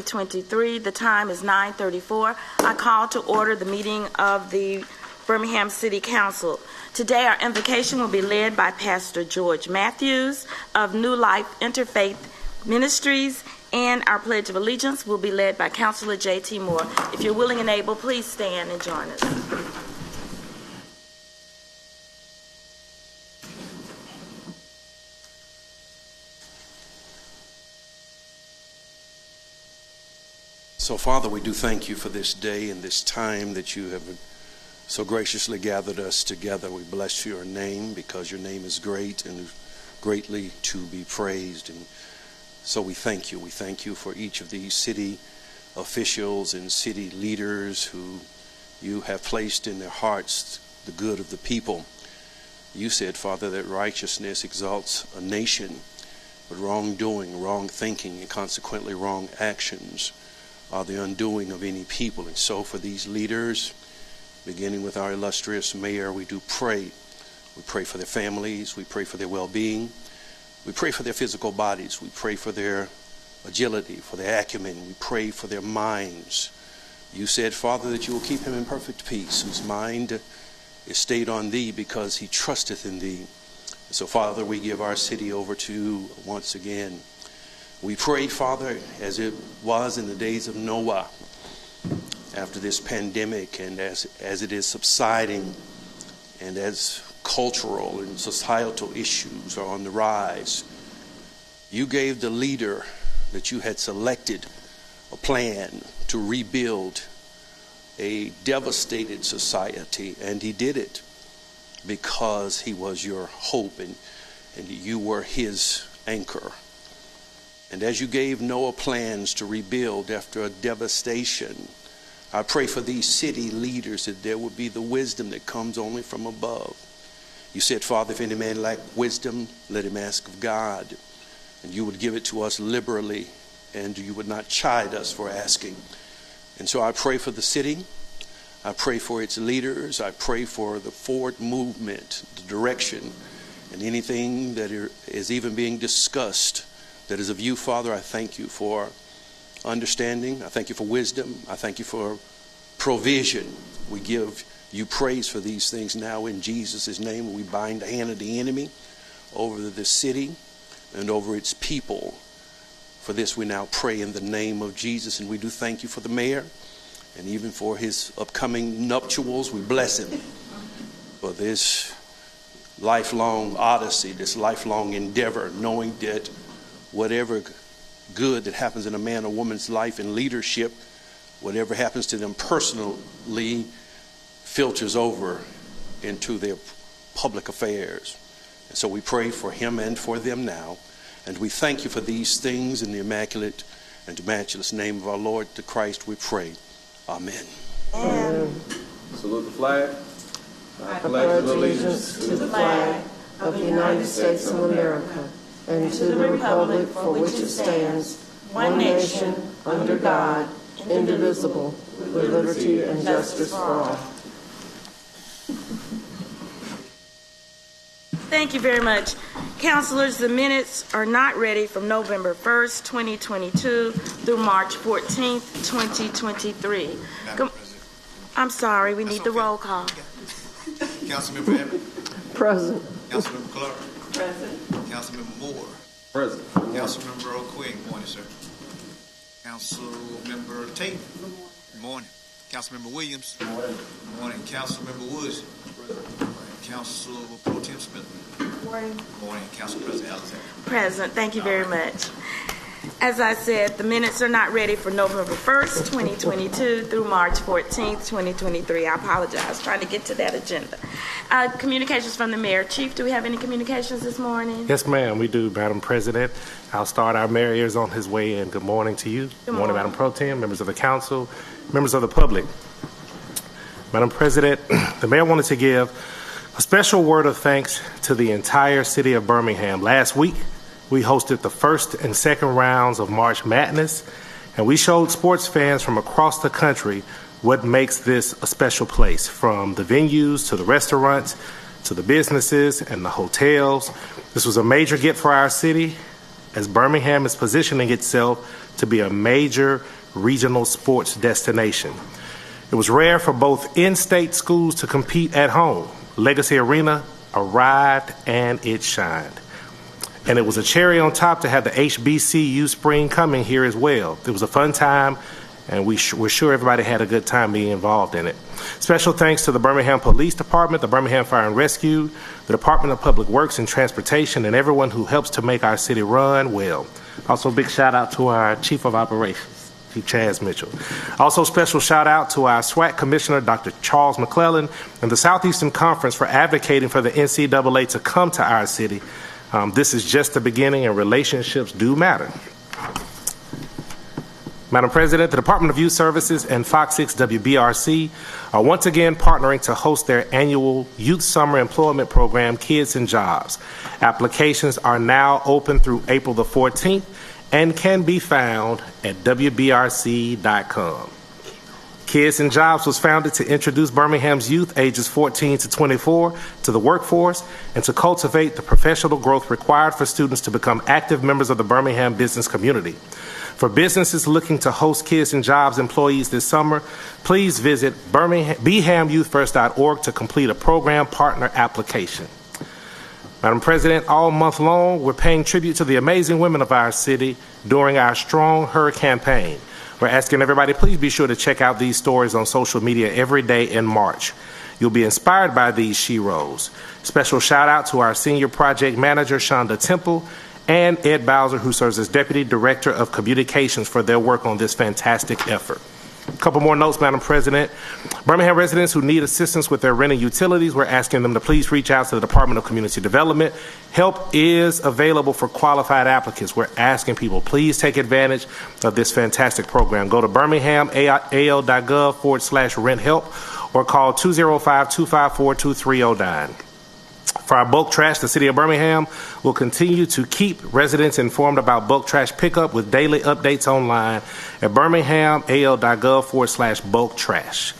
2023. The time is 9:34. I call to order the meeting of the Birmingham City Council. Today, our invocation will be led by Pastor George Matthews of New Life Interfaith Ministries, and our Pledge of Allegiance will be led by Councilor J.T. Moore. If you're willing and able, please stand and join us. So, Father, we do thank you for this day and this time that you have so graciously gathered us together. We bless your name because your name is great and greatly to be praised. And so we thank you. We thank you for each of these city officials and city leaders who you have placed in their hearts the good of the people. You said, Father, that righteousness exalts a nation, but wrongdoing, wrong thinking, and consequently wrong actions are the undoing of any people. And so for these leaders, beginning with our illustrious mayor, we do pray. We pray for their families. We pray for their well-being. We pray for their physical bodies. We pray for their agility, for their acumen. We pray for their minds. You said, Father, that you will keep him in perfect peace, whose mind is stayed on thee because he trusteth in thee. And so, Father, we give our city over to you once again. We pray, Father, as it was in the days of Noah, after this pandemic, and as it is subsiding, and as cultural and societal issues are on the rise, you gave the leader that you had selected a plan to rebuild a devastated society, and he did it because he was your hope and you were his anchor. And as you gave Noah plans to rebuild after a devastation, I pray for these city leaders that there would be the wisdom that comes only from above. You said, Father, if any man lack wisdom, let him ask of God. And you would give it to us liberally, and you would not chide us for asking. And so I pray for the city. I pray for its leaders. I pray for the forward movement, the direction, and anything that is even being discussed that is of you, Father. I thank you for understanding. I thank you for wisdom. I thank you for provision. We give you praise for these things now in Jesus' name. We bind the hand of the enemy over the city and over its people. For this we now pray in the name of Jesus. And we do thank you for the mayor and even for his upcoming nuptials. We bless him for this lifelong odyssey, this lifelong endeavor, knowing that whatever good that happens in a man or woman's life in leadership, whatever happens to them personally, filters over into their public affairs. And so we pray for him and for them now. And we thank you for these things in the immaculate and matchless name of our Lord the Christ, we pray. Amen. Amen. Salute the flag. I pledge allegiance to the flag of the United States of America and to the republic for which it stands, one nation, under God, indivisible, with liberty and justice for all. Thank you very much. Councilors, the minutes are not ready from November 1st, 2022 through March 14th, 2023. I'm sorry, we need the roll call. Councilmember Evans. Present. Councilmember Clark. Present. Councilmember Moore. Present. Councilmember O'Quinn. Good morning, sir. Councilmember Tate. Good morning. Councilmember Williams. Good morning. Good morning. Councilmember Woods. Present. Council Pro Tem Smith. Good morning. Good morning. Council President Alexander. Present. Thank you very much. As I said, the minutes are not ready for November 1st, 2022 through March 14th, 2023. I apologize. Trying to get to that agenda. Communications from the mayor. Chief, do we have any communications this morning? Yes, ma'am, we do, Madam President. I'll start. Our mayor is on his way in. Good morning to you. Good morning, Madam Pro Tem, members of the council, members of the public. Madam President, the mayor wanted to give a special word of thanks to the entire city of Birmingham. Last week, we hosted the first and second rounds of March Madness, and we showed sports fans from across the country what makes this a special place, from the venues to the restaurants to the businesses and the hotels. This was a major get for our city, as Birmingham is positioning itself to be a major regional sports destination. It was rare for both in-state schools to compete at home. Legacy Arena arrived and it shined. And it was a cherry on top to have the HBCU spring coming here as well. It was a fun time, and we're sure everybody had a good time being involved in it. Special thanks to the Birmingham Police Department, the Birmingham Fire and Rescue, the Department of Public Works and Transportation, and everyone who helps to make our city run well. Also, a big shout out to our Chief of Operations, Chief Chaz Mitchell. Also, special shout out to our SWAC Commissioner, Dr. Charles McClellan, and the Southeastern Conference for advocating for the NCAA to come to our city. This is just the beginning, and relationships do matter. Madam President, the Department of Youth Services and Fox 6 WBRC are once again partnering to host their annual Youth Summer Employment Program, Kids and Jobs. Applications are now open through April the 14th and can be found at WBRC.com. Kids and Jobs was founded to introduce Birmingham's youth ages 14 to 24 to the workforce and to cultivate the professional growth required for students to become active members of the Birmingham business community. For businesses looking to host Kids and Jobs employees this summer, please visit BirminghamYouthFirst.org to complete a program partner application. Madam President, all month long, we're paying tribute to the amazing women of our city during our Strong Her campaign. We're asking everybody, please be sure to check out these stories on social media every day in March. You'll be inspired by these sheroes. Special shout out to our Senior Project Manager, Shonda Temple, and Ed Bowser, who serves as Deputy Director of Communications, for their work on this fantastic effort. A couple more notes, Madam President. Birmingham residents who need assistance with their rent and utilities, we're asking them to please reach out to the Department of Community Development. Help is available for qualified applicants. We're asking people, please take advantage of this fantastic program. Go to birminghamal.gov/rent help or call 205-254-2309. For our bulk trash, the City of Birmingham will continue to keep residents informed about bulk trash pickup with daily updates online at birminghamal.gov/bulk trash.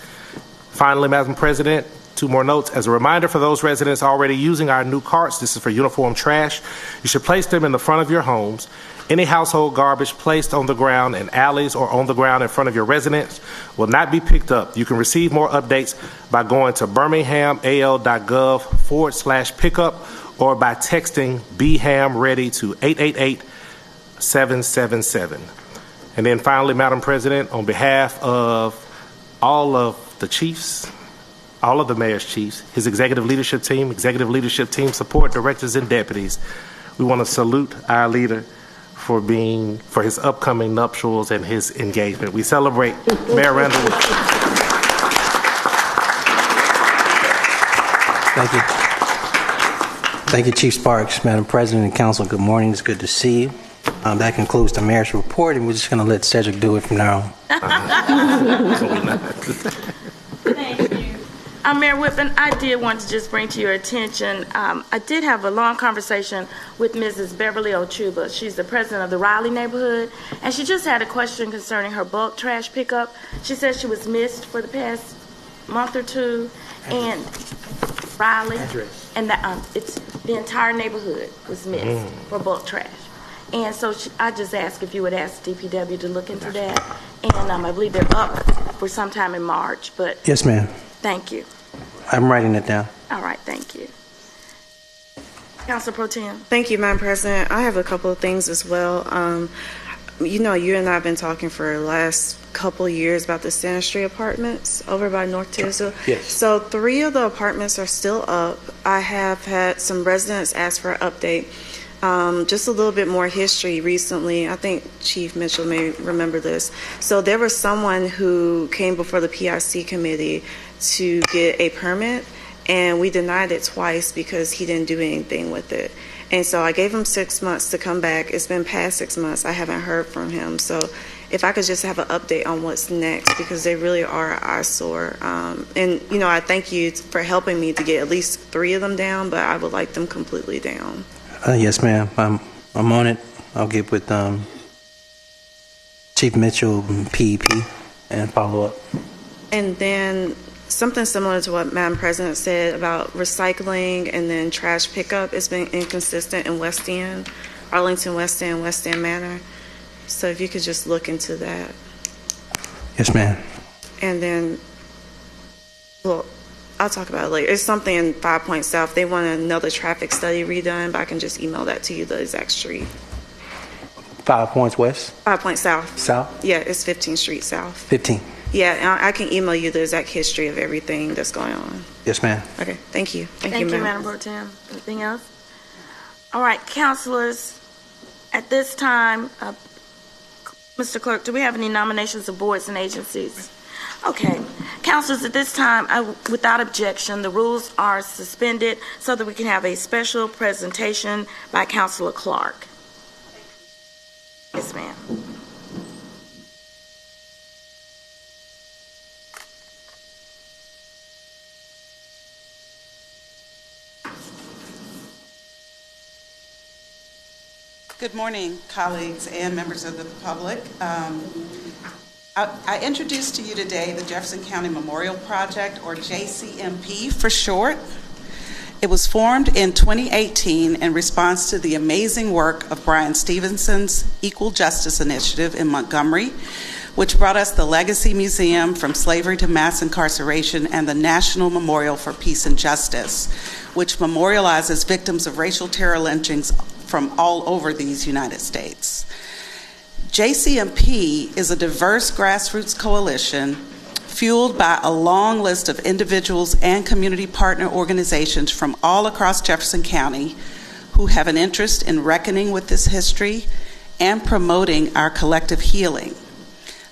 Finally, Madam President, two more notes. As a reminder for those residents already using our new carts, this is for uniform trash. You should place them in the front of your homes. Any household garbage placed on the ground in alleys or on the ground in front of your residence will not be picked up. You can receive more updates by going to birminghamal.gov/pickup or by texting BHAM ready to 888-777. And then finally, Madam President, on behalf of all of the chiefs, all of the mayor's chiefs, his executive leadership team support directors and deputies, we want to salute our leader for his upcoming nuptials and his engagement. We celebrate Mayor Randall. Thank you. Thank you, Chief Sparks. Madam President and Council, good morning. It's good to see you. That concludes the mayor's report, and we're just going to let Cedric do it from now on. Thank you. Mayor Whitman, I did want to just bring to your attention, I did have a long conversation with Mrs. Beverly Ochuba. She's the president of the Riley neighborhood, and she just had a question concerning her bulk trash pickup. She said she was missed for the past month or two, and Riley, and it's the entire neighborhood was missed for bulk trash. And so I just asked if you would ask DPW to look into that, and I believe they're up for sometime in March. But Yes, ma'am. Thank you. I'm writing it down. All right, thank you. Council Pro Tem. Thank you, Madam President. I have a couple of things as well. You know, you and I have been talking for the last couple of years about the Center Street apartments over by North Tisdale. Yes. So 3 of the apartments are still up. I have had some residents ask for an update. Just a little bit more history recently. I think Chief Mitchell may remember this. So there was someone who came before the PIC committee to get a permit, and we denied it twice because he didn't do anything with it. And so I gave him 6 months to come back. It's been past 6 months. I haven't heard from him. So if I could just have an update on what's next, because they really are an eyesore. And, you know, I thank you for helping me to get at least 3 of them down, but I would like them completely down. Yes, ma'am. I'm on it. I'll get with Chief Mitchell and PEP and follow up. And then something similar to what Madam President said about recycling and then trash pickup. It's been inconsistent in West End, Arlington West End, West End Manor. So if you could just look into that. Yes, ma'am. And then, well, I'll talk about it later. It's something in 5 Points South. They want another traffic study redone, but I can just email that to you, the exact street. 5 Points West? 5 Points South. South? Yeah, it's 15th Street South. 15. Yeah, and I can email you the exact history of everything that's going on. Yes, ma'am. Okay, thank you. Thank you, Madam Pro Tem. Anything else? All right, councilors, at this time, Mr. Clerk, do we have any nominations of boards and agencies? Okay. Councilors, at this time, without objection, the rules are suspended so that we can have a special presentation by Councilor Clark. Yes, ma'am. Good morning, colleagues and members of the public. I introduced to you today the Jefferson County Memorial Project, or JCMP for short. It was formed in 2018 in response to the amazing work of Brian Stevenson's Equal Justice Initiative in Montgomery, which brought us the Legacy Museum from Slavery to Mass Incarceration and the National Memorial for Peace and Justice, which memorializes victims of racial terror lynchings from all over these United States. JCMP is a diverse grassroots coalition fueled by a long list of individuals and community partner organizations from all across Jefferson County who have an interest in reckoning with this history and promoting our collective healing.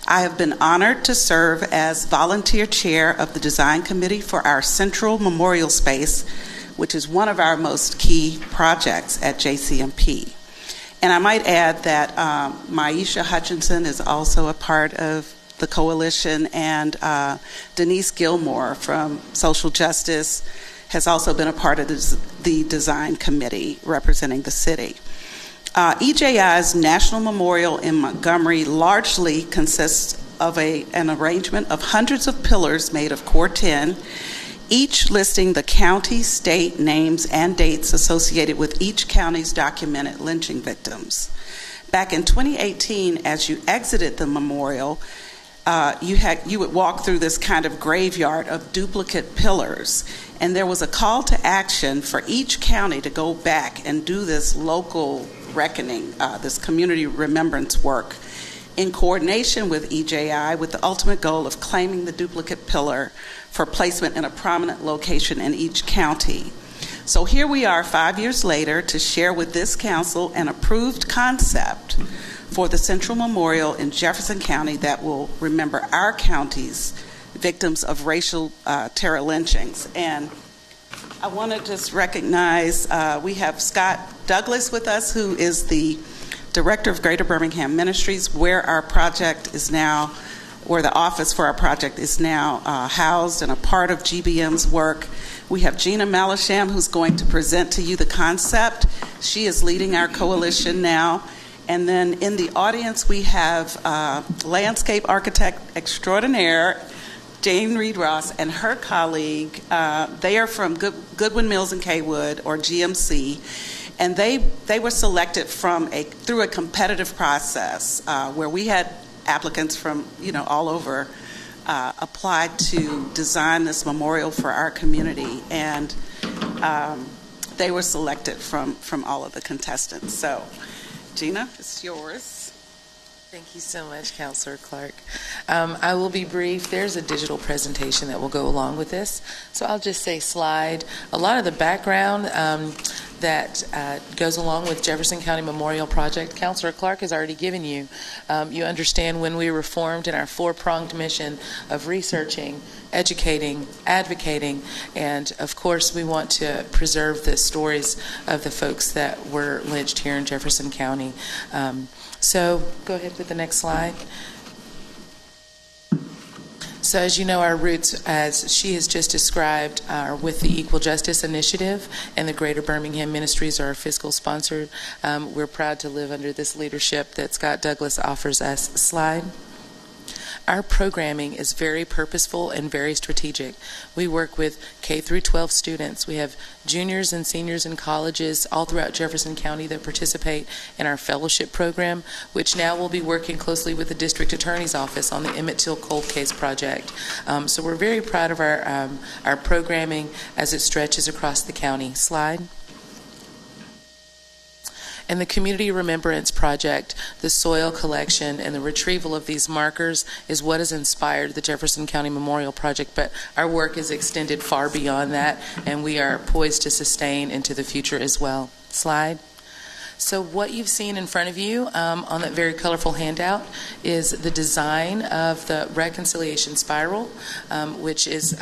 I have been honored to serve as volunteer chair of the design committee for our central memorial space, which is one of our most key projects at JCMP. And I might add that Maisha Hutchinson is also a part of the coalition, and Denise Gilmore from Social Justice has also been a part of the design committee representing the city. EJI's National Memorial in Montgomery largely consists of an arrangement of hundreds of pillars made of core tin, each listing the county, state names, and dates associated with each county's documented lynching victims. Back in 2018, as you exited the memorial, you would walk through this kind of graveyard of duplicate pillars, and there was a call to action for each county to go back and do this local reckoning, this community remembrance work, in coordination with EJI, with the ultimate goal of claiming the duplicate pillar for placement in a prominent location in each county. So here we are 5 years later to share with this council an approved concept for the Central Memorial in Jefferson County that will remember our county's victims of racial terror lynchings. And I want to just recognize we have Scott Douglas with us, who is the Director of Greater Birmingham Ministries, where our project is now, where the office for our project is now housed and a part of GBM's work. We have Gina Malisham, who's going to present to you the concept. She is leading our coalition now. And then in the audience, we have landscape architect extraordinaire, Jane Reed Ross, and her colleague. They are from Goodwin Mills and Kaywood, or GMC. And they were selected through a competitive process where we had applicants from all over applied to design this memorial for our community, and they were selected from all of the contestants. So, Gina, it's yours. Thank you so much, Councilor Clark. I will be brief. There's a digital presentation that will go along with this, so I'll just say slide. A lot of the background that goes along with Jefferson County Memorial Project, Councilor Clark has already given you. You understand when we were formed in our four-pronged mission of researching, educating, advocating, and of course we want to preserve the stories of the folks that were lynched here in Jefferson County. So go ahead with the next slide. So as you know, our roots, as she has just described, are with the Equal Justice Initiative, and the Greater Birmingham Ministries are our fiscal sponsor. We're proud to live under this leadership that Scott Douglas offers us. Slide. Our programming is very purposeful and very strategic. We work with K through 12 students. We have juniors and seniors in colleges all throughout Jefferson County that participate in our fellowship program, which now will be working closely with the district attorney's office on the Emmett Till cold case project. So we're very proud of our programming as it stretches across the county. Slide. And the Community Remembrance Project, the soil collection and the retrieval of these markers is what has inspired the Jefferson County Memorial Project, but our work is extended far beyond that, and we are poised to sustain into the future as well. Slide. So what you've seen in front of you on that very colorful handout is the design of the reconciliation spiral, which is,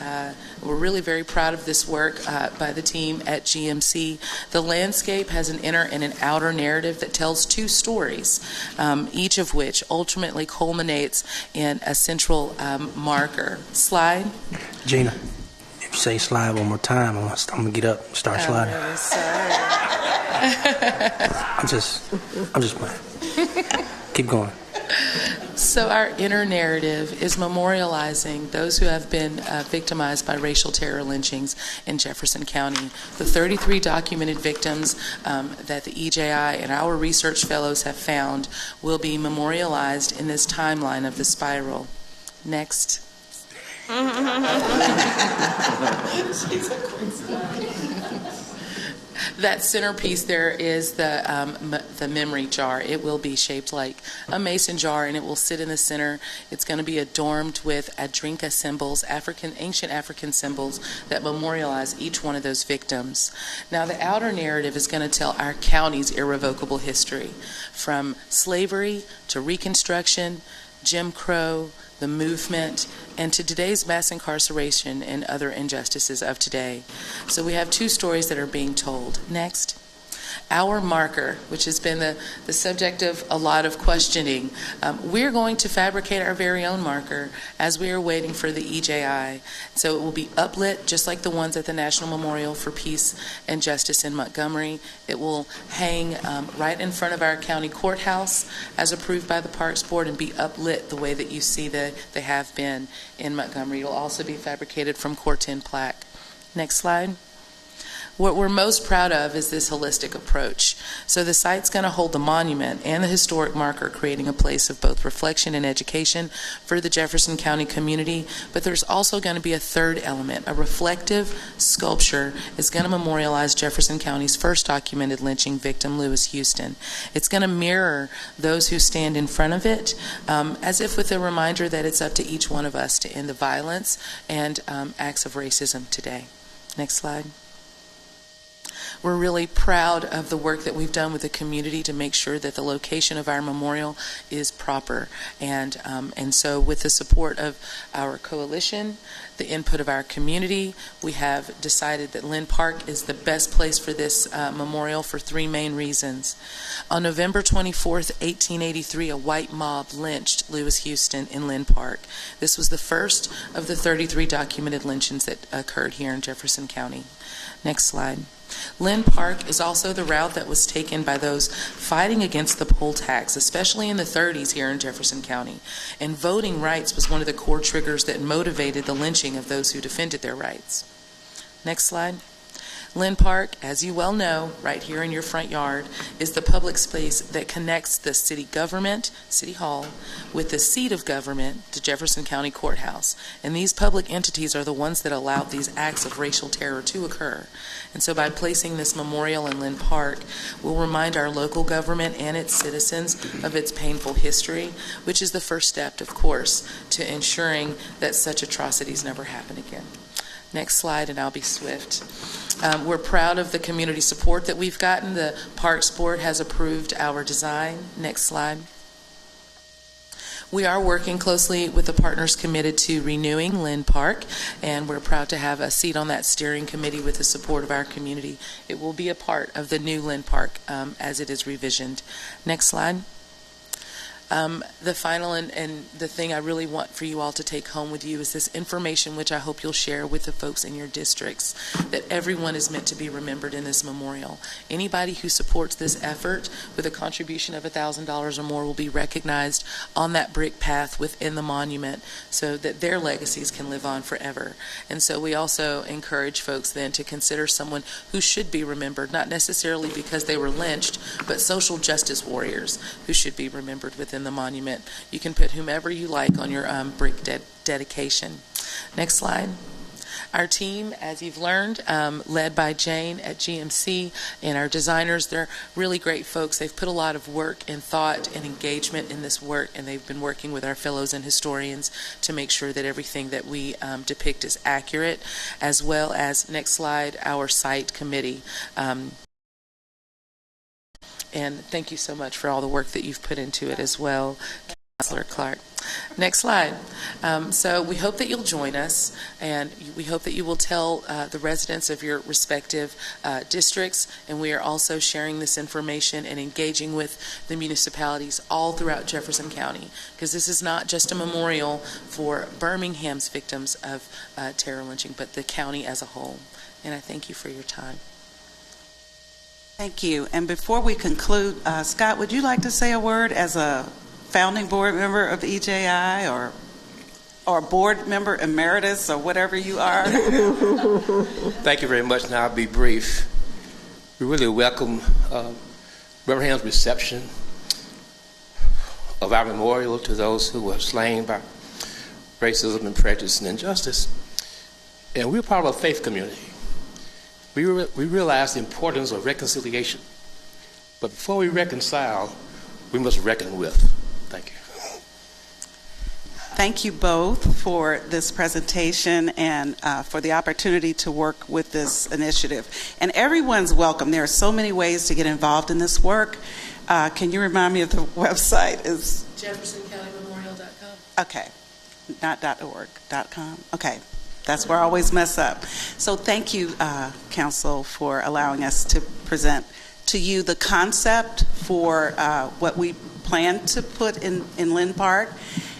we're really very proud of this work by the team at GMC. The landscape has an inner and an outer narrative that tells two stories, each of which ultimately culminates in a central marker. Slide. Gina, if you say slide one more time, I'm going to get up and start sliding. Really sorry. I'm just playing. Keep going. So our inner narrative is memorializing those who have been victimized by racial terror lynchings in Jefferson County. The 33 documented victims that the EJI and our research fellows have found will be memorialized in this timeline of the spiral. Next. That centerpiece there is the memory jar. It will be shaped like a mason jar, and it will sit in the center. It's going to be adorned with Adrinka symbols, ancient African symbols that memorialize each one of those victims. Now, the outer narrative is going to tell our county's irrevocable history, from slavery to Reconstruction, Jim Crow, the movement, and to today's mass incarceration and other injustices of today. So we have two stories that are being told. Next. Our marker, which has been the subject of a lot of questioning, we're going to fabricate our very own marker as we are waiting for the EJI. So it will be uplit just like the ones at the National Memorial for Peace and Justice in Montgomery. It will hang right in front of our county courthouse as approved by the Parks Board and be uplit the way that you see they have been in Montgomery. It will also be fabricated from Corten plaque. Next slide. What we're most proud of is this holistic approach. So the site's going to hold the monument and the historic marker, creating a place of both reflection and education for the Jefferson County community. But there's also going to be a third element. A reflective sculpture is going to memorialize Jefferson County's first documented lynching victim, Lewis Houston. It's going to mirror those who stand in front of it, as if with a reminder that it's up to each one of us to end the violence and acts of racism today. Next slide. We're really proud of the work that we've done with the community to make sure that the location of our memorial is proper. And so with the support of our coalition, the input of our community, we have decided that Lynn Park is the best place for this memorial for three main reasons. On November 24th, 1883, a white mob lynched Lewis Houston in Lynn Park. This was the first of the 33 documented lynchings that occurred here in Jefferson County. Next slide. Lynn Park is also the route that was taken by those fighting against the poll tax, especially in the 30s here in Jefferson County. And voting rights was one of the core triggers that motivated the lynching of those who defended their rights. Next slide. Lynn Park, as you well know, right here in your front yard, is the public space that connects the city government, City Hall, with the seat of government, the Jefferson County Courthouse. And these public entities are the ones that allowed these acts of racial terror to occur. And so by placing this memorial in Lynn Park, we'll remind our local government and its citizens of its painful history, which is the first step, of course, to ensuring that such atrocities never happen again. Next slide, and I'll be swift. We're proud of the community support that we've gotten. The Parks Board has approved our design. Next slide. We are working closely with the partners committed to renewing Lynn Park, and we're proud to have a seat on that steering committee with the support of our community. It will be a part of the new Lynn Park as it is revisioned. Next slide. The final and the thing I really want for you all to take home with you is this information, which I hope you'll share with the folks in your districts, that everyone is meant to be remembered in this memorial. Anybody who supports this effort with a contribution of $1,000 or more will be recognized on that brick path within the monument so that their legacies can live on forever. And so we also encourage folks then to consider someone who should be remembered, not necessarily because they were lynched, but social justice warriors who should be remembered within the monument. You can put whomever you like on your brick dedication. Next slide. Our team, as you've learned, led by Jane at GMC, and our designers, they're really great folks. They've put a lot of work and thought and engagement in this work, and they've been working with our fellows and historians to make sure that everything that we depict is accurate, as well as, next slide, our site committee. And thank you so much for all the work that you've put into it as well, Councilor Clark. Next slide. So we hope that you'll join us, and we hope that you will tell the residents of your respective districts, and we are also sharing this information and engaging with the municipalities all throughout Jefferson County, because this is not just a memorial for Birmingham's victims of terror lynching, but the county as a whole. And I thank you for your time. Thank you. And before we conclude, Scott, would you like to say a word as a founding board member of EJI or board member emeritus or whatever you are? Thank you very much, and I'll be brief. We really welcome Birmingham's reception of our memorial to those who were slain by racism and prejudice and injustice. And we're part of a faith community. We realize the importance of reconciliation. But before we reconcile, we must reckon with. Thank you. Thank you both for this presentation and for the opportunity to work with this initiative. And everyone's welcome. There are so many ways to get involved in this work. Can you remind me of the website? Is JeffersonCountyMemorial.com. Okay, not .org.com. Okay. That's where I always mess up. So thank you, Council, for allowing us to present to you the concept for what we plan to put in Lynn Park.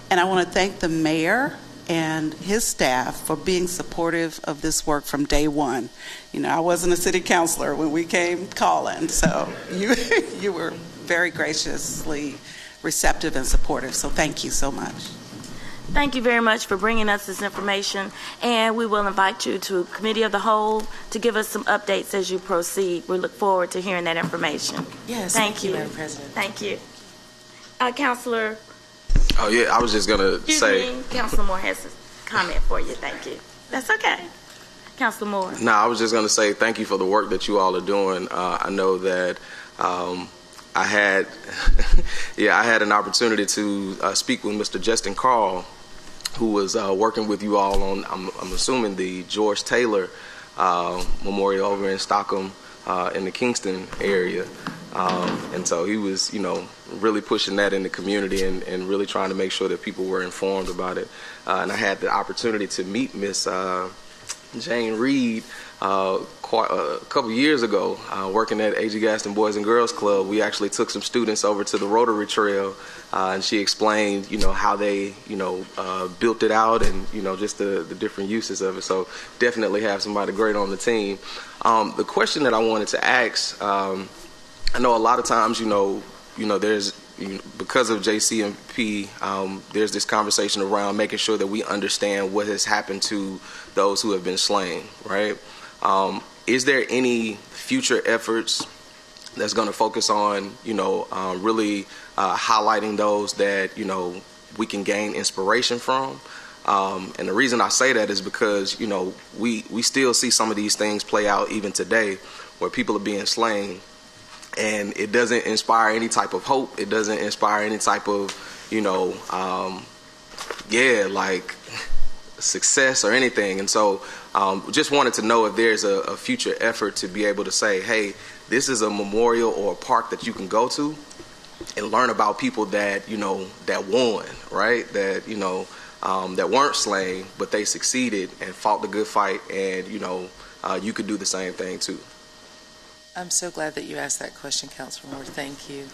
And I want to thank the mayor and his staff for being supportive of this work from day one. You know, I wasn't a city councilor when we came calling, so you were very graciously receptive and supportive. So thank you so much. Thank you very much for bringing us this information, and we will invite you to Committee of the Whole to give us some updates as you proceed. We look forward to hearing that information. Yes, thank you, Madam President. Thank you. Councilor. Oh, yeah, I was just going to say. Councilor Moore has a comment for you. Thank you. That's okay. Councilor Moore. No, I was just going to say thank you for the work that you all are doing. I know that I had an opportunity to speak with Mr. Justin Carl, who was working with you all on, I'm assuming, the George Taylor Memorial over in Stockholm in the Kingston area. And so he was, really pushing that in the community and really trying to make sure that people were informed about it. And I had the opportunity to meet Miss Jane Reed a couple years ago, working at A.G. Gaston Boys and Girls Club. We actually took some students over to the Rotary Trail, and she explained, how they, built it out and, just the different uses of it. So definitely have somebody great on the team. The question that I wanted to ask, I know a lot of times, there's, because of JCMP, there's this conversation around making sure that we understand what has happened to those who have been slain, right? Is there any future efforts that's going to focus on, really highlighting those that, we can gain inspiration from? And the reason I say that is because, we still see some of these things play out even today where people are being slain, and it doesn't inspire any type of hope. It doesn't inspire any type of, success or anything. And so just wanted to know if there's a future effort to be able to say, hey, this is a memorial or a park that you can go to and learn about people that, that won, right? That, that weren't slain, but they succeeded and fought the good fight, and, you could do the same thing too. I'm so glad that you asked that question, Councilor Moore. Thank you.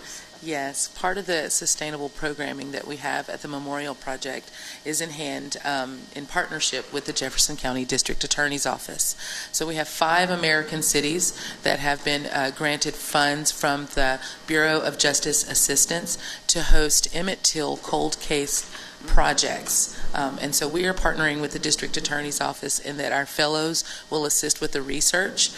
Yes, part of the sustainable programming that we have at the Memorial Project is in hand in partnership with the Jefferson County District Attorney's Office. So we have 5 American cities that have been granted funds from the Bureau of Justice Assistance to host Emmett Till cold case projects. And so we are partnering with the District Attorney's Office in that our fellows will assist with the research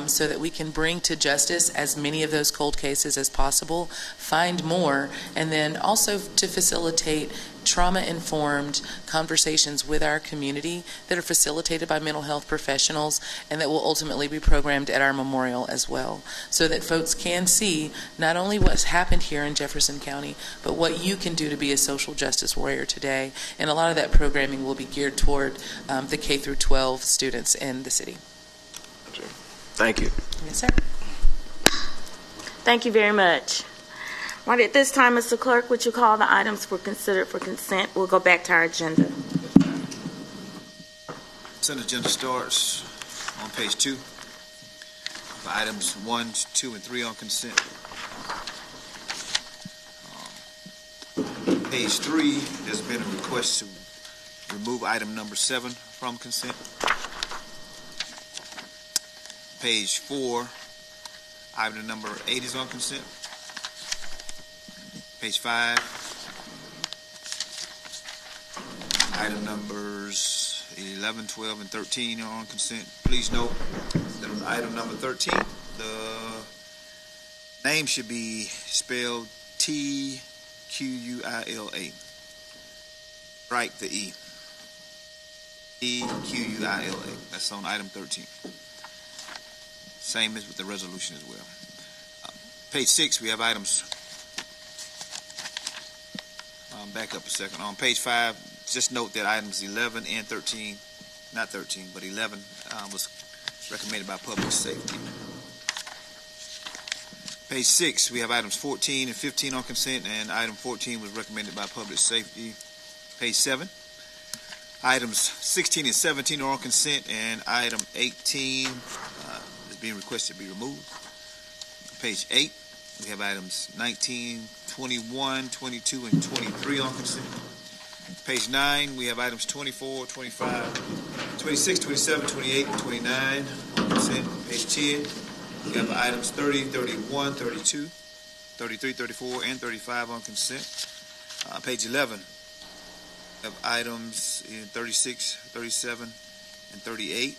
so that we can bring to justice as many of those cold cases as possible, find more, and then also to facilitate trauma-informed conversations with our community that are facilitated by mental health professionals and that will ultimately be programmed at our memorial as well, so that folks can see not only what's happened here in Jefferson County, but what you can do to be a social justice warrior today. And a lot of that programming will be geared toward the K through 12 students in the city. Thank you. Yes, sir. Thank you very much. Right at this time, Mr. Clerk, would you call the items for considered for consent? We'll go back to our agenda. Consent agenda starts on page 2. Items 1, 2, and 3 on consent. Page 3, there's been a request to remove item number 7 from consent. Page 4, item number 8 is on consent. Page 5, item numbers 11, 12, and 13 are on consent. Please note that on item number 13, the name should be spelled T-Q-U-I-L-A. Strike the E. T-Q-U-I-L-A. That's on item 13. Same as with the resolution as well. Page 6, we have items. Back up a second. On page 5, just note that items 11 and 13, not 13, but 11 was recommended by public safety. Page 6, we have items 14 and 15 on consent, and item 14 was recommended by public safety. Page 7, items 16 and 17 are on consent, and item 18 is being requested to be removed. Page 8, we have items 19, 21, 22, and 23 on consent. Page 9, we have items 24, 25, 26, 27, 28, and 29 on consent. Page 10, we have items 30, 31, 32, 33, 34, and 35 on consent. Page 11, we have items 36, 37, and 38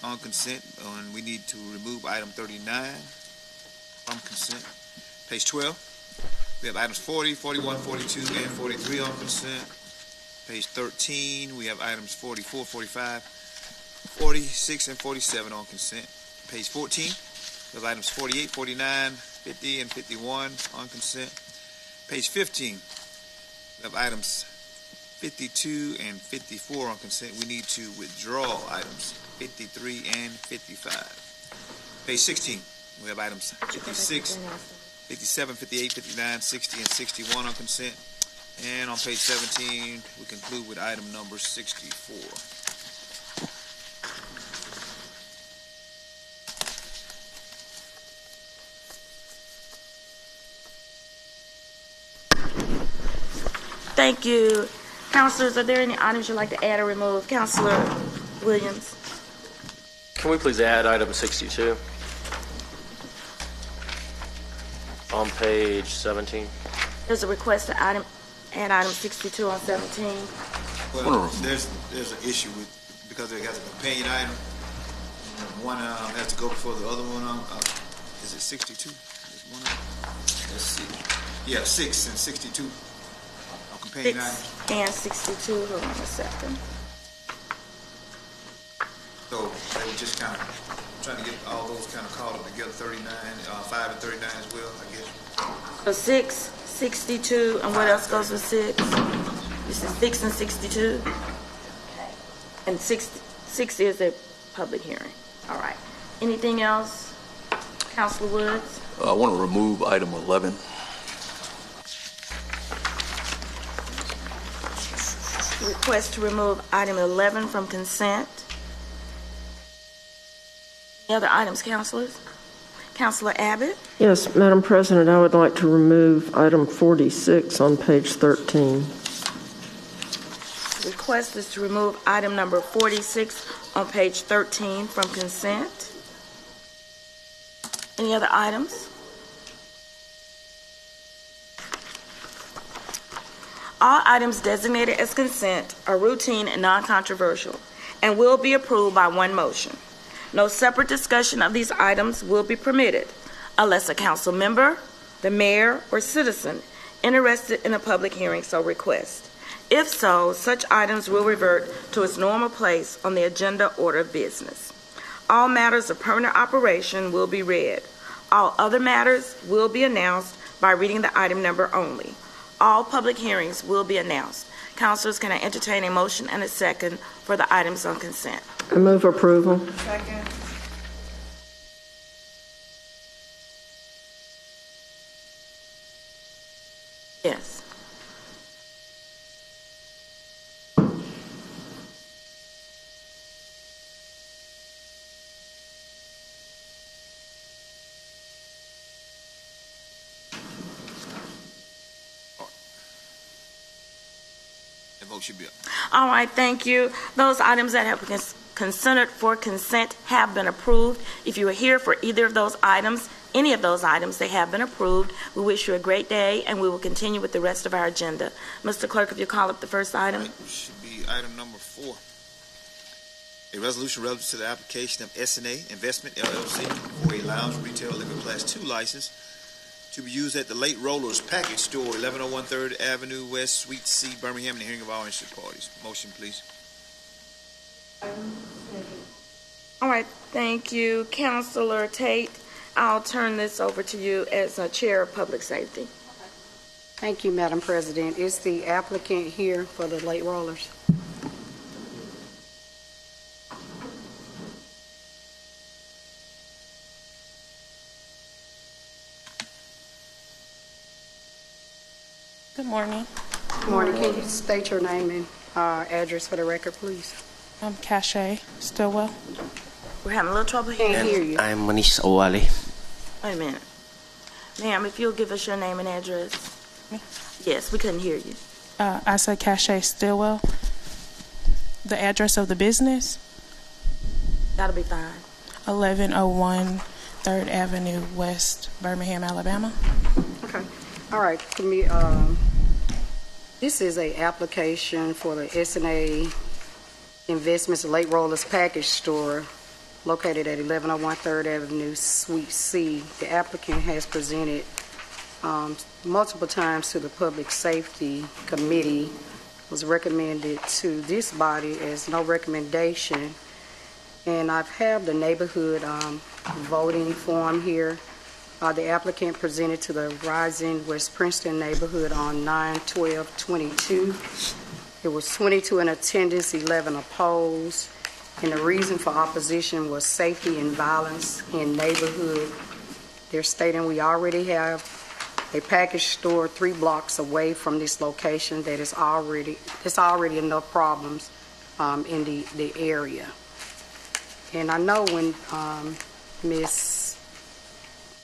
on consent. And we need to remove item 39 from consent. Page 12, we have items 40, 41, 42, and 43 on consent. Page 13, we have items 44, 45, 46, and 47 on consent. Page 14, we have items 48, 49, 50, and 51 on consent. Page 15, we have items 52 and 54 on consent. We need to withdraw items 53 and 55. Page 16, we have items 56, 57, 58, 59, 60, and 61 on consent. And on page 17, we conclude with item number 64. Thank you. Councilors, are there any items you'd like to add or remove? Councilor Williams. Can we please add item 62 on page 17? There's a request to add item 62 on 17. Well, there's an issue with, because it has a companion item. One has to go before the other one. Is it 62? There's one. Let's see. Yeah, 6 and 62. Companion 6 and 62. Hold on a second. So they were just kind of trying to get all those kind of called up together. 39, 5 and 39 as well, I guess. So 6, 62, and what else goes with 6? This is 6 and 62. And 6 is a public hearing. All right. Anything else? Councilor Woods? I want to remove item 11. Request to remove item 11 from consent. Any other items, councilors? Councilor Abbott? Yes, Madam President, I would like to remove item 46 on page 13. Request is to remove item number 46 on page 13 from consent. Any other items? All items designated as consent are routine and non-controversial and will be approved by one motion. No separate discussion of these items will be permitted unless a council member, the mayor, or citizen interested in a public hearing so requests. If so, such items will revert to its normal place on the agenda order of business. All matters of permanent operation will be read. All other matters will be announced by reading the item number only. All public hearings will be announced. Councilors, can I entertain a motion and a second for the items on consent? I move approval. Second. Yes. The vote should be up. All right, thank you. Those items that have been considered for consent have been approved. If you are here for either of those items, any of those items, they have been approved. We wish you a great day, and we will continue with the rest of our agenda. Mr. Clerk, if you call up the first item. Right, should be item number 4. A resolution relative to the application of S&A Investment LLC for a lounge retail liquor class 2 license to be used at the Late Rollers Package Store, 1101 3rd Avenue West, Suite C, Birmingham, in the hearing of all interested parties. Motion, please. All right, thank you. Councilor Tate, I'll turn this over to you as Chair of Public Safety. Thank you, Madam President. Is the applicant here for the Late Rollers? Good morning. Good morning. Can you state your name and address for the record, please? I'm Cache Stillwell. We're having a little trouble here. Can't hear you. I'm Manish Owali. Wait a minute. Ma'am, if you'll give us your name and address. Me? Yes, we couldn't hear you. I said Cache Stillwell. The address of the business? That'll be fine. 1101 3rd Avenue West, Birmingham, Alabama. Okay. All right. This is a application for the S&A Investments Late Rollers Package Store located at 1101 3rd Avenue, Suite C. The applicant has presented multiple times to the Public Safety Committee, was recommended to this body as no recommendation. And I have the neighborhood voting form here. The applicant presented to the Rising West Princeton neighborhood on 9/12/22. It was 22 in attendance, 11 opposed, and the reason for opposition was safety and violence in neighborhood. They're stating we already have a package store 3 blocks away from this location that is already enough problems in the area. And I know when Ms.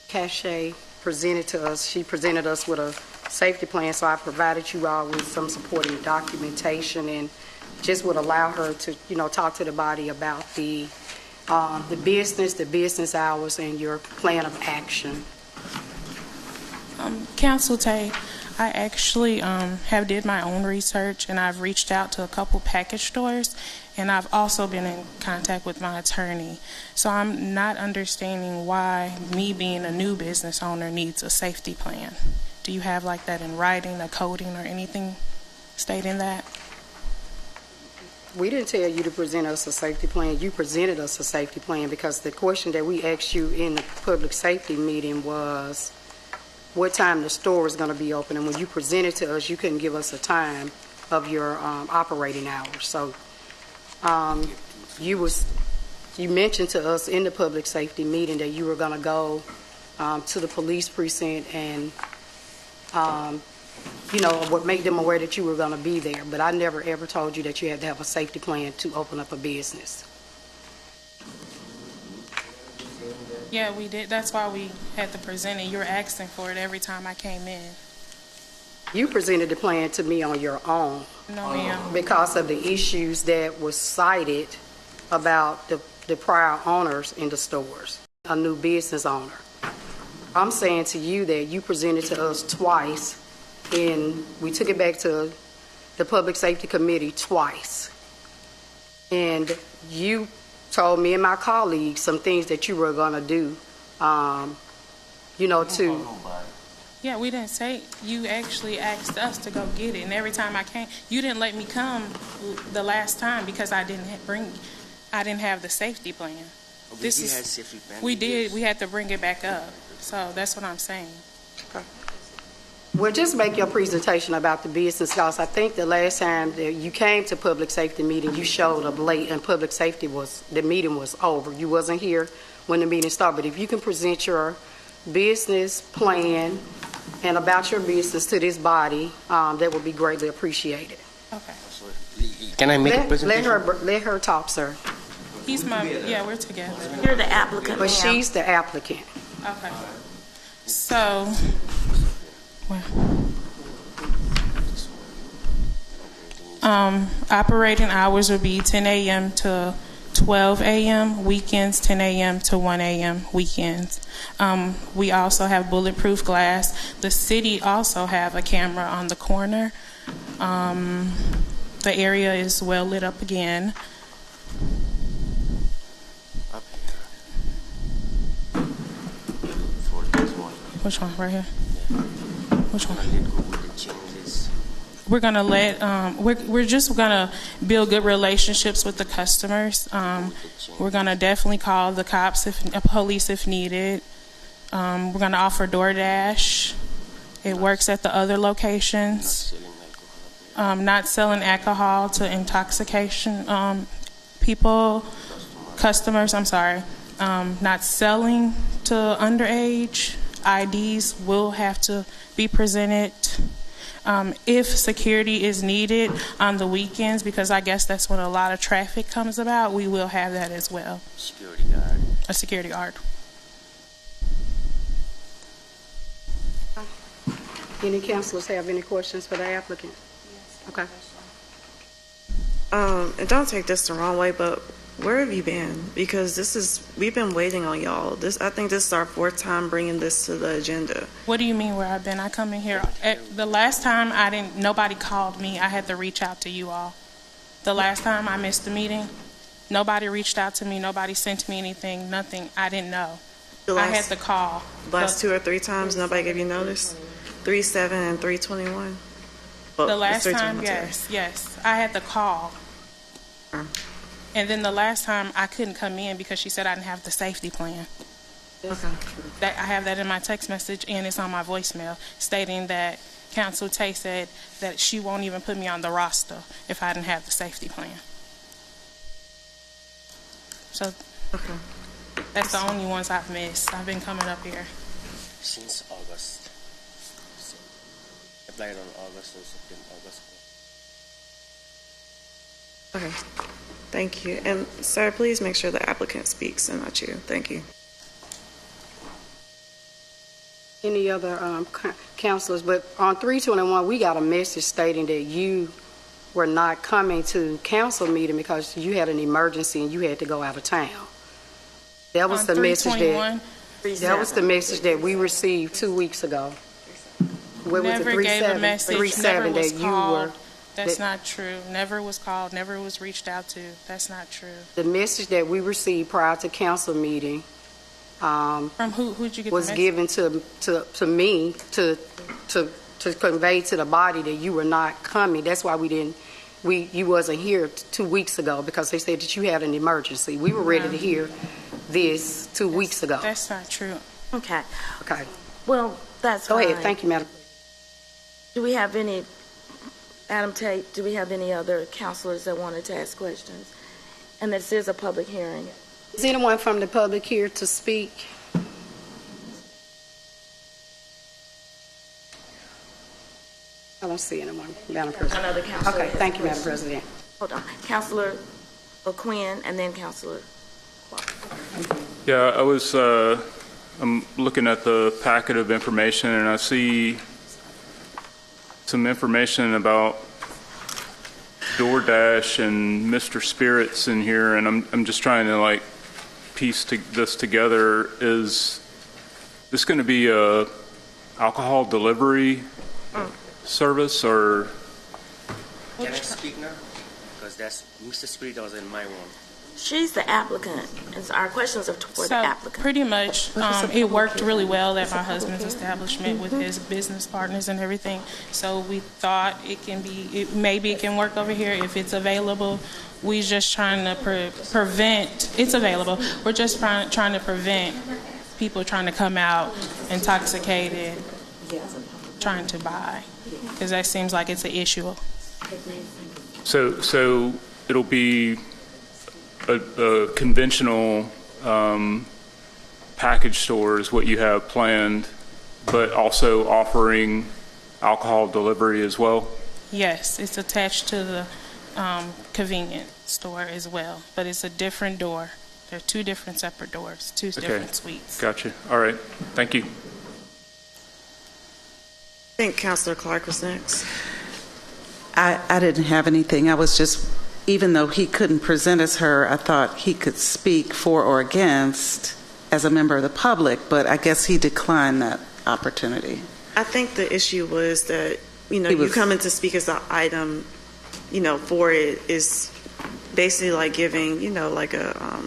Cache presented to us, she presented us with a safety plan, so I provided you all with some supporting documentation and just would allow her to, talk to the body about the business hours, and your plan of action. Council Tay, I actually have did my own research, and I've reached out to a couple package stores, and I've also been in contact with my attorney. So I'm not understanding why me being a new business owner needs a safety plan. Do you have like that in writing, a coding, or anything stating that? We didn't tell you to present us a safety plan. You presented us a safety plan because the question that we asked you in the public safety meeting was what time the store was going to be open. And when you presented to us, you couldn't give us a time of your operating hours. So you mentioned to us in the public safety meeting that you were going to go to the police precinct and what made them aware that you were going to be there. But I never ever told you that you had to have a safety plan to open up a business. Yeah, we did. That's why we had to present it. You were asking for it every time I came in. You presented the plan to me on your own. No, ma'am. Because of the issues that was cited about the prior owners in the stores, a new business owner. I'm saying to you that you presented to us twice, and we took it back to the Public Safety Committee twice. And you told me and my colleagues some things that you were going to do, to... Yeah, we didn't say, you actually asked us to go get it, and every time I came, you didn't let me come the last time because I didn't have the safety plan. We did. We had to bring it back up. So that's what I'm saying. Okay. Well, just make your presentation about the business, because I think the last time that you came to public safety meeting, you showed up late, and public safety the meeting was over. You wasn't here when the meeting started. But if you can present your business plan and about your business to this body, that would be greatly appreciated. Okay. Can I make a presentation? Let her talk, sir. Yeah, we're together. You're the applicant, But ma'am. she's the applicant. Okay. So, operating hours would be 10 a.m. to 12 a.m. weekends, 10 a.m. to 1 a.m. weekends. We also have bulletproof glass. The city also have a camera on the corner. The area is well lit up again. Which one? Right here? Which one? We're gonna we're just gonna build good relationships with the customers. We're gonna definitely call the cops, police if needed. We're gonna offer DoorDash. It works at the other locations. Not selling alcohol to intoxication customers. I'm sorry. Not selling to underage. IDs will have to be presented. If security is needed on the weekends, because I guess that's when a lot of traffic comes about, we will have that as well. Security guard. A security guard. Any councilors have any questions for the applicant? Yes. Okay. And don't take this the wrong way, but where have you been? Because we've been waiting on y'all. I think this is our fourth time bringing this to the agenda. What do you mean where I've been? I come in here. The last time nobody called me. I had to reach out to you all. The last time I missed the meeting, nobody reached out to me. Nobody sent me anything, nothing. I didn't know. I had to call. Last 2 or 3 times, nobody gave you notice? 3/7 and 3/21? The last time, yes. I had to call. And then the last time I couldn't come in because she said I didn't have the safety plan. Okay. I have that in my text message, and it's on my voicemail, stating that Council Tay said that she won't even put me on the roster if I didn't have the safety plan. So that's the only ones I've missed. I've been coming up here Since August. Applied on August or September. August. Okay. Thank you. And sir, please make sure the applicant speaks and not you. Thank you. Any other councilors? But on 3/21, we got a message stating that you were not coming to council meeting because you had an emergency and you had to go out of town. That was the message that we received 2 weeks ago. What was it, never gave a message, 3/7 never was that called. you were. That's not true. Never was called, never was reached out to. That's not true. The message that we received prior to council meeting From who'd you get was the message? given to me to convey to the body that you were not coming. That's why you wasn't here 2 weeks ago, because they said that you had an emergency. We were ready to hear this 2 weeks ago. That's not true. Okay. Okay. Well, that's Go fine. ahead. Thank you, Madam. Do we have any, Adam Tate, do we have any other counselors that wanted to ask questions? And this is a public hearing. Is anyone from the public here to speak? I don't see anyone, Madam President. Another counselor. Okay, thank you, Madam President. Hold on. Counselor O'Quinn and then Counselor Clark. Yeah, I'm looking at the packet of information, and I see some information about DoorDash and Mr. Spirits in here, and I'm just trying to piece this together. Is this going to be a alcohol delivery service, or? Can I speak now? Because that's Mr. Spirit was in my one. She's the applicant, and so our questions are for the applicant. Pretty much, it worked really well at my husband's establishment with his business partners and everything. So we thought maybe it can work over here if it's available. We're just trying to prevent. It's available. We're just trying to prevent people trying to come out intoxicated, trying to buy, because that seems like it's an issue. So it'll be a conventional package store is what you have planned, but also offering alcohol delivery as well? Yes, it's attached to the convenience store as well, but it's a different door. They're two different separate doors, two different suites. Gotcha. All right. Thank you. I think Councilor Clark was next. I didn't have anything. I was just, even though he couldn't present as her, I thought he could speak for or against as a member of the public, but I guess he declined that opportunity. I think the issue was that, you coming to speak as an item, for it is basically like giving, like a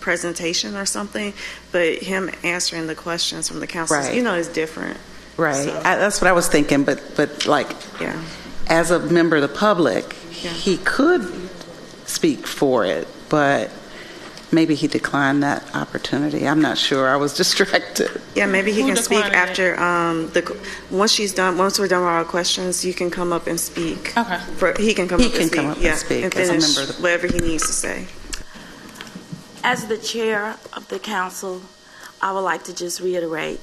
presentation or something, but him answering the questions from the council, is different. Right. So. That's what I was thinking, but yeah. As a member of the public, he could speak for it, but maybe he declined that opportunity. I'm not sure. I was distracted. Yeah, maybe he can speak after once we're done with our questions. You can come up and speak. Okay. He can come up and speak and finish as a member of whatever he needs to say. As the chair of the council, I would like to just reiterate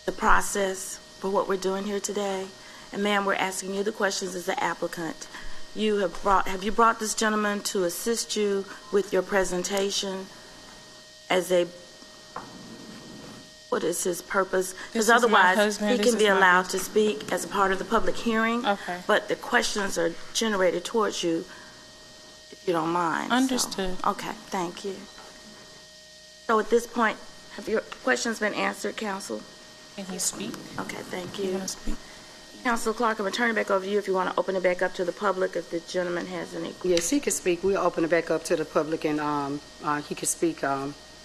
the process for what we're doing here today. And ma'am, we're asking you the questions as the applicant. Have you brought this gentleman to assist you with your presentation what is his purpose? Because otherwise he can be allowed to speak as a part of the public hearing. Okay. But the questions are generated towards you, if you don't mind. Understood. So, okay, thank you. So at this point, have your questions been answered, counsel? Can he speak? Okay, thank you. You want to speak? Councilor Clark, I'm going to turn it back over to you if you want to open it back up to the public, if the gentleman has any. Yes, he can speak. We'll open it back up to the public, and he can speak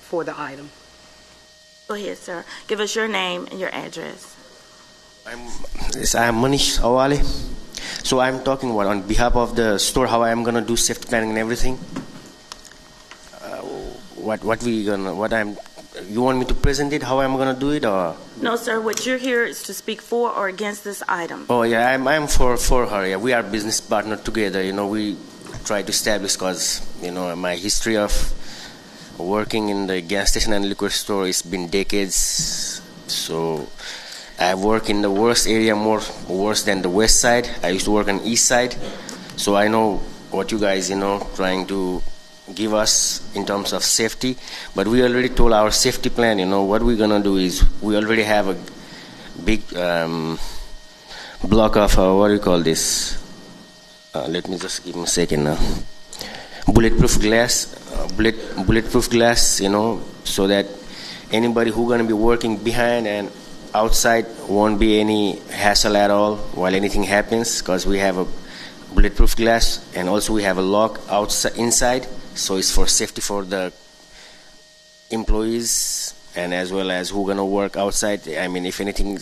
for the item. Go ahead, sir. Give us your name and your address. I'm Manish Awale. So I'm talking on behalf of the store, how I'm going to do safety planning and everything. You want me to present it, how I'm going to do it, or? No, sir. What you're here is to speak for or against this item. Oh, yeah, I'm for her. Yeah, we are business partner together. We try to establish, because, my history of working in the gas station and liquor store has been decades. So I work in the worst area, worse than the west side. I used to work on east side. So I know what you guys, trying to give us in terms of safety, but we already told our safety plan. What we're gonna do is we already have a big block of what do you call this? Let me just give me a second now. Bulletproof glass, so that anybody who gonna be working behind and outside won't be any hassle at all while anything happens, because we have a bulletproof glass, and also we have a lock outside inside. So it's for safety for the employees and as well as who gonna work outside. I mean, if anything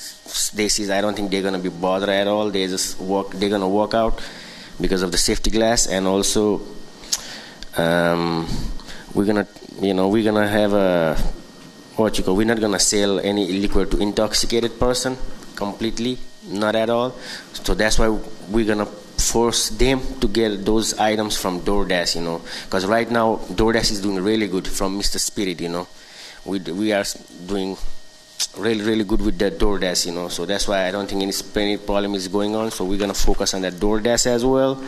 they see, I don't think they're gonna be bothered at all. They're gonna walk out because of the safety glass. And also we're gonna have a we're not gonna sell any liquor to intoxicated person completely, not at all. So that's why we're gonna force them to get those items from DoorDash, because right now DoorDash is doing really good from Mr. Spirit, we are doing really, really good with that DoorDash, so that's why I don't think any problem is going on. So we're going to focus on that DoorDash as well.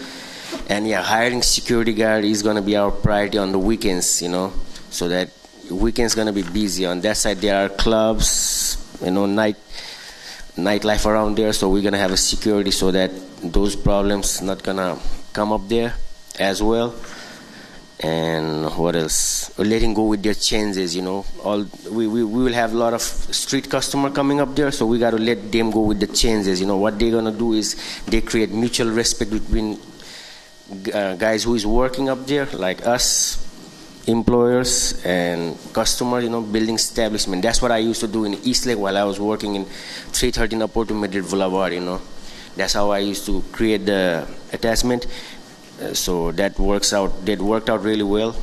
And hiring security guard is going to be our priority on the weekends, so that weekend's gonna be busy. On that side, there are clubs, nightlife around there. So we're gonna have a security so that those problems not gonna come up there as well. And what else? Letting go with their chances, we will have a lot of street customer coming up there, so we got to let them go with the chances. What they're gonna do is they create mutual respect between guys who is working up there, like us, employers and customers, building establishment. That's what I used to do in Eastlake while I was working in 313 Aporto Madrid Boulevard. That's how I used to create the attachment. So that worked out really well.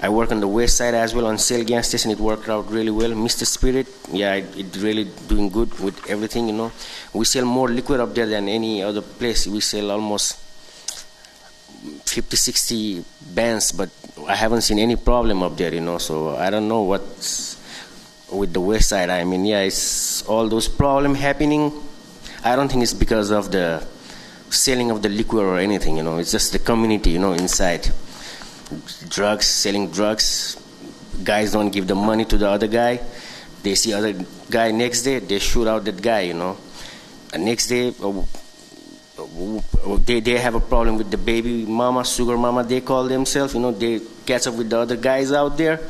I work on the west side as well on Shell gas station. It worked out really well. Mr. Spirit, it really doing good with everything. We sell more liquid up there than any other place. We sell almost 50-60 bands, but I haven't seen any problem up there. So I don't know what's with the west side. It's all those problem happening. I don't think it's because of the selling of the liquor or anything, it's just the community, inside. Selling drugs, guys don't give the money to the other guy. They see other guy next day, they shoot out that guy, And next day, they have a problem with the baby mama, sugar mama, they call themselves, they catch up with the other guys out there.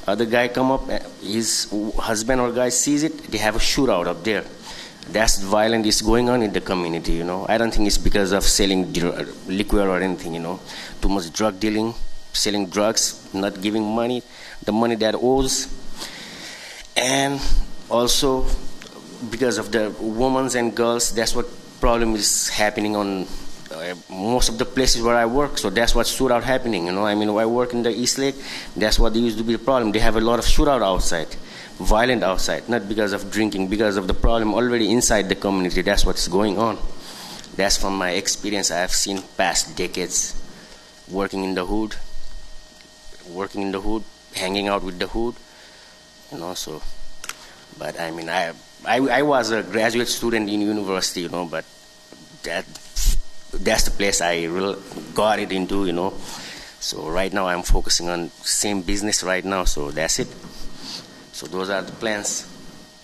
Other guy come up, his husband or guy sees it, they have a shootout up there. That's violence is going on in the community, I don't think it's because of selling liquor or anything, Too much drug dealing, selling drugs, not giving money, the money that owes. And also because of the women and girls, that's what problem is happening on most of the places where I work. So that's what shootout happening, I work in the East Lake, that's what used to be the problem. They have a lot of shootout outside. Violent outside, not because of drinking, because of the problem already inside the community. That's what's going on. That's from my experience. I have seen past decades working in the hood, hanging out with the hood, so. But I was a graduate student in university, but that's the place I really got it into, So right now I'm focusing on same business right now, so that's it. So those are the plans.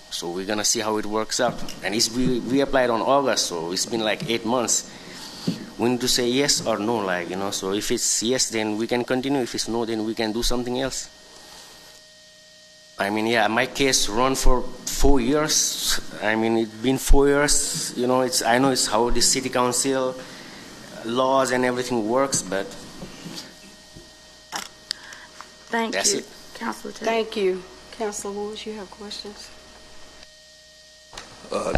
So we're gonna see how it works out. And we applied on August, so it's been like 8 months. We need to say yes or no, So if it's yes, then we can continue. If it's no, then we can do something else. My case run for 4 years. It's been 4 years. I know it's how the city council laws and everything works, but That's you, it. Councilor Taylor. Thank you. Councilor Woods, you have questions?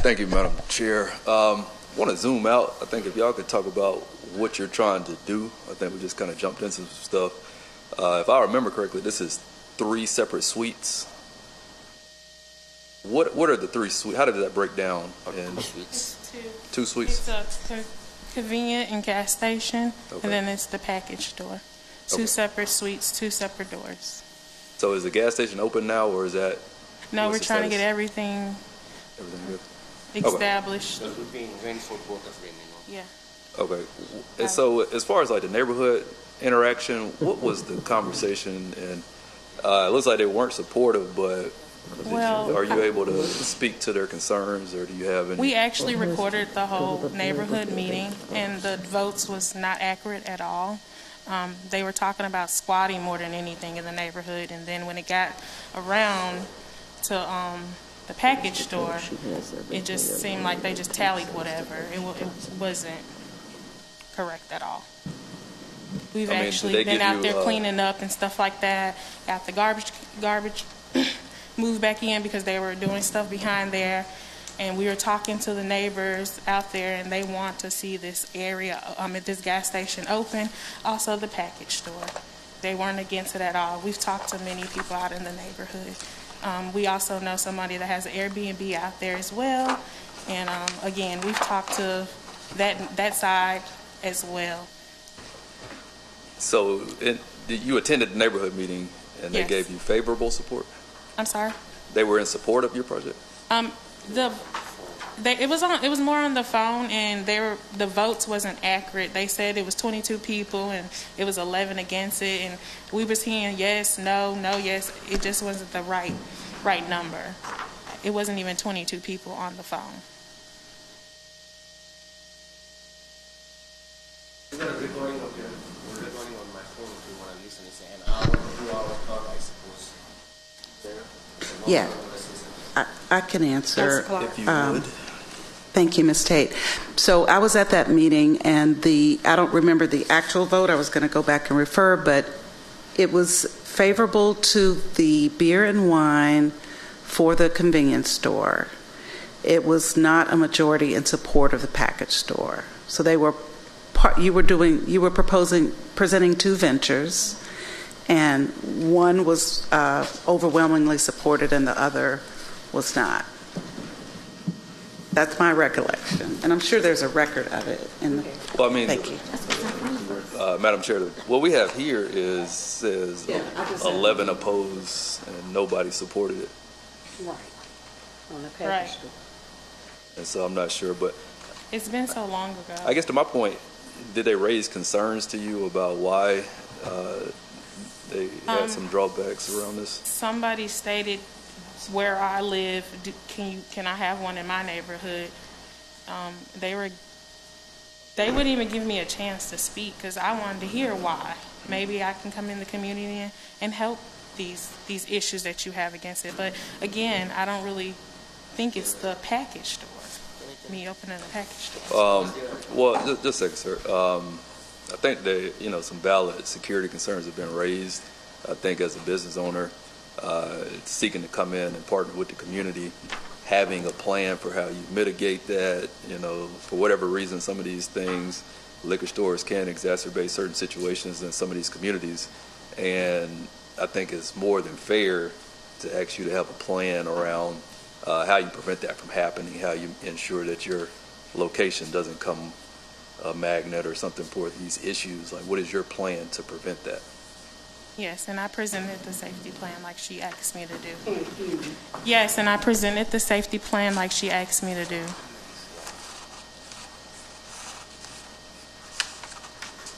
Thank you, Madam Chair. I want to zoom out. I think if y'all could talk about what you're trying to do. I think we just kind of jumped into some stuff. If I remember correctly, this is 3 separate suites. What are the 3 suites? How did that break down? It's 2 suites? It's a convenient and gas station, and then it's the package store. 2 separate suites, 2 separate doors. So is the gas station open now, or is that? No, we're trying to get everything established. So we're being ready for both of them, Yeah. Okay. And so as far as the neighborhood interaction, what was the conversation? And it looks like they weren't supportive, but are you able to speak to their concerns, or do you have any? We actually recorded the whole neighborhood meeting, and the votes was not accurate at all. They were talking about squatting more than anything in the neighborhood, and then when it got around to the package store, it just seemed like they just tallied whatever. It wasn't correct at all. We've actually been out there cleaning up and stuff like that. Got the garbage moved back in because they were doing stuff behind there. And we were talking to the neighbors out there, and they want to see this area, this gas station open. Also, the package store. They weren't against it at all. We've talked to many people out in the neighborhood. We also know somebody that has an Airbnb out there as well. And again, we've talked to that side as well. So you attended the neighborhood meeting, and they gave you favorable support? I'm sorry? They were in support of your project? It was more on the phone, and the votes wasn't accurate. They said it was 22 people, and it was 11 against it, and we was hearing yes, no, no, yes. It just wasn't the right number. It wasn't even 22 people on the phone. Is there a recording of your? We're recording on my phone if you want to listen. It's an hour, 2 hour talk, I suppose. Yeah, I can answer. If you would. Thank you, Ms. Tate. So I was at that meeting, and I don't remember the actual vote. I was going to go back and refer, but it was favorable to the beer and wine for the convenience store. It was not a majority in support of the package store. So they were you were presenting two ventures, and one was overwhelmingly supported and the other was not. That's my recollection, and I'm sure there's a record of it. Well, I mean, thank you, Madam Chair. What we have here says 11 opposed and nobody supported it. Right. On the package Right. store. And so I'm not sure, but It's been so long ago. I guess to my point, did they raise concerns to you about why they had some drawbacks around this? Somebody stated where I live. Can I have one in my neighborhood? They wouldn't even give me a chance to speak because I wanted to hear why. Maybe I can come in the community and help these issues that you have against it. But again, I don't really think it's the package store. Me opening a package store. Well, just a second, sir. I think that some valid security concerns have been raised. I think as a business owner, seeking to come in and partner with the community, having a plan for how you mitigate that. For whatever reason, some of these things, liquor stores can exacerbate certain situations in some of these communities, and I think it's more than fair to ask you to have a plan around how you prevent that from happening, how you ensure that your location doesn't come a magnet or something for these issues. Like, what is your plan to prevent that? Yes, and I presented the safety plan like she asked me to do. Yes, and I presented the safety plan like she asked me to do.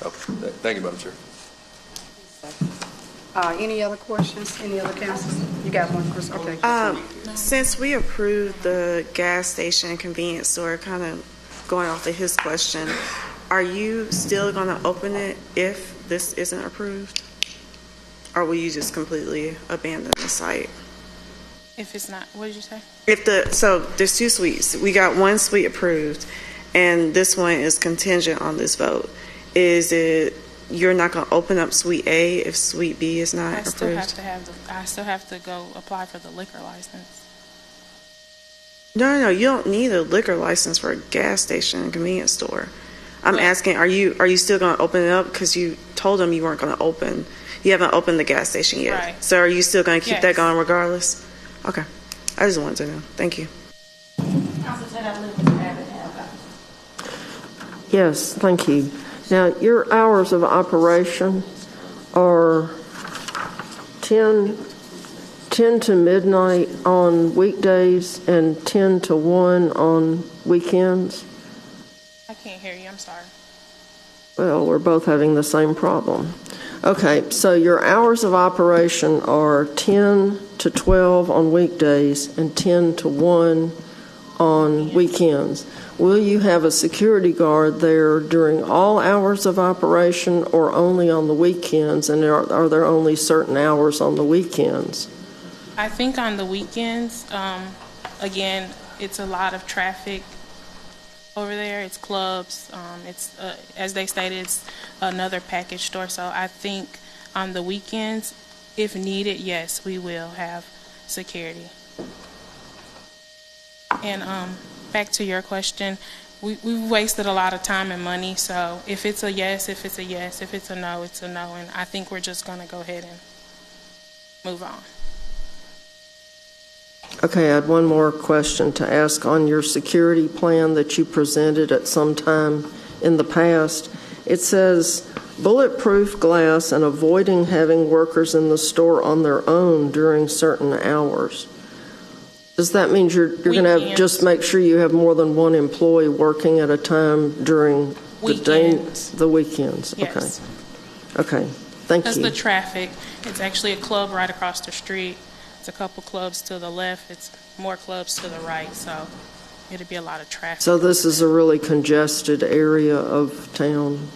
Okay. Thank you, Madam Chair. Any other questions? Any other councils? You got one, Chris? Okay. Since we approved the gas station and convenience store, kind of going off of his question, are you still going to open it if this isn't approved? Or will you just completely abandon the site? If it's not, what did you say? So there's two suites. We got one suite approved, and this one is contingent on this vote. Is it you're not going to open up Suite A if Suite B is not approved? I still have to go apply for the liquor license. No, you don't need a liquor license for a gas station and convenience store. I'm asking, are you still going to open it up? Because you told them you weren't going to open. You haven't opened the gas station yet. Right. So are you still going to keep that Yes. going regardless? Okay. I just wanted to know. Thank you. Yes, thank you. Now, your hours of operation are 10 to midnight on weekdays and 10 to 1 on weekends? I can't hear you. I'm sorry. Well, we're both having the same problem. Okay, so your hours of operation are 10 to 12 on weekdays and 10 to 1 on weekends. Will you have a security guard there during all hours of operation or only on the weekends? And are there only certain hours on the weekends? I think on the weekends, again, it's a lot of traffic over there. It's clubs. It's as they stated, it's another package store. So I think on the weekends, if needed, yes, we will have security. And back to your question, we've wasted a lot of time and money. So if it's a yes, if it's a yes. If it's a no, it's a no. And I think we're just going to go ahead and move on. Okay, I had one more question to ask on your security plan that you presented at some time in the past. It says bulletproof glass and avoiding having workers in the store on their own during certain hours. Does that mean you're going to have just make sure you have more than one employee working at a time during the weekends? Yes. Okay. Thank you. Because the traffic, it's actually a club right across the street. It's a couple clubs to the left. It's more clubs to the right. So it'll be a lot of traffic. So this is a really congested area of town.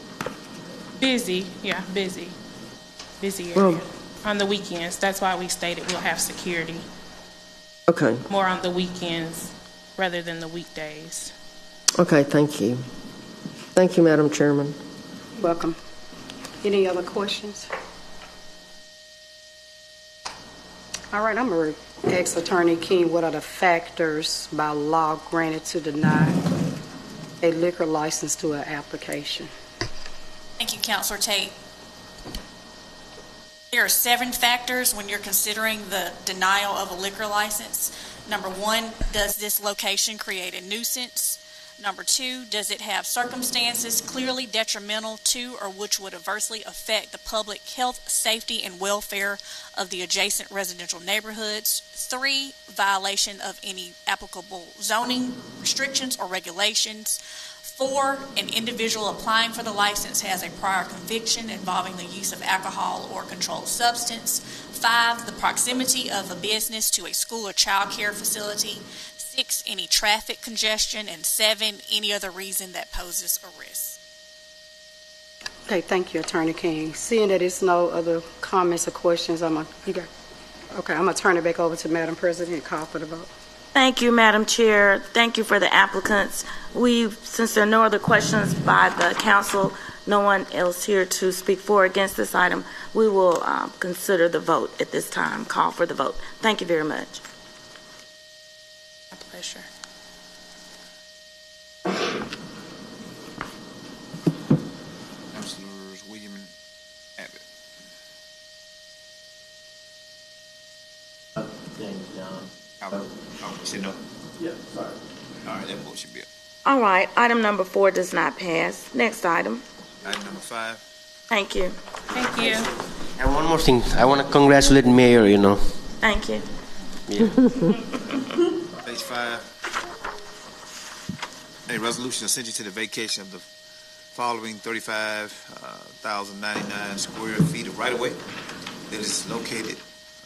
Busy. Yeah, busy. Busy area. Well, on the weekends. That's why we stated we'll have security. Okay. More on the weekends rather than the weekdays. Okay, thank you. Thank you, Madam Chairman. Welcome. Any other questions? All right, I'm going to ask Attorney King, what are the factors by law granted to deny a liquor license to an application? Thank you, Councilor Tate. There are 7 factors when you're considering the denial of a liquor license. Number 1, does this location create a nuisance? Number 2, does it have circumstances clearly detrimental to or which would adversely affect the public health, safety, and welfare of the adjacent residential neighborhoods? 3, violation of any applicable zoning restrictions or regulations. 4, an individual applying for the license has a prior conviction involving the use of alcohol or controlled substance. 5, the proximity of a business to a school or child care facility. 6, any traffic congestion. And 7, any other reason that poses a risk. Okay, thank you, Attorney King. Seeing that there's no other comments or questions, I'm going to turn it back over to Madam President and call for the vote. Thank you, Madam Chair. Thank you for the applicants. Since there are no other questions by the council, no one else here to speak for or against this item, we will consider the vote at this time, call for the vote. Thank you very much. My pleasure. Councilors William and Abbott. You said no? Yeah, sorry. All right, that vote should be up. All right, item number 4 does not pass. Next item. Item number 5. Thank you. Thank you. And one more thing, I want to congratulate Mayor, Thank you. Yeah. Page 5. A resolution assenting to the vacation of the following 35,099 square feet of right-of-way that is located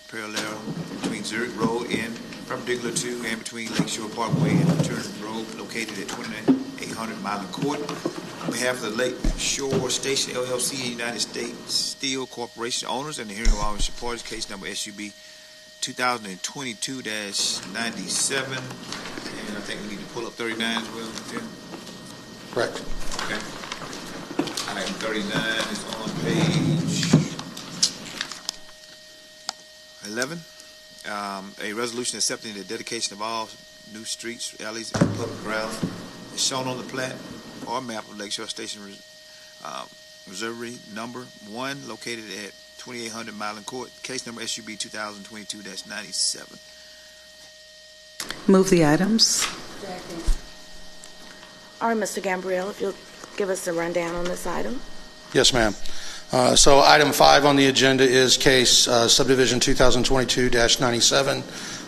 parallel between Zurich Road and perpendicular to and between Lakeshore Parkway and Turner Road, located at 2800 Milan Court. On behalf of the Lakeshore Station LLC and United States Steel Corporation owners and the hearing of all interested parties, case number SUB 2022-97. And I think we need to pull up 39 as well, Tim. Correct. Okay. Item 39 is on page 11. A resolution accepting the dedication of all new streets, alleys, and public grounds is shown on the plat or map of Lakeshore Station Reservatory number 1, located at 2800 Milan Court, case number SUB 2022-97. Move the items. All right, Mr. Gambriel, if you'll give us a rundown on this item. Yes, ma'am. So item 5 on the agenda is case subdivision 2022-97.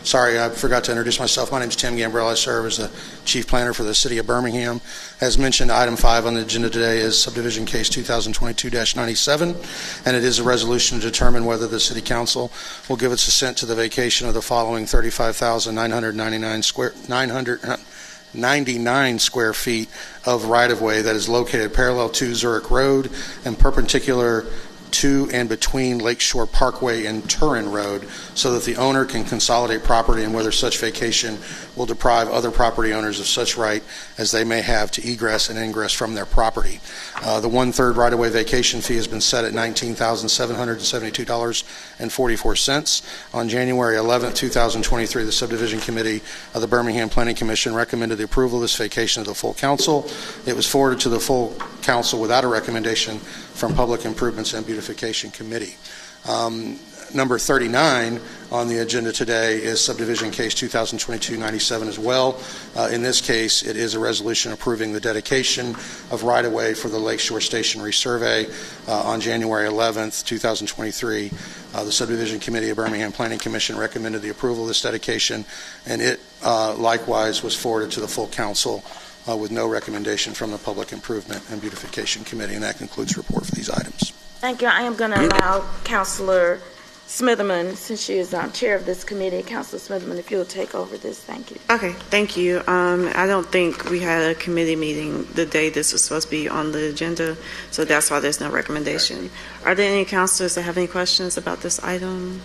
Sorry, I forgot to introduce myself. My name is Tim Gambrell. I serve as the chief planner for the city of Birmingham. As mentioned, item 5 on the agenda today is subdivision case 2022-97, and it is a resolution to determine whether the city council will give its assent to the vacation of the following 35,999 square feet of right-of-way that is located parallel to Zurich Road and perpendicular to and between Lakeshore Parkway and Turin Road, so that the owner can consolidate property, and whether such vacation will deprive other property owners of such right as they may have to egress and ingress from their property. The 1/3 right-of-way vacation fee has been set at $19,772.44. On January 11, 2023, the Subdivision Committee of the Birmingham Planning Commission recommended the approval of this vacation to the full council. It was forwarded to the full council without a recommendation from Public Improvements and Beautification Committee. number 39 on the agenda today is subdivision case 2022-97 as well. In this case, it is a resolution approving the dedication of right-of-way for the Lakeshore Station resurvey on January 11th, 2023. The Subdivision Committee of Birmingham Planning Commission recommended the approval of this dedication, and it likewise was forwarded to the full council with no recommendation from the Public Improvement and Beautification Committee, and that concludes the report for these items. Thank you. I am going to allow Councilor Smitherman, since she is chair of this committee. Councilor Smitherman, if you'll take over this, thank you. Okay, thank you. I don't think we had a committee meeting the day this was supposed to be on the agenda, so that's why there's no recommendation. Are there any councilors that have any questions about this item?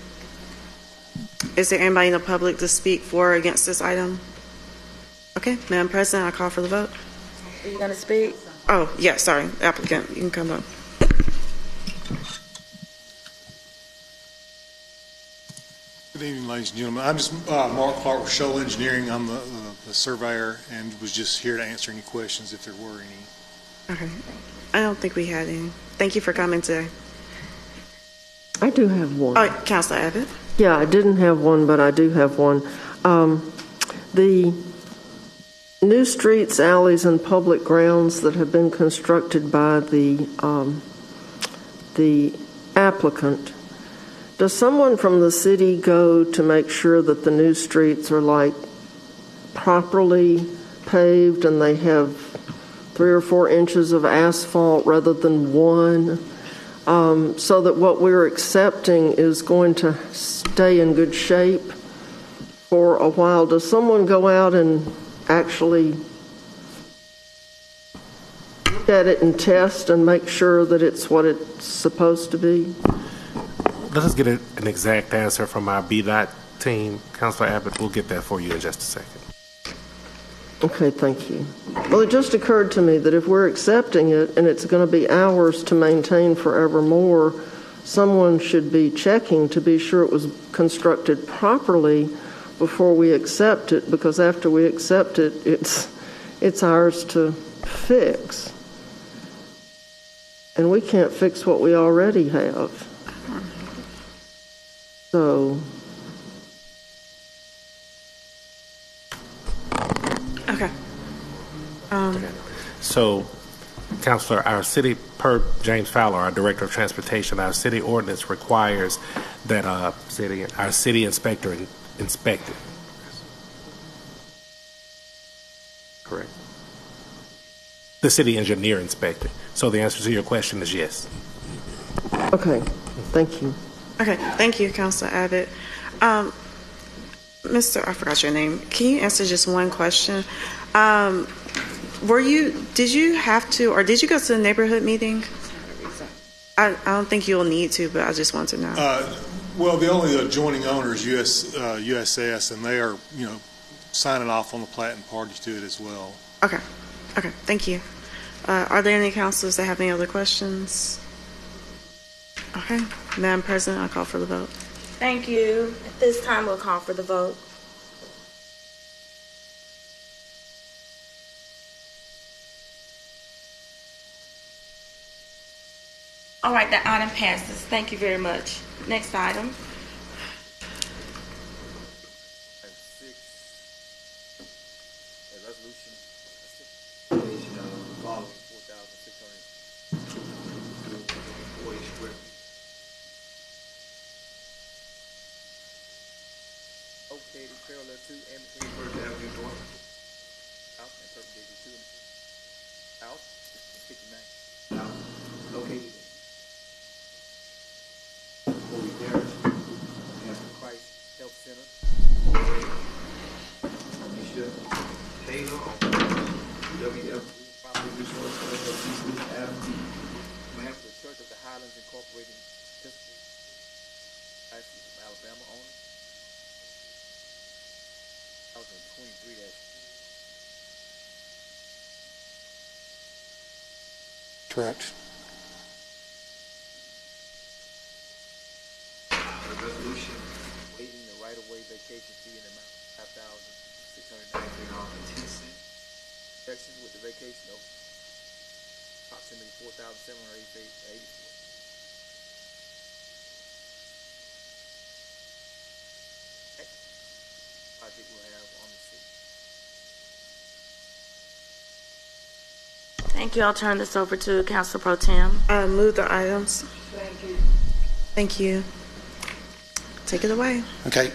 Is there anybody in the public to speak for or against this item? Okay, Madam President, I call for the vote. Are you going to speak? Oh, yeah, sorry, applicant, you can come up. Good evening, ladies and gentlemen. I'm just Mark Clark with Shoal Engineering. I'm the surveyor and was just here to answer any questions if there were any. Okay. I don't think we had any. Thank you for coming today. I do have one. Oh, Councilor Abbott? Yeah, I didn't have one, but I do have one. The new streets, alleys, and public grounds that have been constructed by the applicant, does someone from the city go to make sure that the new streets are properly paved and they have 3 or 4 inches of asphalt rather than 1, so that what we're accepting is going to stay in good shape for a while? Does someone go out and actually look at it and test and make sure that it's what it's supposed to be? Let us get an exact answer from our BDOT team. Councilor Abbott, we'll get that for you in just a second. Okay, thank you. Well, it just occurred to me that if we're accepting it and it's going to be ours to maintain forevermore, someone should be checking to be sure it was constructed properly before we accept it, because after we accept it, it's ours to fix. And we can't fix what we already have. So, okay. So, Councilor, our city, per James Fowler, our Director of Transportation, our city ordinance requires that our city inspector inspect it. Correct. The city engineer inspect it. So the answer to your question is yes. okay, thank you. Okay, thank you, Councilor Abbott. I forgot your name. Can you answer just one question? Did you have to, or did you go to the neighborhood meeting? I don't think you'll need to, but I just want to know. Well, the only adjoining owner is USS, and they are, signing off on the plat and parties to it as well. Okay, thank you. Are there any councilors that have any other questions? Okay, Madam President, I'll call for the vote. Thank you. At this time, we'll call for the vote. All right, that item passes. Thank you very much. Next item. Located parallel to and between First Avenue North, south, and perpendicular to and south, 59 south, located in Holy Parish, and Christ Health Center, Misha Taylor, WF Property Resource, LLC, Smith Avenue, map for the Church of the Highlands Incorporated, Alabama owner. 2023. Correct. A resolution waiving the right-of-way vacation fee in the amount of $5,693.10. Sections with the vacation of approximately $4,784. project will have on the city. Thank you. I'll turn this over to Councilor Pro Tem. Move the items. Thank you. Take it away. Okay.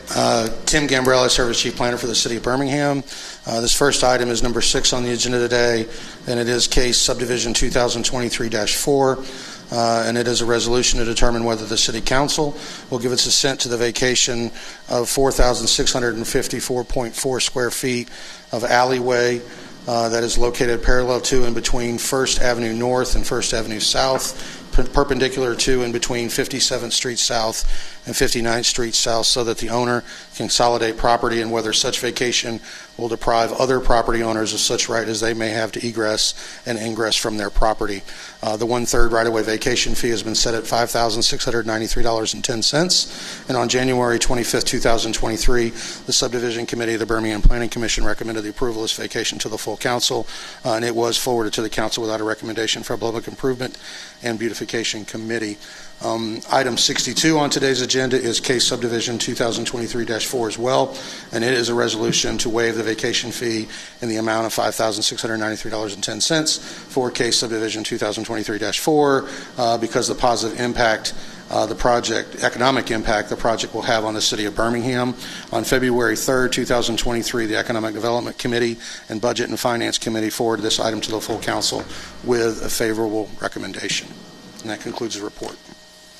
Tim Gambrell, I serve as Chief Planner for the City of Birmingham. This first item is number 6 on the agenda today, and it is case subdivision 2023-4, and it is a resolution to determine whether the City Council will give its assent to the vacation of 4,654.4 square feet of alleyway that is located parallel to and between 1st Avenue North and 1st Avenue South, perpendicular to and between 57th Street South and 59th Street South, so that the owner can consolidate property, and whether such vacation will deprive other property owners of such right as they may have to egress and ingress from their property. The 1/3 right-of-way vacation fee has been set at $5,693.10, and on January 25th, 2023, the Subdivision Committee of the Birmingham Planning Commission recommended the approval of this vacation to the full council, and it was forwarded to the council without a recommendation for a Public Improvement and Beautification Committee. Item 62 on today's agenda is case subdivision 2023-4 as well, and it is a resolution to waive the vacation fee in the amount of $5,693.10 for case subdivision 2023-4 because the positive impact economic impact the project will have on the City of Birmingham. On February 3rd, 2023, the Economic Development Committee and Budget and Finance Committee forwarded this item to the full council with a favorable recommendation. And that concludes the report.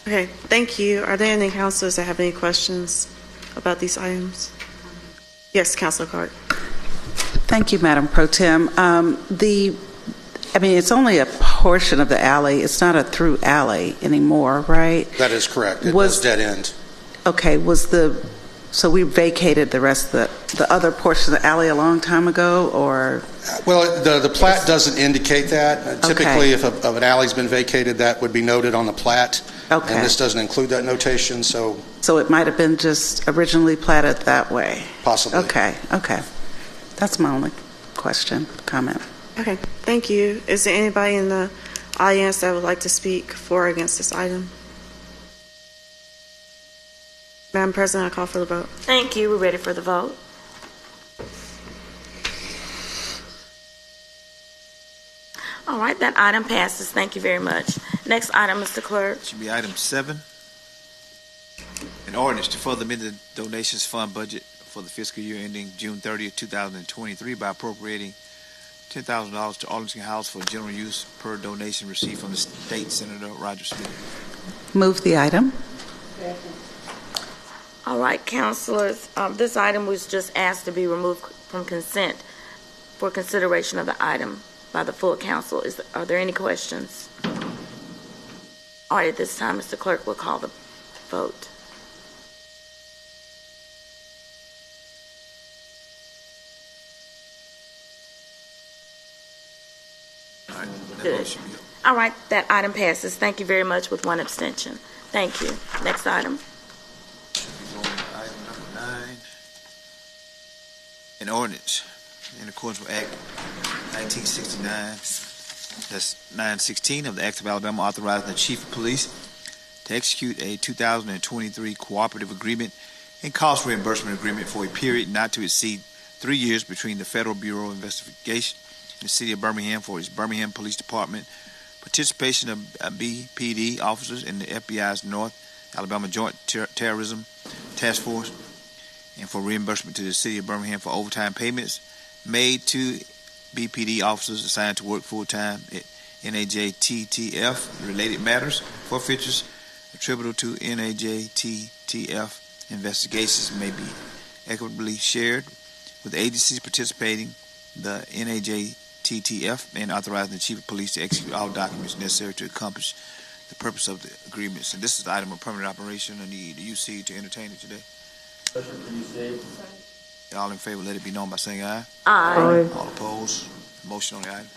Okay, thank you. Are there any councilors that have any questions about these items? Yes, Councilor Clark. Thank you, Madam Pro Tem. It's only a portion of the alley. It's not a through alley anymore, right? That is correct. It was dead end. Okay, so we vacated the rest of the other portion of the alley a long time ago, or? Well, the plat doesn't indicate that. Typically, if an alley's been vacated, that would be noted on the plat. Okay. And this doesn't include that notation, so. So it might have been just originally platted that way? Possibly. Okay. That's my only comment. Okay, thank you. Is there anybody in the audience that would like to speak for or against this item? Madam President, I call for the vote. Thank you. We're ready for the vote. All right, that item passes. Thank you very much. Next item, Mr. Clerk. Should be item 7. An ordinance to further amend the donations fund budget for the fiscal year ending June 30th, 2023 by appropriating $10,000 to Arlington House for general use per donation received from the State Senator Roger Smith. Move the item. All right, councilors, this item was just asked to be removed from consent for consideration of the item by the full council. Are there any questions? All right, at this time, Mr. Clerk will call the vote. Good. All right, that item passes. Thank you very much with one abstention. Thank you. Next item. Item number 9. An ordinance in accordance with Act 1969, that's 916 of the Act of Alabama, authorizing the Chief of Police to execute a 2023 cooperative agreement and cost reimbursement agreement for a period not to exceed 3 years between the Federal Bureau of Investigation and the City of Birmingham for its Birmingham Police Department, participation of BPD officers in the FBI's North Alabama Joint Terrorism Task Force, and for reimbursement to the City of Birmingham for overtime payments made to BPD officers assigned to work full-time at NAJTTF, related matters, forfeitures attributable to NAJTTF investigations may be equitably shared with agencies participating the NAJTTF, and authorizing the Chief of Police to execute all documents necessary to accomplish the purpose of the agreements. And this is the item of permanent operation. I need the UC to entertain it today. All in favor, let it be known by saying aye. Aye. All opposed? Motion on the item.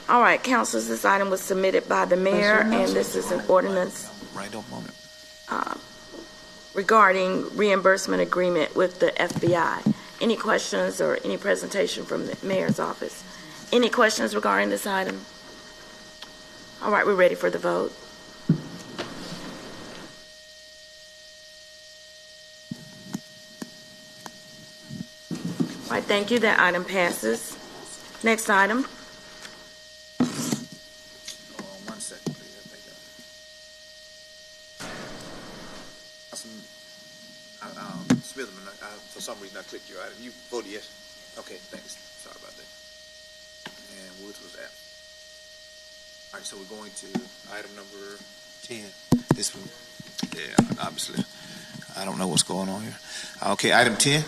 All right, councilors, this item was submitted by the mayor, and this is an ordinance regarding reimbursement agreement with the FBI. Any questions or any presentation from the mayor's office? Any questions regarding this item? All right, we're ready for the vote. All right, thank you. That item passes. Next item. One second, please. Smithman, for some reason I clicked your item. You voted yes? Okay, thanks. Sorry about that. And Woods was absent. All right, so we're going to item number 10. This one, yeah, obviously. I don't know what's going on here. Okay, item 10.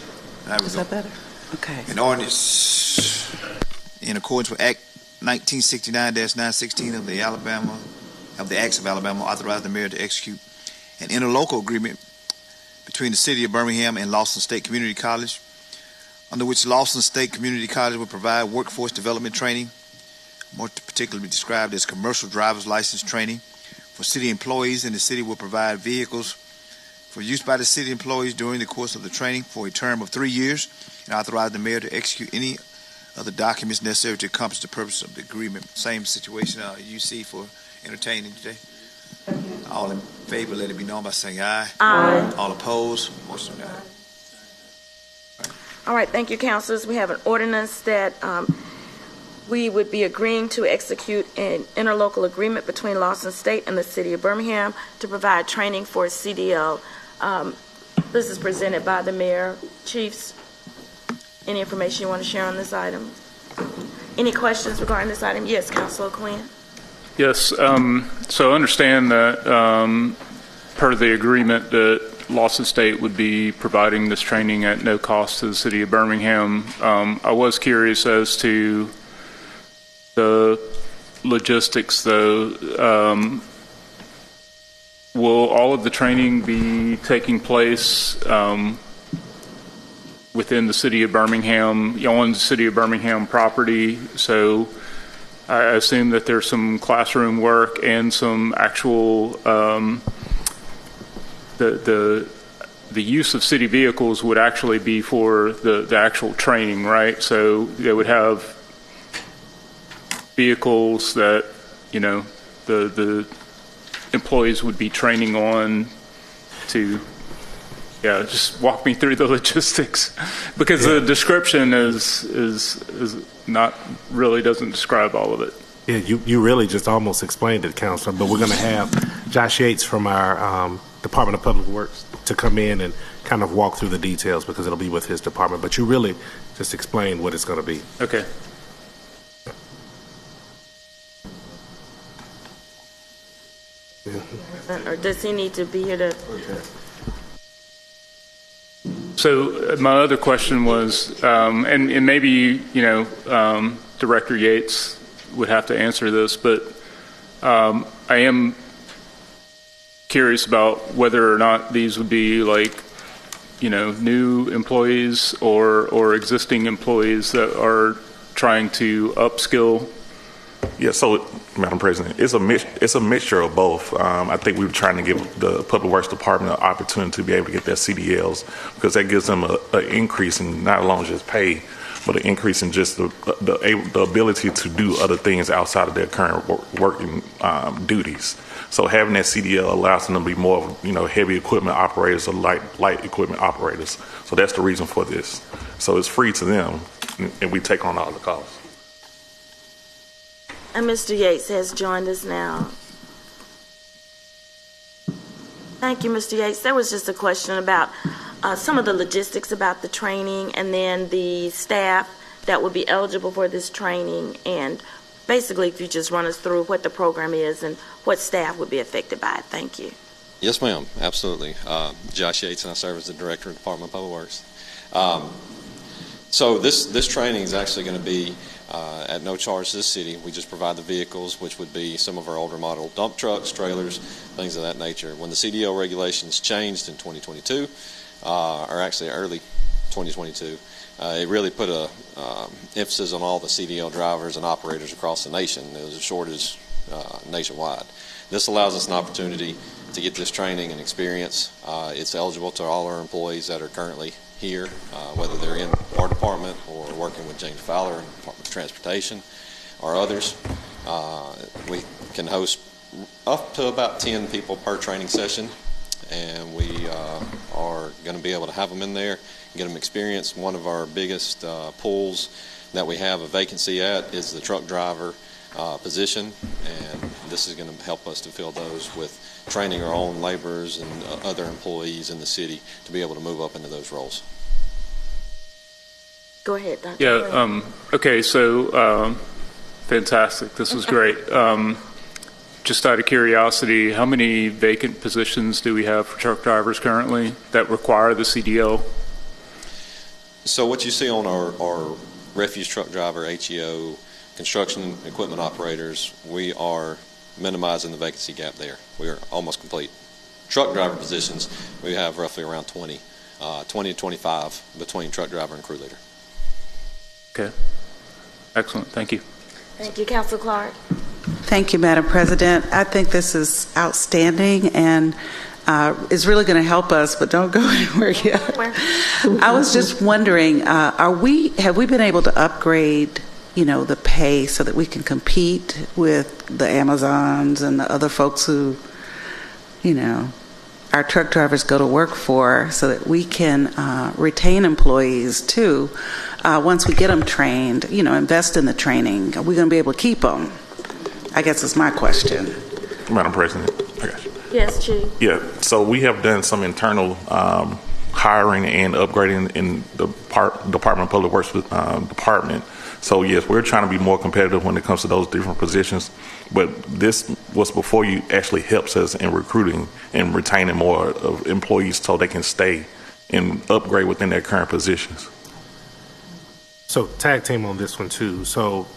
Is that better? Okay. An ordinance in accordance with Act 1969-916 of the Acts of Alabama, authorized the mayor to execute an interlocal agreement between the city of Birmingham and Lawson State Community College, under which Lawson State Community College will provide workforce development training, more particularly described as commercial driver's license training, for city employees, and the city will provide vehicles for use by the city employees during the course of the training for a term of 3 years, and authorize the mayor to execute any other documents necessary to accomplish the purpose of the agreement. Same situation you see for entertaining today. All in favor, let it be known by saying aye. Aye. All opposed, motion carried. All right, thank you, councilors. We have an ordinance that we would be agreeing to execute an interlocal agreement between Lawson State and the city of Birmingham to provide training for CDL. This is presented by the mayor. Chiefs, any information you want to share on this item? Any questions regarding this item? Yes, Councilor Quinn. Yes, so I understand that per the agreement that Lawson State would be providing this training at no cost to the city of Birmingham. I was curious as to the logistics, though. Will all of the training be taking place within the city of Birmingham, on the city of Birmingham property? So I assume that there's some classroom work and some actual the use of city vehicles would actually be for the actual training, right? So they would have vehicles that the employees would be training on to. Yeah, just walk me through the logistics, because the description is not really doesn't describe all of it. Yeah, you really just almost explained it, Counselor. But we're going to have Josh Yates from our Department of Public Works to come in and kind of walk through the details, because it'll be with his department. But you really just explained what it's going to be. Okay. Or does he need to be here to? So my other question was, and maybe Director Yates would have to answer this, but I am curious about whether or not these would be new employees or existing employees that are trying to upskill. Yeah, so, Madam President, it's a mixture of both. I think we were trying to give the Public Works Department an opportunity to be able to get their CDLs, because that gives them an increase in not only just pay, but an increase in just the ability to do other things outside of their current working duties. So having that CDL allows them to be more of, heavy equipment operators or light equipment operators. So that's the reason for this. So it's free to them, and we take on all the costs. And Mr. Yates has joined us now. Thank you, Mr. Yates. There was just a question about some of the logistics about the training, and then the staff that would be eligible for this training, and basically if you just run us through what the program is and what staff would be affected by it. Thank you. Yes, ma'am. Absolutely. Josh Yates, and I serve as the Director of the Department of Public Works. So this training is actually going to be at no charge to the city. We just provide the vehicles, which would be some of our older model dump trucks, trailers, things of that nature. When the CDL regulations changed in 2022, or actually early 2022, it really put a emphasis on all the CDL drivers and operators across the nation. It was a shortage nationwide. This allows us an opportunity to get this training and experience. It's eligible to all our employees that are currently here, whether they're in our department or working with James Fowler in the Department of Transportation or others. We can host up to about 10 people per training session, and we are going to be able to have them in there, get them experience. One of our biggest pools that we have a vacancy at is the truck driver position, and this is going to help us to fill those with training our own laborers and other employees in the city to be able to move up into those roles. Go ahead, Dr. Yeah, okay, so fantastic. This was great. Just out of curiosity, how many vacant positions do we have for truck drivers currently that require the CDL? So what you see on our refuse truck driver, HEO, construction equipment operators, we are minimizing the vacancy gap there. We are almost complete. Truck driver positions, we have roughly around 20 to 25 between truck driver and crew leader. Okay. Excellent. Thank you. Thank you, Councilor Clark. Thank you, Madam President. I think this is outstanding and is really going to help us, but don't go anywhere yet. I was just wondering, have we been able to upgrade, the pay so that we can compete with the Amazons and the other folks who, our truck drivers go to work for, so that we can retain employees too? Once we get them trained, invest in the training, are we going to be able to keep them? I guess is my question. Madam President, I got you. Yes, Chief. Yeah, so we have done some internal hiring and upgrading in the Department of Public Works department. So yes, we're trying to be more competitive when it comes to those different positions. But this was before you actually helps us in recruiting and retaining more of employees so they can stay and upgrade within their current positions. So tag team on this one too. So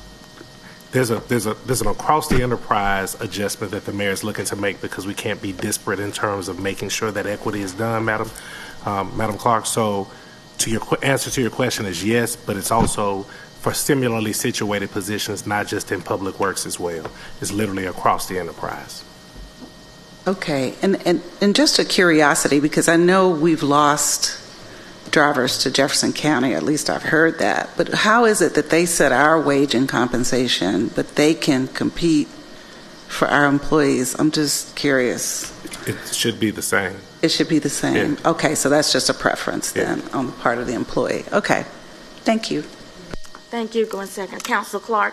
there's an across the enterprise adjustment that the mayor is looking to make, because we can't be disparate in terms of making sure that equity is done, Madam Clark. So your answer to your question is yes, but it's also for similarly situated positions, not just in public works as well. It's literally across the enterprise. Okay, and just a curiosity, because I know we've lost drivers to Jefferson County, at least I've heard that, but how is it that they set our wage and compensation, but they can compete for our employees? I'm just curious. It should be the same. It should be the same. Yeah. Okay, so that's just a preference then on the part of the employee. Okay, thank you. Thank you. Go in second. Councilor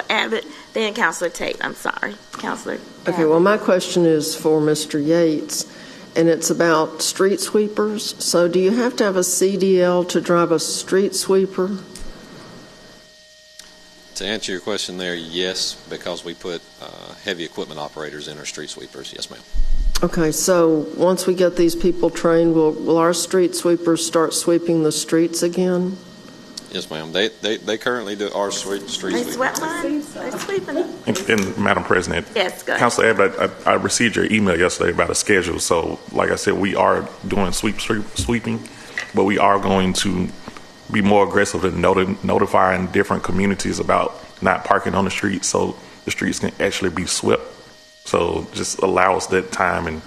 Abbott, then Councilor Tate. I'm sorry. Councilor Abbott. Okay, well, my question is for Mr. Yates, and it's about street sweepers. So do you have to have a CDL to drive a street sweeper? To answer your question there, yes, because we put heavy equipment operators in our street sweepers. Yes, ma'am. Okay, so once we get these people trained, will our street sweepers start sweeping the streets again? Yes, ma'am. They currently do our street sweeping. They swept lines? They're sweeping it? And Madam President, yes, go ahead. Councilor Abbott, I received your email yesterday about a schedule. So, like I said, we are doing sweeping, but we are going to be more aggressive in notifying different communities about not parking on the street, so the streets can actually be swept. So, just allow us that time and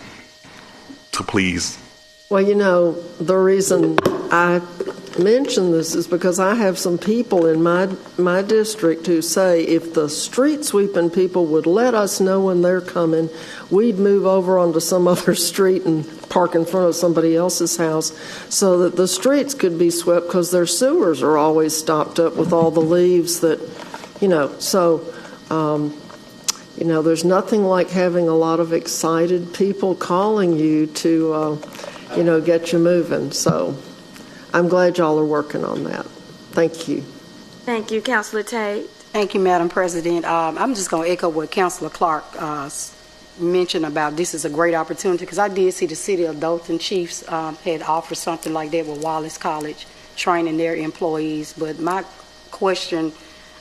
to please. Well, the reason I mention this is because I have some people in my district who say if the street sweeping people would let us know when they're coming, we'd move over onto some other street and park in front of somebody else's house so that the streets could be swept, because their sewers are always stopped up with all the leaves that, there's nothing like having a lot of excited people calling you to get you moving. So I'm glad y'all are working on that. Thank you. Thank you, Councilor Tate. Thank you, Madam President. I'm just going to echo what Councilor Clark mentioned about this is a great opportunity, because I did see the City of Dothan Chiefs had offered something like that with Wallace College, training their employees. But my question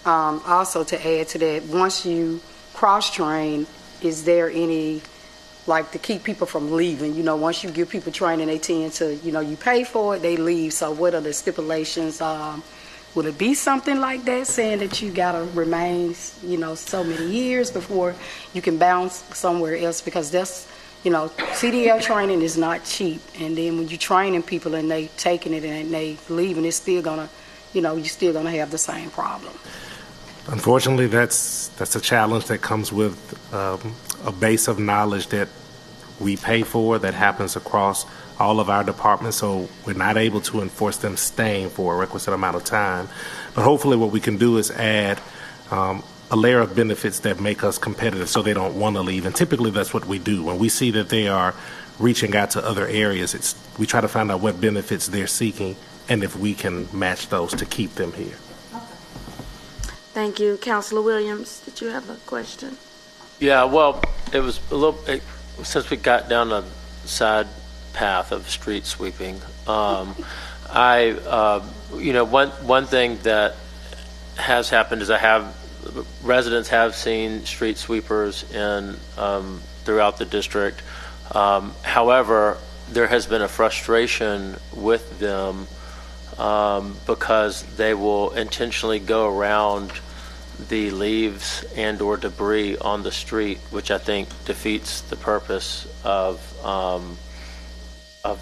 also to add to that, once you cross-train, is there any to keep people from leaving? Once you give people training, they tend to, you pay for it, they leave. So what are the stipulations? Would it be something like that, saying that you got to remain, so many years before you can bounce somewhere else? Because that's, CDL training is not cheap. And then when you're training people and they taking it and they leaving, it's still going to, you're still going to have the same problem. Unfortunately, that's a challenge that comes with a base of knowledge that we pay for that happens across all of our departments, so we're not able to enforce them staying for a requisite amount of time. But hopefully what we can do is add a layer of benefits that make us competitive so they don't want to leave. And typically that's what we do. When we see that they are reaching out to other areas, we try to find out what benefits they're seeking and if we can match those to keep them here. Thank you. Councilor Williams, did you have a question? Yeah, well, it was a little, since we got down a side path of street sweeping, one thing that has happened is residents have seen street sweepers throughout the district. However, there has been a frustration with them because they will intentionally go around the leaves and or debris on the street, which I think defeats the purpose of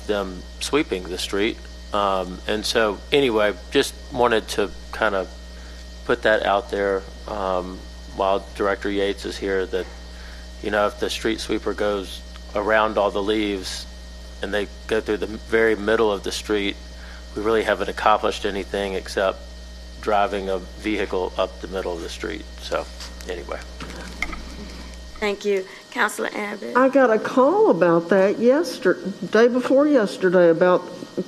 them sweeping the street. And so anyway, just wanted to kind of put that out there while Director Yates is here, that if the street sweeper goes around all the leaves and they go through the very middle of the street, we really haven't accomplished anything except driving a vehicle up the middle of the street. So anyway. Thank you. Councilor Abbott. I got a call about that day before yesterday about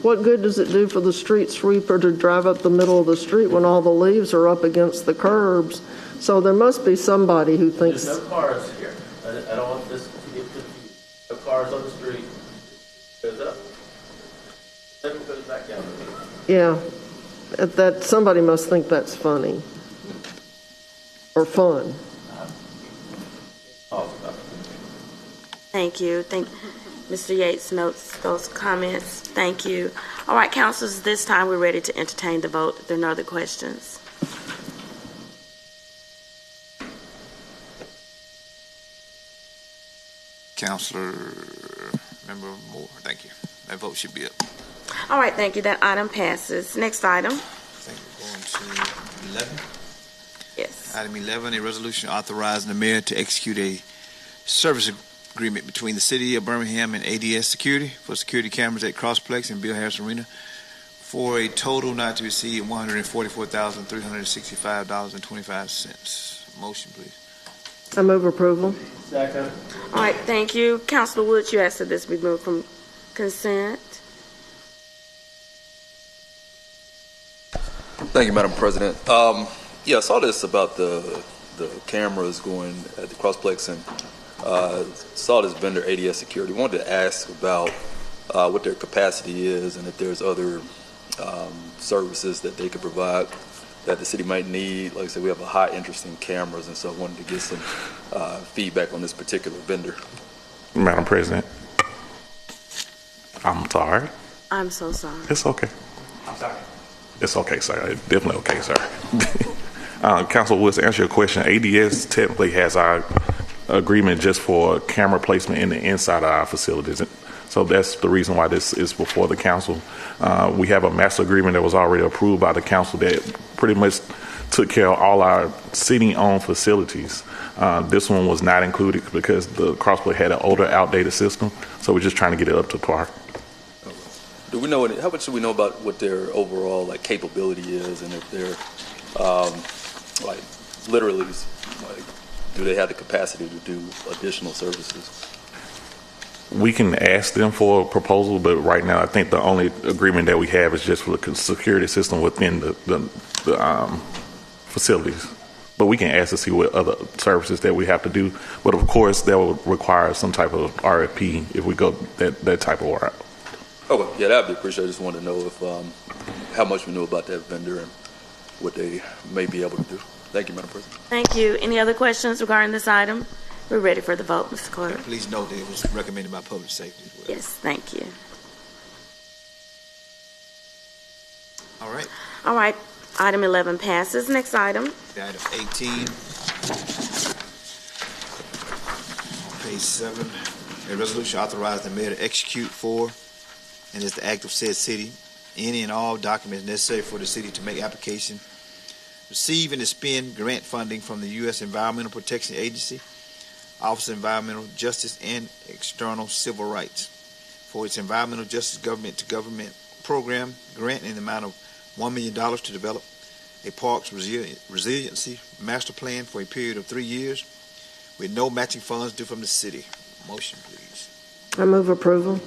what good does it do for the street sweeper to drive up the middle of the street when all the leaves are up against the curbs. So there must be somebody who thinks... There's no cars here. I don't want this to get confused. No cars on the street. It goes up. Then it goes back down. Yeah. That somebody must think that's funny. Or fun. Thank you. Mr. Yates notes those comments. Thank you. All right, councilors, this time we're ready to entertain the vote. If there are no other questions. Councilor Member Moore, thank you. That vote should be up. All right, thank you. That item passes. Next item. I think we're going to 11. Yes. Item 11, a resolution authorizing the mayor to execute a service agreement between the city of Birmingham and ADS Security for security cameras at Crossplex and Bill Harris Arena for a total not to exceed $144,365.25. Motion, please. I move approval. Second. All right, thank you. Councilor Woods, you asked that this be moved from consent. Thank you, Madam President. I saw this about the cameras going at the Crossplex and saw this vendor, ADS Security. Wanted to ask about what their capacity is and if there's other services that they could provide that the city might need. Like I said, we have a high interest in cameras, and so I wanted to get some feedback on this particular vendor. Madam President, I'm sorry. I'm so sorry. It's okay. I'm sorry. It's okay, sir. It's definitely okay, sir. Council Woods, to answer your question, ADS technically has our agreement just for camera placement in the inside of our facilities. So that's the reason why this is before the council. We have a master agreement that was already approved by the council that pretty much took care of all our city-owned facilities. This one was not included because the Crossplex had an older, outdated system. So we're just trying to get it up to par. Do we know how much do we know about what their overall capability is, and if they're literally do they have the capacity to do additional services? We can ask them for a proposal, but right now I think the only agreement that we have is just for the security system within the facilities. But we can ask to see what other services that we have to do. But of course, that would require some type of RFP if we go that type of route. Okay, yeah, that'd be appreciated. I just wanted to know if how much we knew about that vendor and what they may be able to do. Thank you, Madam President. Thank you. Any other questions regarding this item? We're ready for the vote, Mr. Clerk. Please note that it was recommended by Public Safety as well. Yes, thank you. All right. All right. Item 11 passes. Next item. Item 18. Page 7. A resolution authorizing the mayor to execute for and is the act of said city any and all documents necessary for the city to make application, receive and expend grant funding from the U.S. Environmental Protection Agency Office of Environmental Justice and External Civil Rights for its Environmental Justice Government to Government program grant in the amount of $1 million to develop a parks resiliency master plan for a period of 3 years with no matching funds due from the city. Motion, please. I move approval.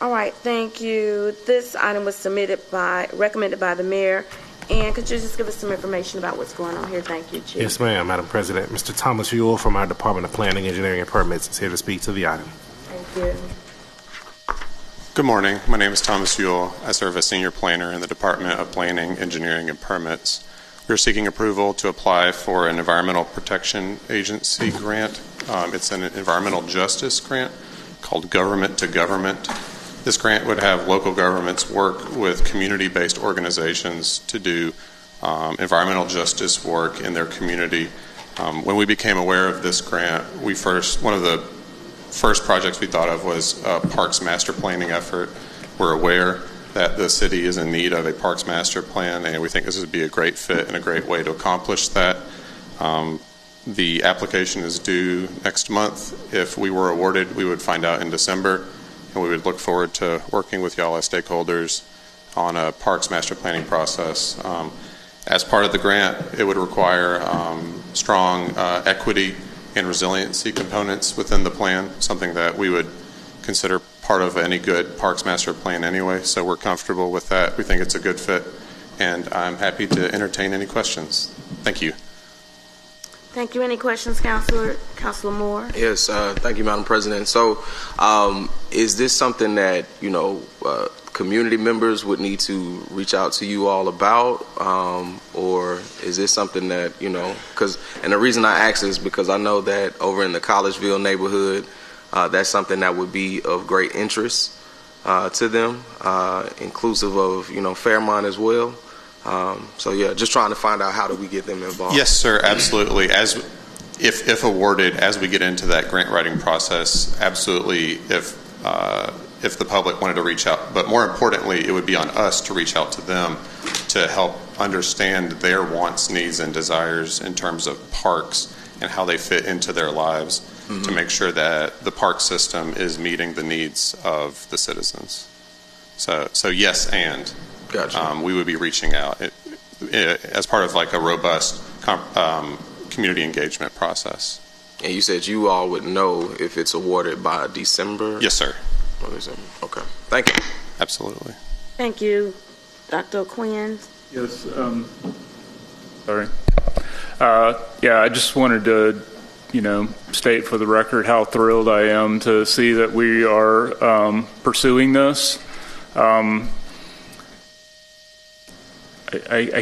All right, thank you. This item was recommended by the mayor. And could you just give us some information about what's going on here? Thank you, Chief. Yes, ma'am, Madam President. Mr. Thomas Ewell from our Department of Planning, Engineering, and Permits is here to speak to the item. Thank you. Good morning. My name is Thomas Ewell. I serve as Senior Planner in the Department of Planning, Engineering, and Permits. We're seeking approval to apply for an Environmental Protection Agency grant. It's an environmental justice grant called Government to Government. This grant would have local governments work with community-based organizations to do environmental justice work in their community. When we became aware of this grant, one of the first projects we thought of was a parks master planning effort. We're aware that the city is in need of a parks master plan, and we think this would be a great fit and a great way to accomplish that. The application is due next month. If we were awarded, we would find out in December, and we would look forward to working with y'all as stakeholders on a parks master planning process. As part of the grant, it would require strong equity and resiliency components within the plan, something that we would consider part of any good parks master plan anyway, so we're comfortable with that. We think it's a good fit, and I'm happy to entertain any questions. Thank you. Thank you. Any questions, Councilor? Councilor Moore? Yes, thank you, Madam President. So is this something that, community members would need to reach out to you all about, or is this something that, and the reason I ask is because I know that over in the Collegeville neighborhood, that's something that would be of great interest to them, inclusive of, Fairmont as well. Just trying to find out how do we get them involved. Yes, sir, absolutely. If awarded, as we get into that grant writing process, absolutely, if the public wanted to reach out. But more importantly, it would be on us to reach out to them to help understand their wants, needs, and desires in terms of parks and how they fit into their lives, to make sure that the park system is meeting the needs of the citizens. So yes, and gotcha. We would be reaching out as part of like a robust community engagement process. And you said you all would know if it's awarded by December? Yes, sir. Okay. Thank you. Absolutely. Thank you. Dr. Quinn? Yes. Sorry. I just wanted to, state for the record how thrilled I am to see that we are pursuing this. I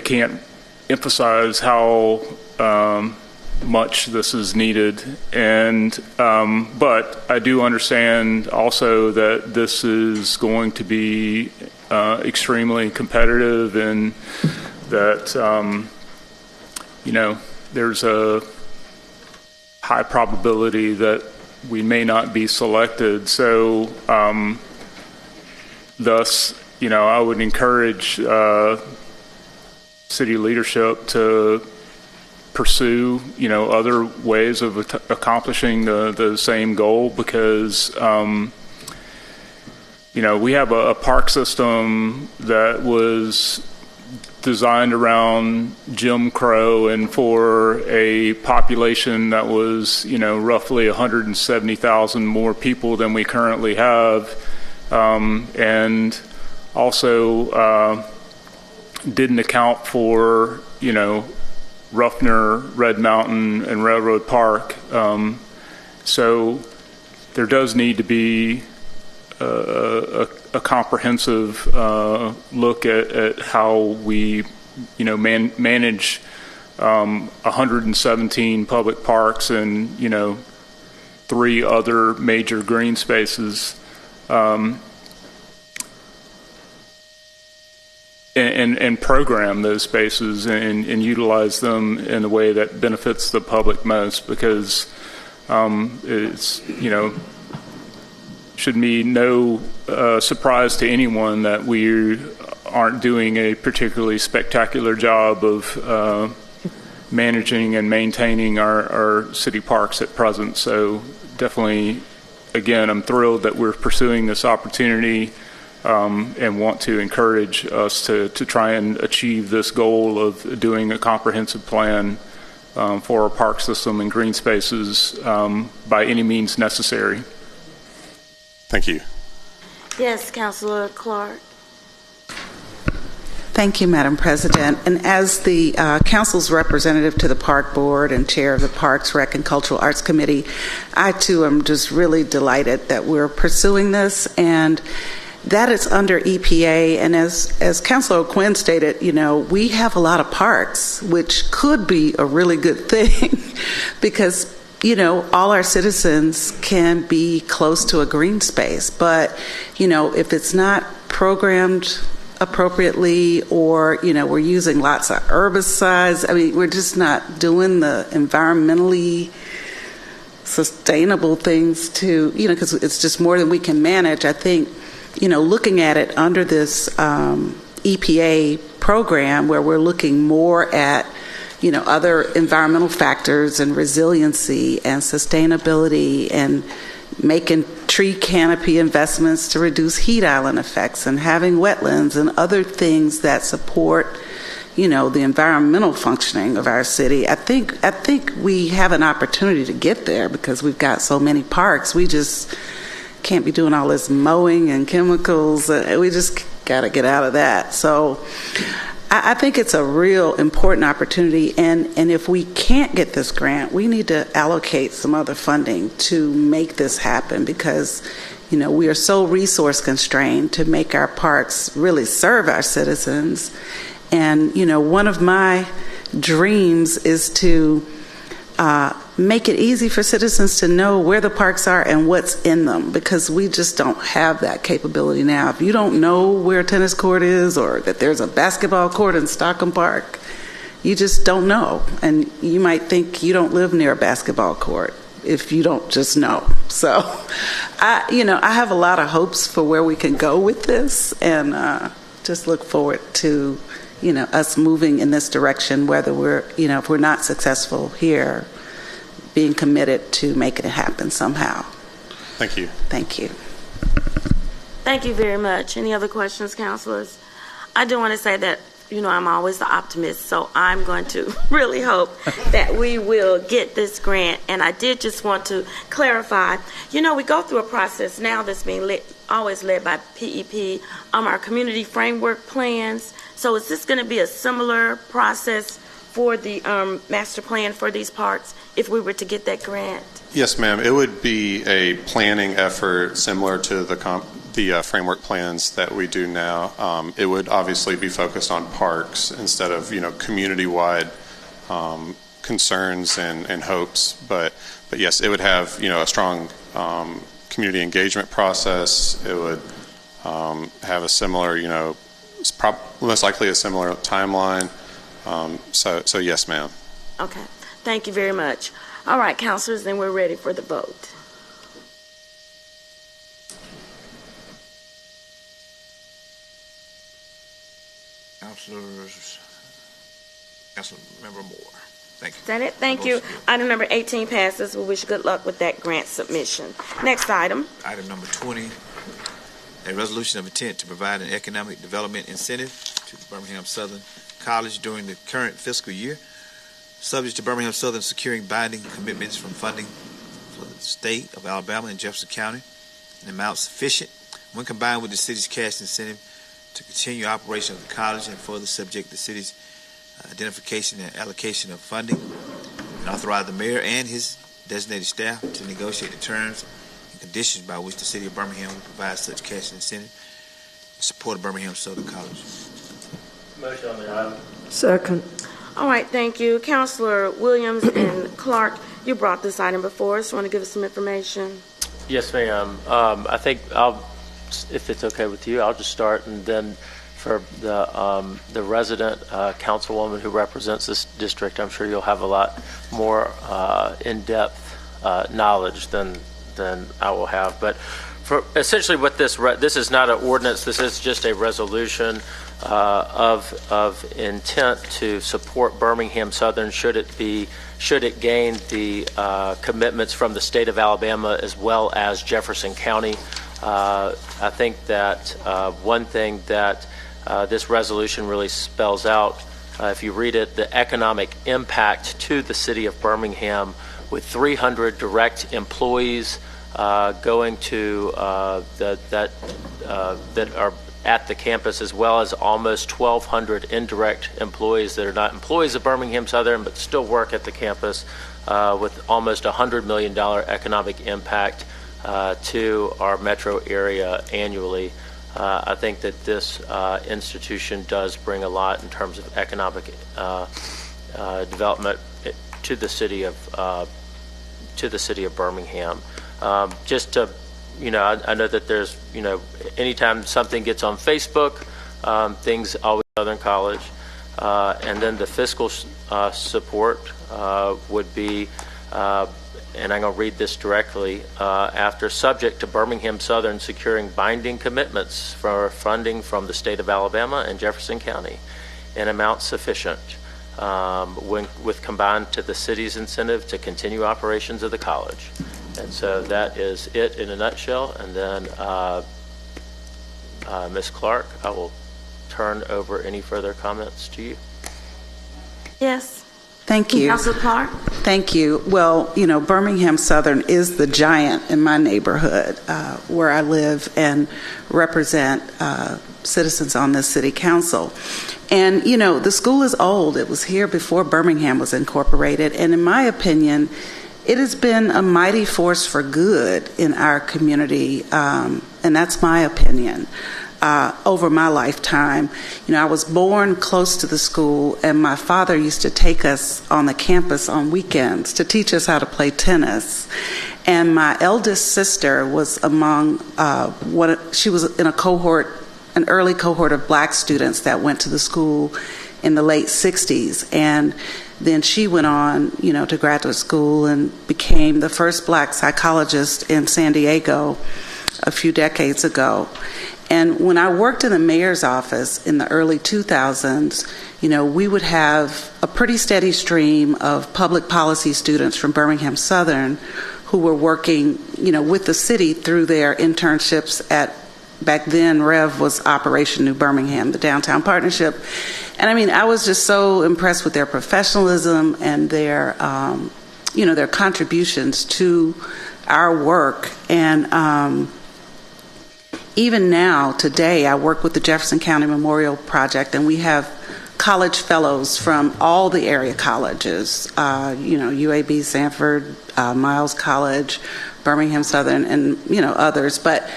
can't emphasize how much this is needed, and but I do understand also that this is going to be extremely competitive, and that there's a high probability that we may not be selected. So thus, I would encourage city leadership to pursue, other ways of accomplishing the same goal, because, we have a park system that was designed around Jim Crow and for a population that was, roughly 170,000 more people than we currently have, and also didn't account for, Ruffner, Red Mountain, and Railroad Park. So there does need to be a comprehensive look at how we, manage 117 public parks and, 3 other major green spaces. And program those spaces and utilize them in a way that benefits the public most, because it's, should be no surprise to anyone that we aren't doing a particularly spectacular job of managing and maintaining our city parks at present. So definitely, again, I'm thrilled that we're pursuing this opportunity and want to encourage us to try and achieve this goal of doing a comprehensive plan for our park system and green spaces by any means necessary. Thank you. Yes, Councilor Clark. Thank you, Madam President. And as the Council's representative to the Park Board and Chair of the Parks, Rec, and Cultural Arts Committee, I too am just really delighted that we're pursuing this and that it's under EPA. And as Councilor O'Quinn stated, we have a lot of parks, which could be a really good thing because all our citizens can be close to a green space. But, if it's not programmed appropriately or, we're using lots of herbicides, we're just not doing the environmentally sustainable things to, because it's just more than we can manage. I think, looking at it under this EPA program where we're looking more at other environmental factors and resiliency and sustainability and making tree canopy investments to reduce heat island effects and having wetlands and other things that support, the environmental functioning of our city. I think we have an opportunity to get there because we've got so many parks. We just can't be doing all this mowing and chemicals. We just got to get out of that. So I think it's a real important opportunity, and if we can't get this grant, we need to allocate some other funding to make this happen because, we are so resource constrained to make our parks really serve our citizens. And, one of my dreams is to make it easy for citizens to know where the parks are and what's in them because we just don't have that capability now. If you don't know where a tennis court is or that there's a basketball court in Stockham Park, you just don't know. And you might think you don't live near a basketball court if you don't just know. So, I have a lot of hopes for where we can go with this and just look forward to, us moving in this direction, whether we're, if we're not successful here, being committed to making it happen somehow. Thank you. Thank you. Thank you very much. Any other questions, councilors? I do want to say that, I'm always the optimist, so I'm going to really hope that we will get this grant. And I did just want to clarify, we go through a process now that's being always led by PEP, our community framework plans. So is this going to be a similar process for the master plan for these parks if we were to get that grant? Yes, ma'am. It would be a planning effort similar to the framework plans that we do now. It would obviously be focused on parks instead of community-wide concerns and hopes. But yes, it would have a strong community engagement process. It would have a similar most likely a similar timeline. So yes, ma'am. Okay. Thank you very much. All right, councilors, then we're ready for the vote. Councilmember Moore. Thank you. Is that it? Thank you. Item number 18 passes. We wish good luck with that grant submission. Next item. Item number 20, a resolution of intent to provide an economic development incentive to the Birmingham Southern College during the current fiscal year, subject to Birmingham Southern securing binding commitments from funding for the state of Alabama and Jefferson County in amount sufficient when combined with the city's cash incentive to continue operation of the college and further subject the city's identification and allocation of funding, and authorize the mayor and his designated staff to negotiate the terms and conditions by which the city of Birmingham will provide such cash incentive in support of Birmingham Southern College. Motion on the item. Second. All right, thank you. Councilor Williams and Clark, you brought this item before us. Want to give us some information? Yes, ma'am. I think if it's okay with you, I'll just start, and then for the resident councilwoman who represents this district, I'm sure you'll have a lot more in-depth knowledge than I will have. But for essentially what this is not an ordinance, this is just a resolution of intent to support Birmingham Southern should it gain the commitments from the state of Alabama as well as Jefferson County. I think that one thing that this resolution really spells out, if you read it, the economic impact to the city of Birmingham with 300 direct employees going to that are at the campus, as well as almost 1,200 indirect employees that are not employees of Birmingham Southern but still work at the campus, with almost $100 million economic impact to our metro area annually. I think that this institution does bring a lot in terms of economic development to the city of Birmingham. Just to, I know that there's, anytime something gets on Facebook, things always Southern College, and then the fiscal support would be. And I'm going to read this directly, after subject to Birmingham Southern securing binding commitments for funding from the state of Alabama and Jefferson County in amount sufficient, with combined to the city's incentive to continue operations of the college. And so that is it in a nutshell. And then Ms. Clark, I will turn over any further comments to you. Yes. Thank you. Councilor Clark? Thank you. Well, Birmingham Southern is the giant in my neighborhood where I live and represent citizens on this city council. And, the school is old. It was here before Birmingham was incorporated. And in my opinion, it has been a mighty force for good in our community. And that's my opinion. Over my lifetime. I was born close to the school, and my father used to take us on the campus on weekends to teach us how to play tennis. And my eldest sister was among she was in an early cohort of black students that went to the school in the late 60s. And then she went on, to graduate school and became the first black psychologist in San Diego a few decades ago. And when I worked in the mayor's office in the early 2000s, we would have a pretty steady stream of public policy students from Birmingham Southern who were working, with the city through their internships at, back then, REV was Operation New Birmingham, the downtown partnership. And I was just so impressed with their professionalism and their, their contributions to our work. And, even now, today, I work with the Jefferson County Memorial Project, and we have college fellows from all the area colleges, UAB, Sanford, Miles College, Birmingham Southern, and, others. But,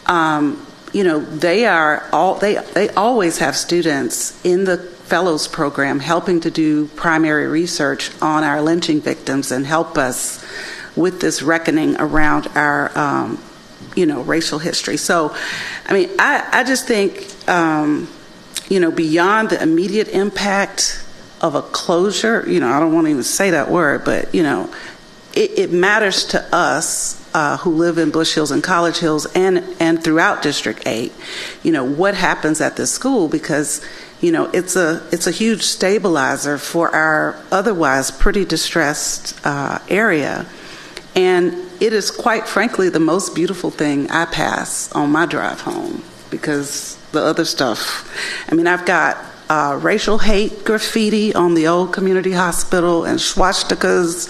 they always have students in the fellows program helping to do primary research on our lynching victims and help us with this reckoning around our racial history. So, I just think, beyond the immediate impact of a closure, I don't want to even say that word, but, it matters to us who live in Bush Hills and College Hills and throughout District 8, what happens at this school, because, it's a huge stabilizer for our otherwise pretty distressed area. And it is, quite frankly, the most beautiful thing I pass on my drive home, because the other stuff, I've got racial hate graffiti on the old community hospital and swastikas,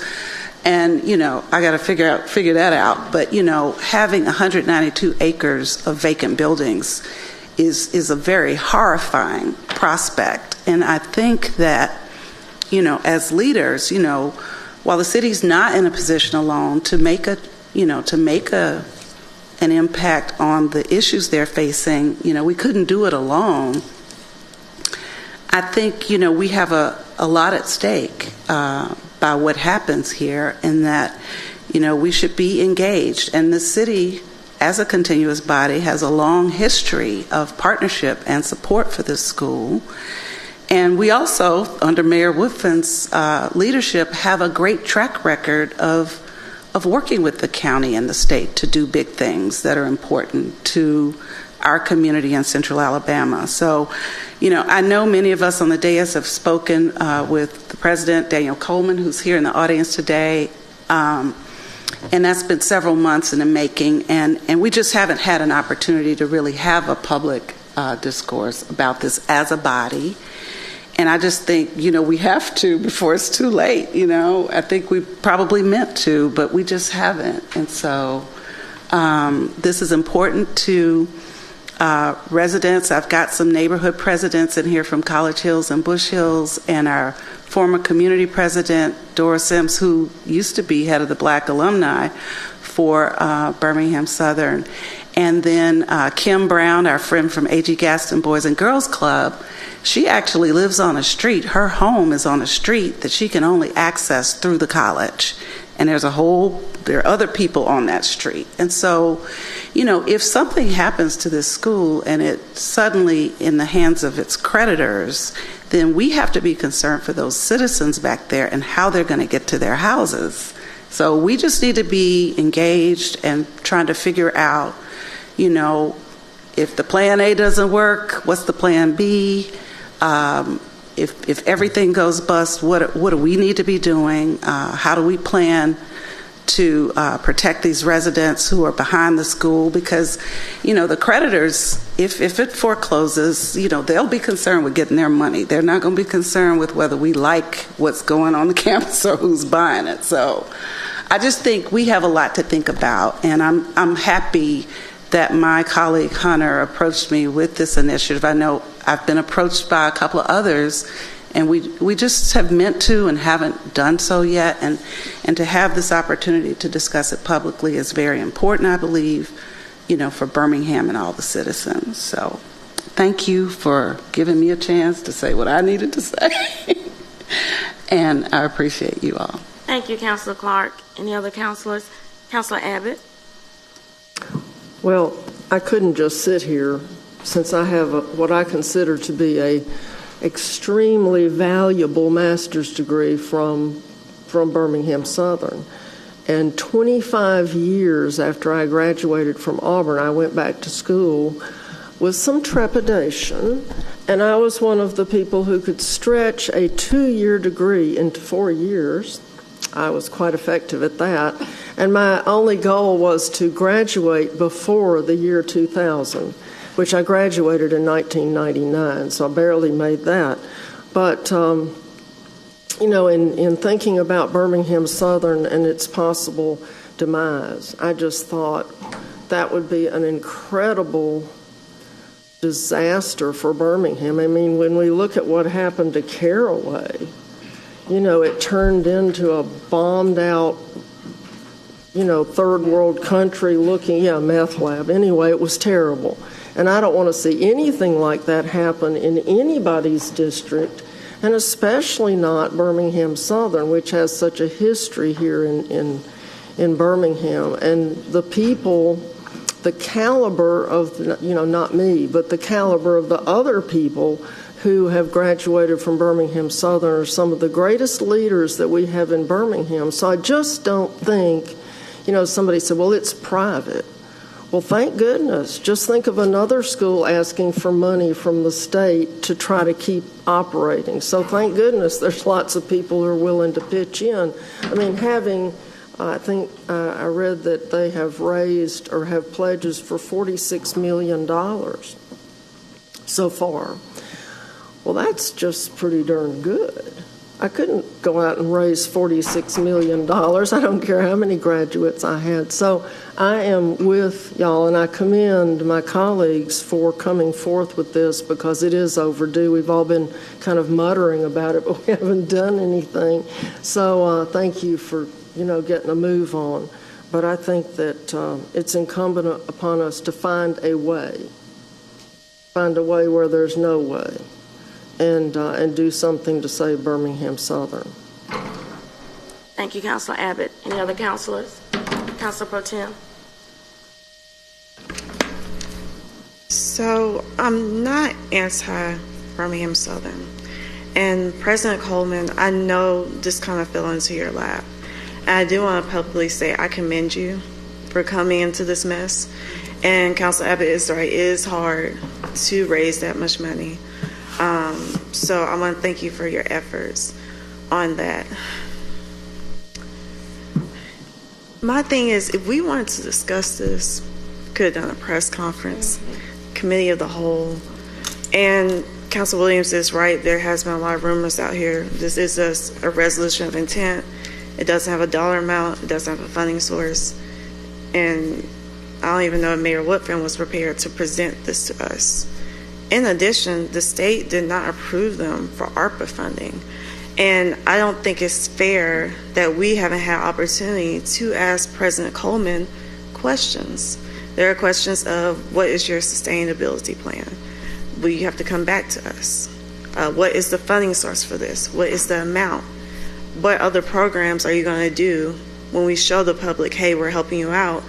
and, I got to figure that out. But, having 192 acres of vacant buildings is a very horrifying prospect. And I think that, as leaders, while the city's not in a position alone to make an impact on the issues they're facing, we couldn't do it alone. I think, we have a lot at stake by what happens here, and that, we should be engaged. And the city, as a continuous body, has a long history of partnership and support for this school. And we also, under Mayor Woodfin's leadership, have a great track record of working with the county and the state to do big things that are important to our community in Central Alabama. So, I know many of us on the dais have spoken with the President, Daniel Coleman, who's here in the audience today, and that's been several months in the making, and we just haven't had an opportunity to really have a public discourse about this as a body. And I just think, we have to before it's too late. I think we probably meant to, but we just haven't. And so this is important to residents. I've got some neighborhood presidents in here from College Hills and Bush Hills, and our former community president, Dora Sims, who used to be head of the Black alumni for Birmingham Southern. And then Kim Brown, our friend from A.G. Gaston Boys and Girls Club. She actually lives on a street. Her home is on a street that she can only access through the college. And there are other people on that street. And so, if something happens to this school and it's suddenly in the hands of its creditors, then we have to be concerned for those citizens back there and how they're going to get to their houses. So we just need to be engaged and trying to figure out, if the plan A doesn't work, what's the plan B? If everything goes bust, what do we need to be doing? How do we plan to protect these residents who are behind the school? Because, the creditors, if it forecloses, they'll be concerned with getting their money. They're not going to be concerned with whether we like what's going on the campus or who's buying it. So I just think we have a lot to think about, and I'm happy that my colleague Hunter approached me with this initiative. I know I've been approached by a couple of others, and we just have meant to and haven't done so yet. And to have this opportunity to discuss it publicly is very important, I believe, for Birmingham and all the citizens. So thank you for giving me a chance to say what I needed to say. And I appreciate you all. Thank you, Councilor Clark. Any other councilors? Councilor Abbott? Well, I couldn't just sit here since I have what I consider to be a extremely valuable master's degree from Birmingham Southern. And 25 years after I graduated from Auburn, I went back to school with some trepidation, and I was one of the people who could stretch a 2-year degree into 4 years. I was quite effective at that. And my only goal was to graduate before the year 2000, which I graduated in 1999, so I barely made that. But, in thinking about Birmingham Southern and its possible demise, I just thought that would be an incredible disaster for Birmingham. I mean, when we look at what happened to Caraway, it turned into a bombed-out, third world country looking, meth lab. Anyway, it was terrible. And I don't want to see anything like that happen in anybody's district, and especially not Birmingham Southern, which has such a history here in Birmingham. And the people, the caliber of, not me, but the caliber of the other people who have graduated from Birmingham Southern are some of the greatest leaders that we have in Birmingham. So I just don't think, somebody said, well, it's private. Well, thank goodness. Just think of another school asking for money from the state to try to keep operating. So thank goodness there's lots of people who are willing to pitch in. I mean, I think I read that they have raised or have pledges for $46 million so far. Well, that's just pretty darn good. I couldn't go out and raise $46 million. I don't care how many graduates I had. So I am with y'all, and I commend my colleagues for coming forth with this because it is overdue. We've all been kind of muttering about it, but we haven't done anything. So thank you for, getting a move on. But I think that it's incumbent upon us to find a way where there's no way. And do something to save Birmingham Southern. Thank you, Councilor Abbott. Any other councilors? Councilor Pro Tem. So I'm not anti-Birmingham Southern. And President Coleman, I know this kind of fell into your lap. And I do want to publicly say I commend you for coming into this mess. And Council Abbott is right, it is hard to raise that much money. So I want to thank you for your efforts on that. My thing is, if we wanted to discuss this, could have done a press conference, committee of the whole. And Council Williams is right, there has been a lot of rumors out here. This is just a resolution of intent. It doesn't have a dollar amount, it doesn't have a funding source. And I don't even know if Mayor Woodfin was prepared to present this to us. In addition, the state did not approve them for ARPA funding. And I don't think it's fair that we haven't had opportunity to ask President Coleman questions. There are questions of, what is your sustainability plan? Will you have to come back to us? What is the funding source for this? What is the amount? What other programs are you going to do when we show the public, hey, we're helping you out?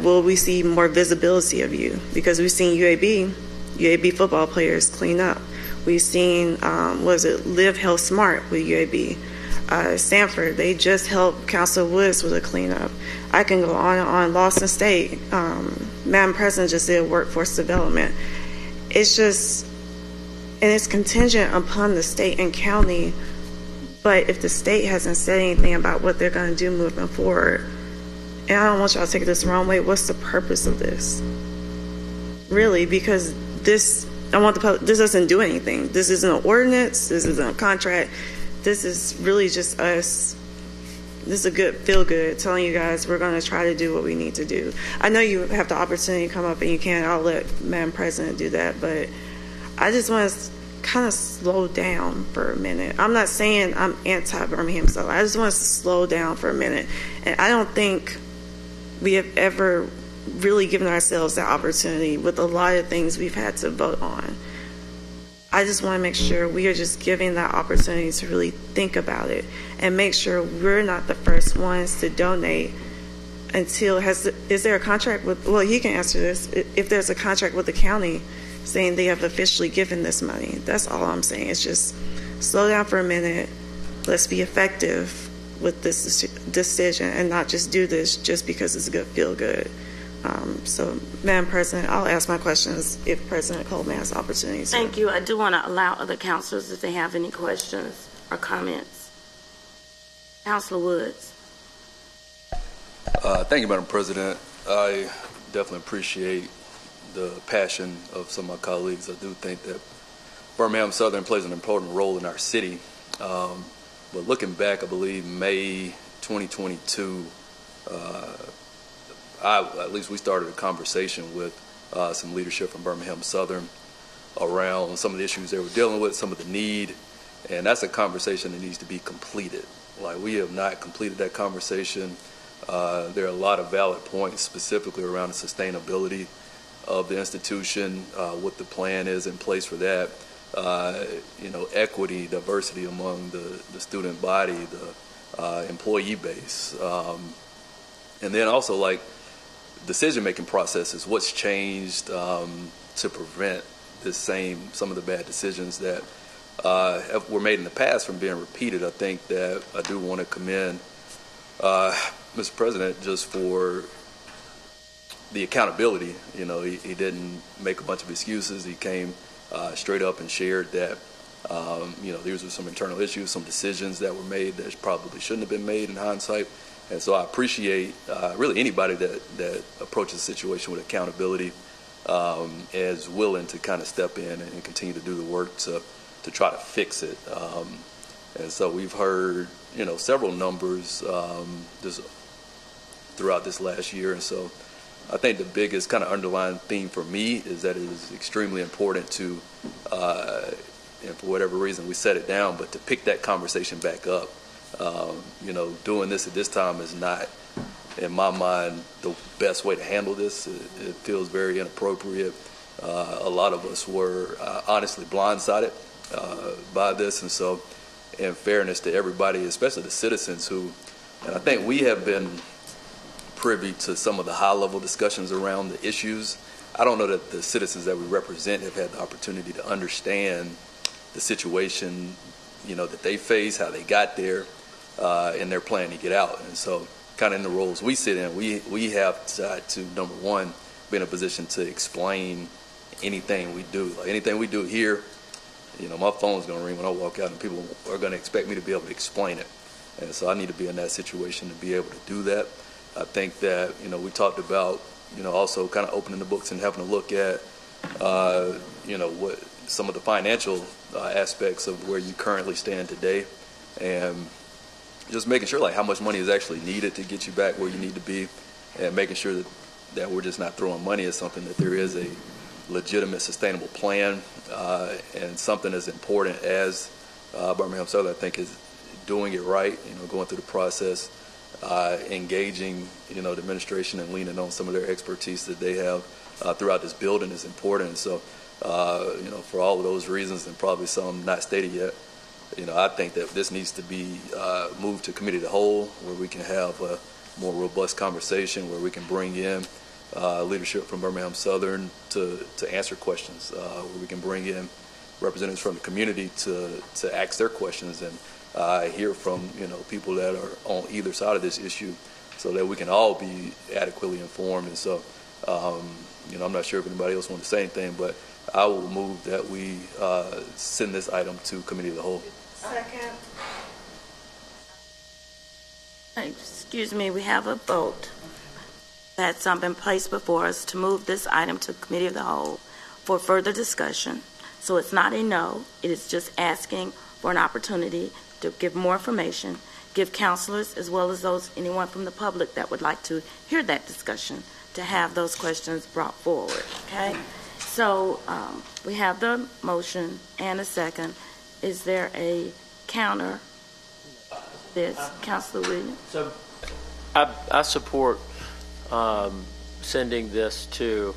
Will we see more visibility of you? Because we've seen UAB football players clean up. We've seen, Live Health Smart with UAB. Sanford, they just helped Council Woods with a cleanup. I can go on and on. Lawson State, Madam President just did workforce development. It's just, and it's contingent upon the state and county, but if the state hasn't said anything about what they're going to do moving forward, and I don't want y'all to take this the wrong way, what's the purpose of this? Really, because this doesn't do anything. This isn't an ordinance, this isn't a contract, this is really just us. This is a good feel good telling you guys we're going to try to do what we need to do. I know you have the opportunity to come up and you can. I'll let Madam President do that, but I just want to kind of slow down for a minute. I'm not saying I'm anti-Birmingham, so I just want us to slow down for a minute. And I don't think we have ever really given ourselves that opportunity with a lot of things we've had to vote on. I just want to make sure we are just giving that opportunity to really think about it and make sure we're not the first ones to donate until, is there a contract with, well, you can answer this, if there's a contract with the county saying they have officially given this money. That's all I'm saying. It's just slow down for a minute. Let's be effective with this decision and not just do this just because it's good, feel good. So, Madam President, I'll ask my questions if President Coleman has opportunities. Thank you. I do want to allow other councilors if they have any questions or comments. Councilor Woods. Thank you, Madam President. I definitely appreciate the passion of some of my colleagues. I do think that Birmingham Southern plays an important role in our city. But looking back, I believe May 2022, at least we started a conversation with some leadership from Birmingham Southern around some of the issues they were dealing with, some of the need, and that's a conversation that needs to be completed. Like, we have not completed that conversation. There are a lot of valid points specifically around the sustainability of the institution, what the plan is in place for that, equity, diversity among the student body, the employee base, and then also like decision-making processes, what's changed to prevent some of the bad decisions that were made in the past from being repeated. I think that I do want to commend Mr. President just for the accountability. He didn't make a bunch of excuses. He came straight up and shared that these were some internal issues, some decisions that were made that probably shouldn't have been made in hindsight. And so I appreciate really anybody that approaches the situation with accountability, is willing to kind of step in and continue to do the work to try to fix it. And so we've heard several numbers throughout this last year. And so I think the biggest kind of underlying theme for me is that it is extremely important to, and for whatever reason we set it down, but to pick that conversation back up. Doing this at this time is not, in my mind, the best way to handle this. It feels very inappropriate. A lot of us were honestly blindsided by this, and so in fairness to everybody, especially the citizens and I think we have been privy to some of the high-level discussions around the issues. I don't know that the citizens that we represent have had the opportunity to understand the situation, that they face, how they got there, and their plan to get out. And so kind of in the roles we sit in, we have to, number one, be in a position to explain anything we do. Like anything we do here, my phone's going to ring when I walk out, and people are going to expect me to be able to explain it. And so I need to be in that situation to be able to do that. I think that, we talked about, also kind of opening the books and having a look at, what some of the financial aspects of where you currently stand today, and just making sure like how much money is actually needed to get you back where you need to be, and making sure that we're just not throwing money at something, that there is a legitimate, sustainable plan, and something as important as Birmingham Southern, I think, is doing it right, going through the process, engaging, the administration and leaning on some of their expertise that they have throughout this building is important. And so, for all of those reasons, and probably some not stated yet, I think that this needs to be moved to committee of the whole, where we can have a more robust conversation, where we can bring in leadership from Birmingham Southern to answer questions, where we can bring in representatives from the community to ask their questions, and hear from people that are on either side of this issue, so that we can all be adequately informed. And so, I'm not sure if anybody else wants to say anything, but I will move that we send this item to committee of the whole. Second. Excuse me, we have a vote that's been placed before us to move this item to committee of the whole for further discussion. So it's not a no, it is just asking for an opportunity to give more information, give counselors as well as anyone from the public that would like to hear that discussion, to have those questions brought forward, okay? So we have the motion and a second. Is there a counter to this? Councilor Williams? So I support sending this to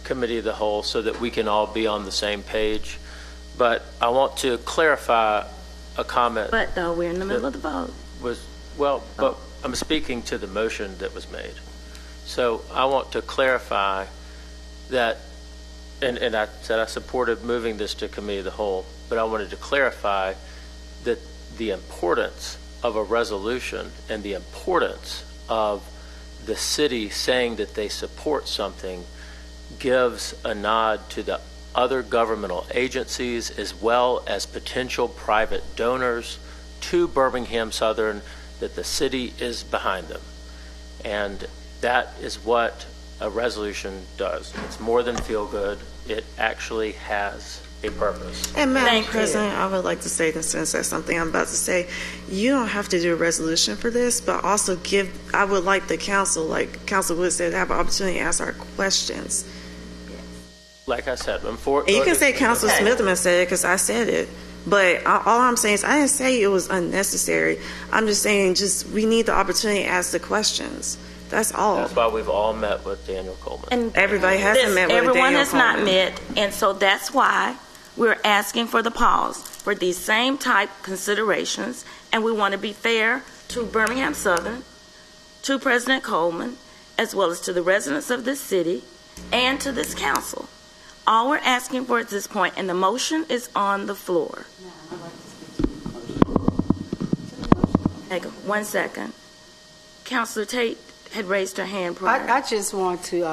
committee of the whole so that we can all be on the same page. But I want to clarify a comment. But though we're in the middle of the vote. But I'm speaking to the motion that was made. So I want to clarify that, and I said I supported moving this to committee of the whole, but I wanted to clarify that the importance of a resolution and the importance of the city saying that they support something gives a nod to the other governmental agencies as well as potential private donors to Birmingham Southern that the city is behind them. And that is what a resolution does. It's more than feel good. It actually has a purpose. And Madam President, I would like to say this, since that's something I'm about to say. You don't have to do a resolution for this, but also I would like the council, like Council Wood said, have an opportunity to ask our questions. Like I said, before. And you can say Council Smithman said it, because I said it. But all I'm saying is I didn't say it was unnecessary. I'm just saying we need the opportunity to ask the questions. That's all. That's why we've all met with Daniel Coleman. And everybody hasn't met with Daniel Everyone has Coleman. not met, and so that's why we're asking for the pause for these same type considerations, and we want to be fair to Birmingham Southern, to President Coleman, as well as to the residents of this city and to this council. All we're asking for at this point, and the motion is on the floor. Hang on 1 second. Councilor Tate had raised her hand prior. I just want to,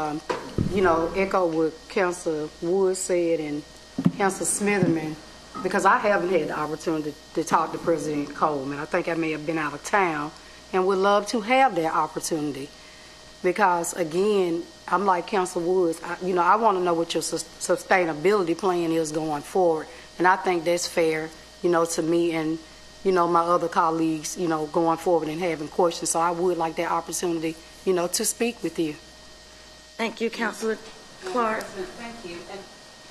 echo what Councilor Wood said and Councilor Smitherman, because I haven't had the opportunity to talk to President Coleman. I think I may have been out of town, and would love to have that opportunity. Because again, I'm like Councilor Woods. I want to know what your sustainability plan is going forward, and I think that's fair, to me and my other colleagues, going forward and having questions. So I would like that opportunity, to speak with you. Thank you, Councilor Clark. Thank you.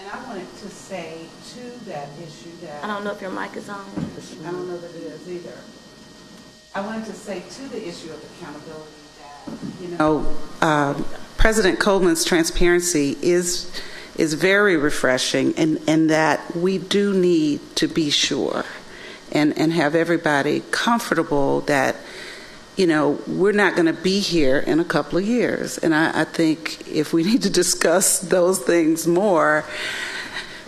And I wanted to say to that issue that I don't know if your mic is on. I don't know that it is either. I wanted to say to the issue of accountability that, President Coleman's transparency is very refreshing, and that we do need to be sure and have everybody comfortable that we're not going to be here in a couple of years. And I think if we need to discuss those things more,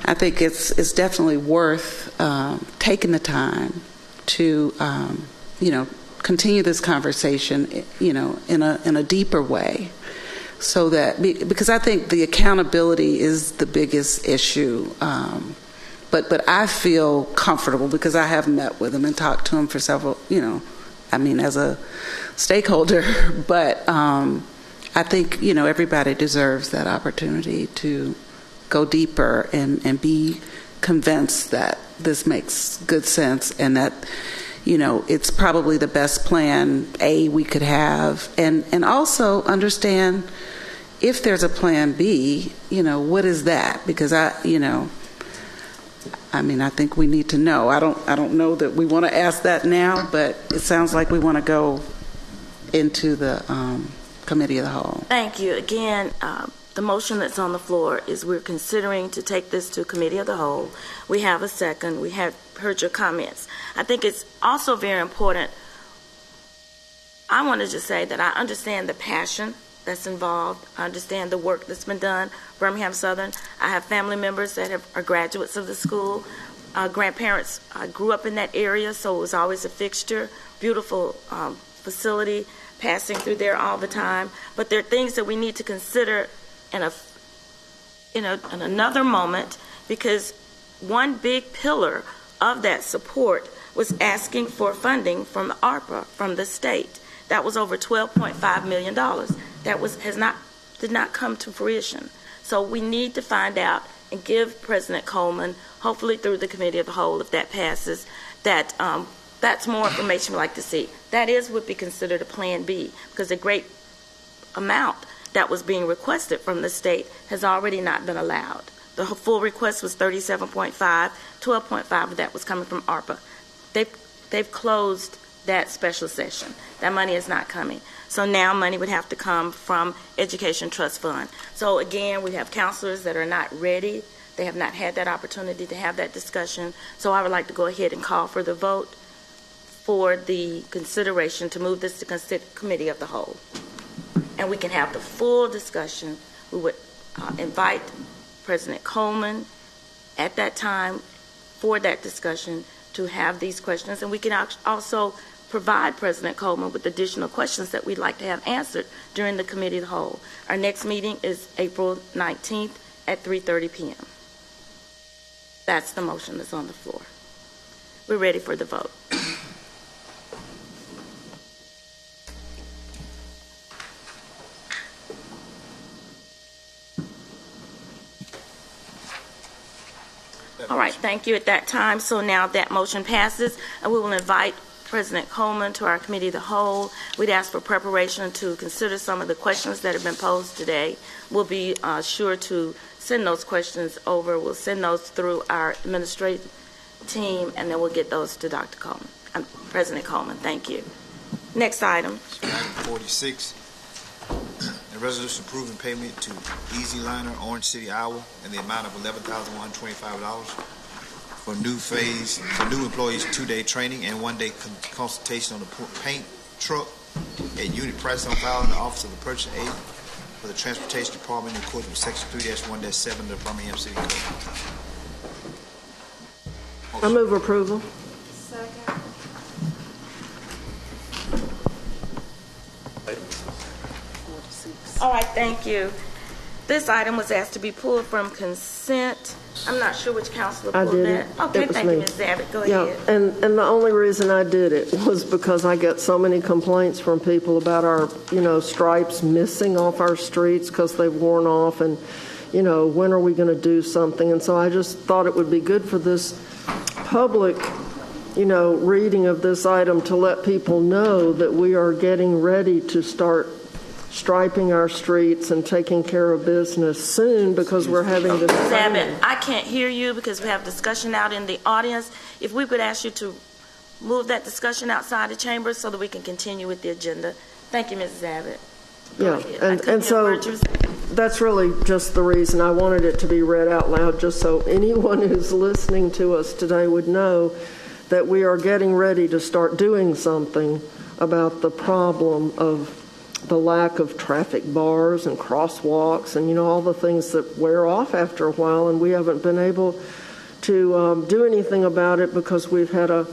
I think it's definitely worth taking the time to continue this conversation, in a deeper way, so that, because I think the accountability is the biggest issue. But I feel comfortable because I have met with him and talked to him for several, as a stakeholder. But I think, everybody deserves that opportunity to go deeper and be convinced that this makes good sense and that, it's probably the best plan A we could have. And also understand if there's a plan B, what is that? Because I think we need to know. I don't know that we want to ask that now, but it sounds like we want to go into the committee of the whole. Thank you. Again, the motion that's on the floor is we're considering to take this to committee of the whole. We have a second. We have heard your comments. I think it's also very important. I want to just say that I understand the passion that's involved. I understand the work that's been done. Birmingham Southern, I have family members that are graduates of the school. Grandparents grew up in that area, so it was always a fixture. Beautiful facility, passing through there all the time. But there are things that we need to consider in another moment, because one big pillar of that support was asking for funding from ARPA, from the state. That was over $12.5 million. That did not come to fruition. So we need to find out and give President Coleman, hopefully through the committee of the whole, if that passes, that that's more information we'd like to see. That would be considered a plan B, because a great amount that was being requested from the state has already not been allowed. The full request was 37.5, 12.5 of that was coming from ARPA. They've closed that special session. That money is not coming. So now money would have to come from Education Trust Fund. So again, we have counselors that are not ready. They have not had that opportunity to have that discussion. So I would like to go ahead and call for the vote for the consideration to move this to committee of the whole. And we can have the full discussion. We would invite President Coleman at that time for that discussion to have these questions. And we can also provide President Coleman with additional questions that we'd like to have answered during the committee of the whole. Our next meeting is April 19th at 3:30 p.m. That's the motion that's on the floor. We're ready for the vote. All right, thank you at that time. So now that motion passes, and we will invite President Coleman to our committee of the whole. We'd ask for preparation to consider some of the questions that have been posed today. We'll be sure to send those questions over. We'll send those through our administrative team, and then we'll get those to Dr. Coleman, President Coleman. Thank you. Next item. Item 46. A resolution approving payment to Easy Liner, Orange City, Iowa, in the amount of $11,125 for new employees 2-day training and 1-day consultation on the paint truck at unit price on file in the Office of the Purchase Aide for the Transportation Department in accordance with Section 3-1-7 of the Birmingham City Code. I move approval. Second. All right, thank you. This item was asked to be pulled from consent. I'm not sure which counselor pulled did that. it. Okay, It was thank me. you, Ms. Zabit. Go Yeah, ahead. and the only reason I did it was because I get so many complaints from people about our, stripes missing off our streets because they've worn off, and, when are we going to do something? And so I just thought it would be good for this public, reading of this item to let people know that we are getting ready to start striping our streets and taking care of business soon, because we're having this. Zabit, I can't hear you because we have discussion out in the audience. If we could ask you to move that discussion outside the chamber so that we can continue with the agenda. Thank you, Ms. Zabit. Yeah, and so that's really just the reason I wanted it to be read out loud, just so anyone who's listening to us today would know that we are getting ready to start doing something about the problem of the lack of traffic bars and crosswalks and, all the things that wear off after a while, and we haven't been able to do anything about it because we've had a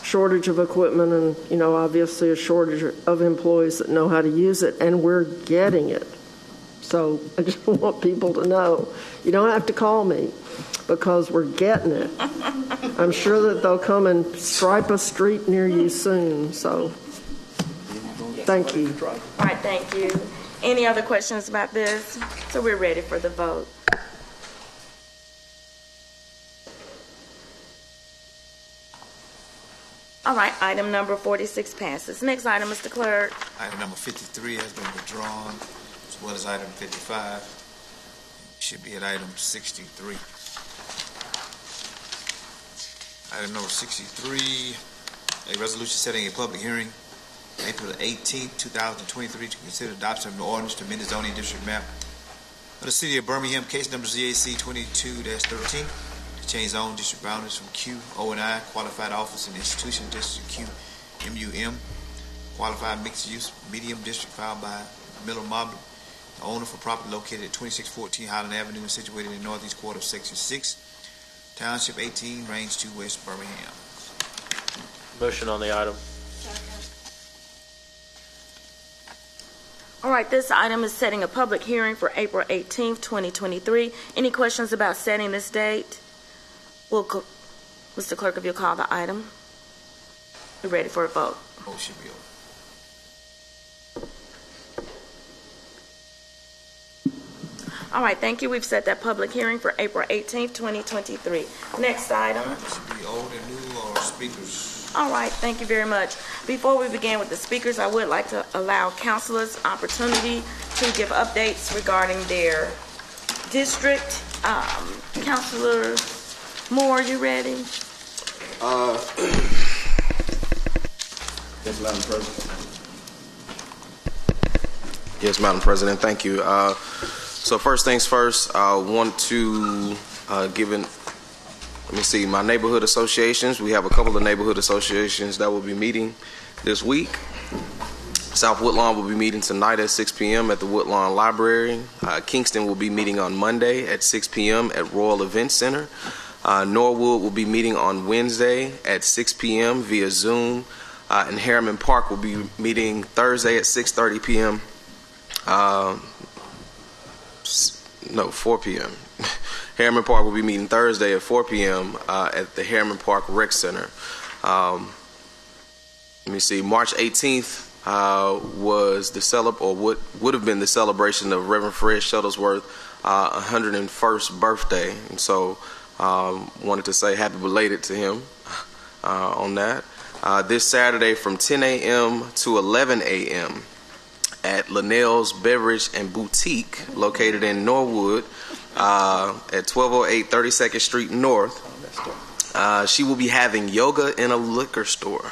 shortage of equipment and, obviously a shortage of employees that know how to use it, and we're getting it. So I just want people to know, you don't have to call me because we're getting it. I'm sure that they'll come and stripe a street near you soon, so thank you. All right, thank you. Any other questions about this? So we're ready for the vote. All right, item number 46 passes. Next item, Mr. Clerk. Item number 53 has been withdrawn, as well as item 55. Should be at item 63. Item number 63, a resolution setting a public hearing April the 18th, 2023, to consider adoption of an ordinance to amend the zoning district map of the city of Birmingham, case number ZAC 22-13, to change zone district boundaries from Q, O, and I, qualified office and institution district Q, MUM, qualified mixed use medium district, filed by Miller Mobley, the owner for property located at 2614 Highland Avenue and situated in the northeast quarter of section 6, Township 18, Range 2, West Birmingham. Motion on the item. All right, this item is setting a public hearing for April 18th, 2023. Any questions about setting this date? Mr. Clerk, if you'll call the item. We're ready for a vote. Motion be over. All right, thank you. We've set that public hearing for April 18th, 2023. Next item. Should be old and new or speakers. All right, thank you very much. Before we begin with the speakers, I would like to allow councilors opportunity to give updates regarding their district. Councilor Moore, you ready? Yes, Madam President. Yes, Madam President. Thank you. So first things first, I want to my neighborhood associations. We have a couple of neighborhood associations that will be meeting this week. South Woodlawn will be meeting tonight at 6 p.m. at the Woodlawn Library. Kingston will be meeting on Monday at 6 p.m. at Royal Event Center. Norwood will be meeting on Wednesday at 6 p.m. via Zoom. And Harriman Park will be meeting Thursday at 6:30 p.m. 4 p.m. Harriman Park will be meeting Thursday at 4 p.m. At the Harriman Park Rec Center. March 18th was would have been the celebration of Reverend Fred Shuttlesworth's 101st birthday, and so wanted to say happy belated to him on that. This Saturday from 10 a.m. to 11 a.m. at Linnell's Beverage and Boutique, located in Norwood, at 1208 32nd Street North. She will be having yoga in a liquor store.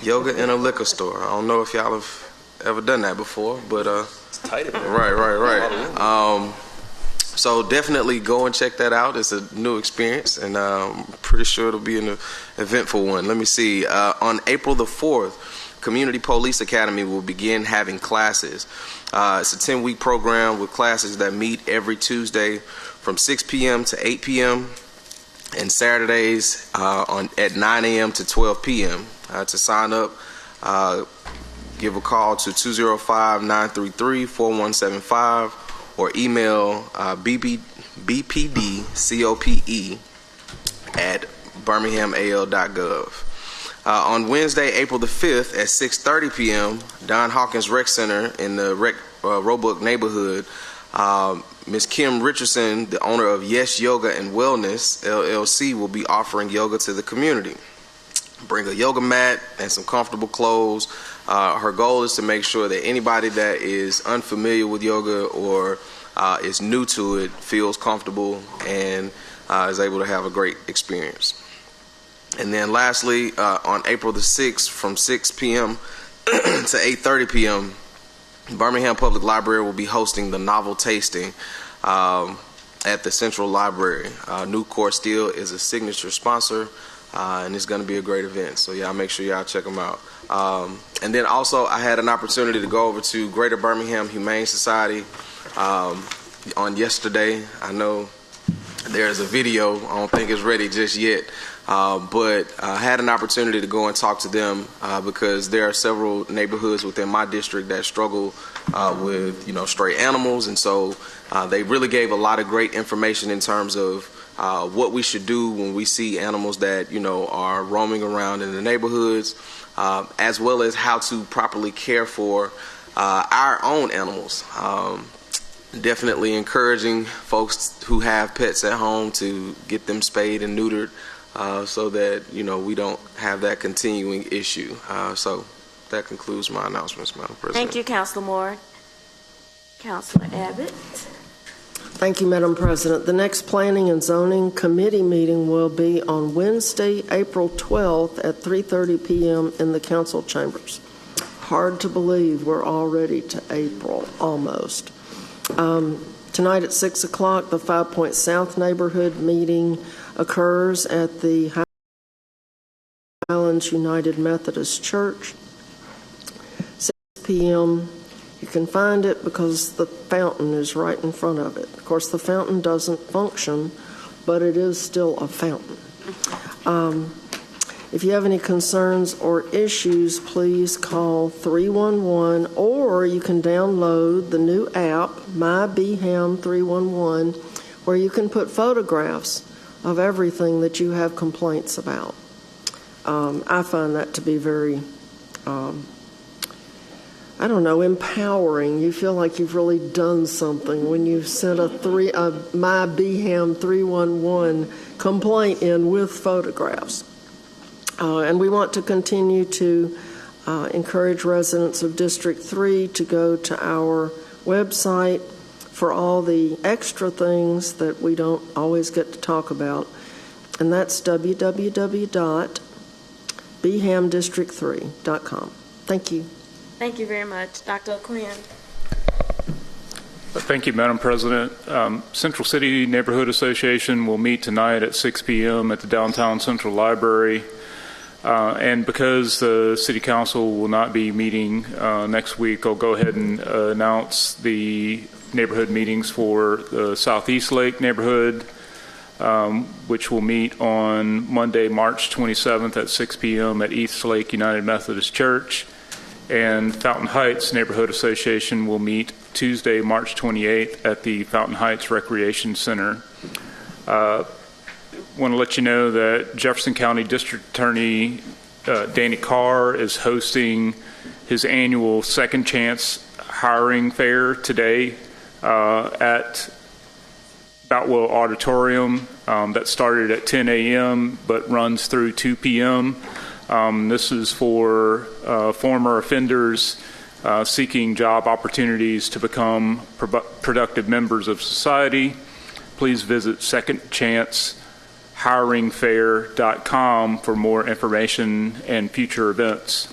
Yoga in a liquor store. I don't know if y'all have ever done that before, but it's tight in there. Right. So definitely go and check that out. It's a new experience, and I'm pretty sure it'll be an eventful one. Let me see. On April the 4th, Community Police Academy will begin having classes. It's a 10-week program with classes that meet every Tuesday from 6 p.m. to 8 p.m. and Saturdays at 9 a.m. to 12 p.m. To sign up, give a call to 205-933-4175 or email bpdcope@birminghamal.gov. On Wednesday, April the 5th at 6:30 p.m., Don Hawkins Rec Center in the Roebuck neighborhood, Ms. Kim Richardson, the owner of Yes Yoga and Wellness, LLC, will be offering yoga to the community. Bring a yoga mat and some comfortable clothes. Her goal is to make sure that anybody that is unfamiliar with yoga or is new to it feels comfortable and is able to have a great experience. And then lastly, on April the 6th from 6 p.m. to 8:30 p.m., Birmingham Public Library will be hosting the novel tasting at the Central Library. Newcourt Steel is a signature sponsor, and it's going to be a great event. So y'all make sure y'all check them out. And then also I had an opportunity to go over to Greater Birmingham Humane Society on yesterday. I know there's a video. I don't think it's ready just yet, but I had an opportunity to go and talk to them because there are several neighborhoods within my district that struggle with stray animals, and so they really gave a lot of great information in terms of what we should do when we see animals that are roaming around in the neighborhoods, as well as how to properly care for our own animals. Definitely encouraging folks who have pets at home to get them spayed and neutered so that we don't have that continuing issue. So that concludes my announcements, Madam President. Thank you, Councilor Moore. Councilor Abbott. Thank you, Madam President. The next Planning and Zoning Committee meeting will be on Wednesday, April 12th at 3:30 p.m. in the council chambers. Hard to believe we're already to April, almost. Tonight at 6 o'clock, the 5 Point South neighborhood meeting occurs at the Highlands United Methodist Church. 6 p.m. You can find it because the fountain is right in front of it. Of course, the fountain doesn't function, but it is still a fountain. If you have any concerns or issues, please call 311, or you can download the new app, My Birmingham 311, where you can put photographs of everything that you have complaints about. I find that to be very, empowering. You feel like you've really done something when you've sent a My Birmingham 311 complaint in with photographs. And we want to continue to encourage residents of District 3 to go to our website for all the extra things that we don't always get to talk about. And that's www.bhamdistrict3.com. Thank you. Thank you very much. Dr. O'Quinn. Thank you, Madam President. Central City Neighborhood Association will meet tonight at 6 p.m. at the Downtown Central Library. And because the City Council will not be meeting next week, I'll go ahead and announce the neighborhood meetings for the Southeast Lake neighborhood, which will meet on Monday, March 27th at 6 p.m. at East Lake United Methodist Church. And Fountain Heights Neighborhood Association will meet Tuesday, March 28th at the Fountain Heights Recreation Center. Want to let you know that Jefferson County District Attorney Danny Carr is hosting his annual Second Chance Hiring Fair today at Boutwell Auditorium. That started at 10 a.m. but runs through 2 p.m. This is for former offenders seeking job opportunities to become productive members of society. Please visit secondchancehiringfair.com for more information and future events.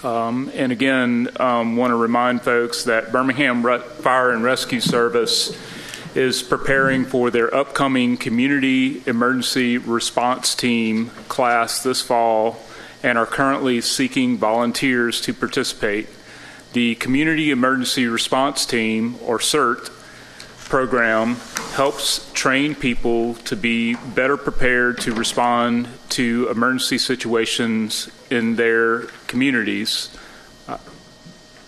And again, want to remind folks that Birmingham Fire and Rescue Service is preparing for their upcoming Community Emergency Response Team class this fall and are currently seeking volunteers to participate. The Community Emergency Response Team, or CERT, program helps train people to be better prepared to respond to emergency situations in their communities.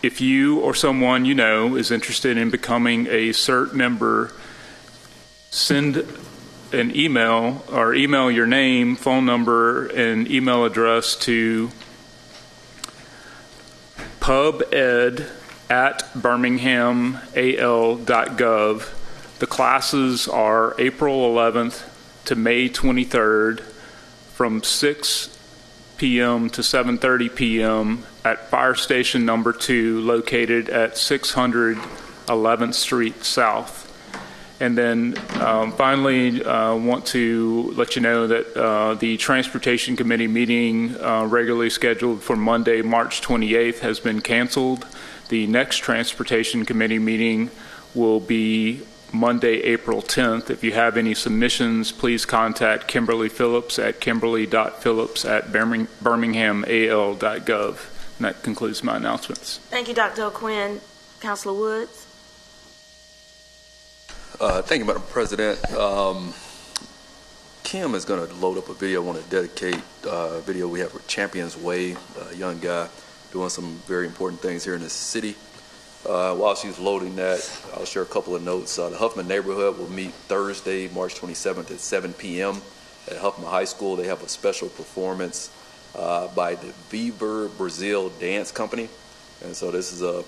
If you or someone you know is interested in becoming a CERT member, send an email or email your name, phone number, and email address to pubed@birminghamal.gov. The classes are April 11th to May 23rd from 6 p.m. to 7:30 p.m. at Fire Station Number 2, located at 600 11th Street South. And then finally, want to let you know that the Transportation Committee meeting regularly scheduled for Monday, March 28th has been canceled. The next Transportation Committee meeting will be Monday, April 10th. If you have any submissions, please contact Kimberly Phillips at kimberly.phillips@birminghamal.gov. And that concludes my announcements. Thank you, Dr. O'Quinn. Councilor Woods. Thank you, Madam President. Kim is going to load up a video. I want to dedicate a video we have for Champions Way, a young guy doing some very important things here in the city. While she's loading that, I'll share a couple of notes. The Huffman neighborhood will meet Thursday, March 27th at 7 p.m. at Huffman High School. They have a special performance by the Viva Brazil Dance Company. And so this is a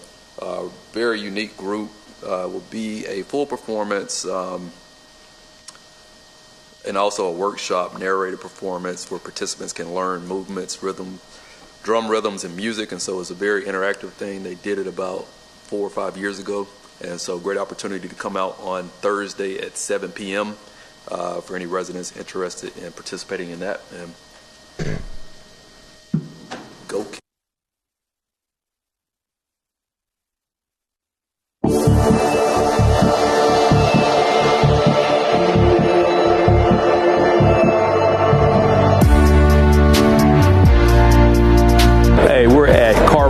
very unique group. Will be a full performance and also a workshop narrated performance where participants can learn movements, drum rhythms, and music. And so it's a very interactive thing. They did it about 4 or 5 years ago. And so great opportunity to come out on Thursday at 7 p.m. For any residents interested in participating in that. And go.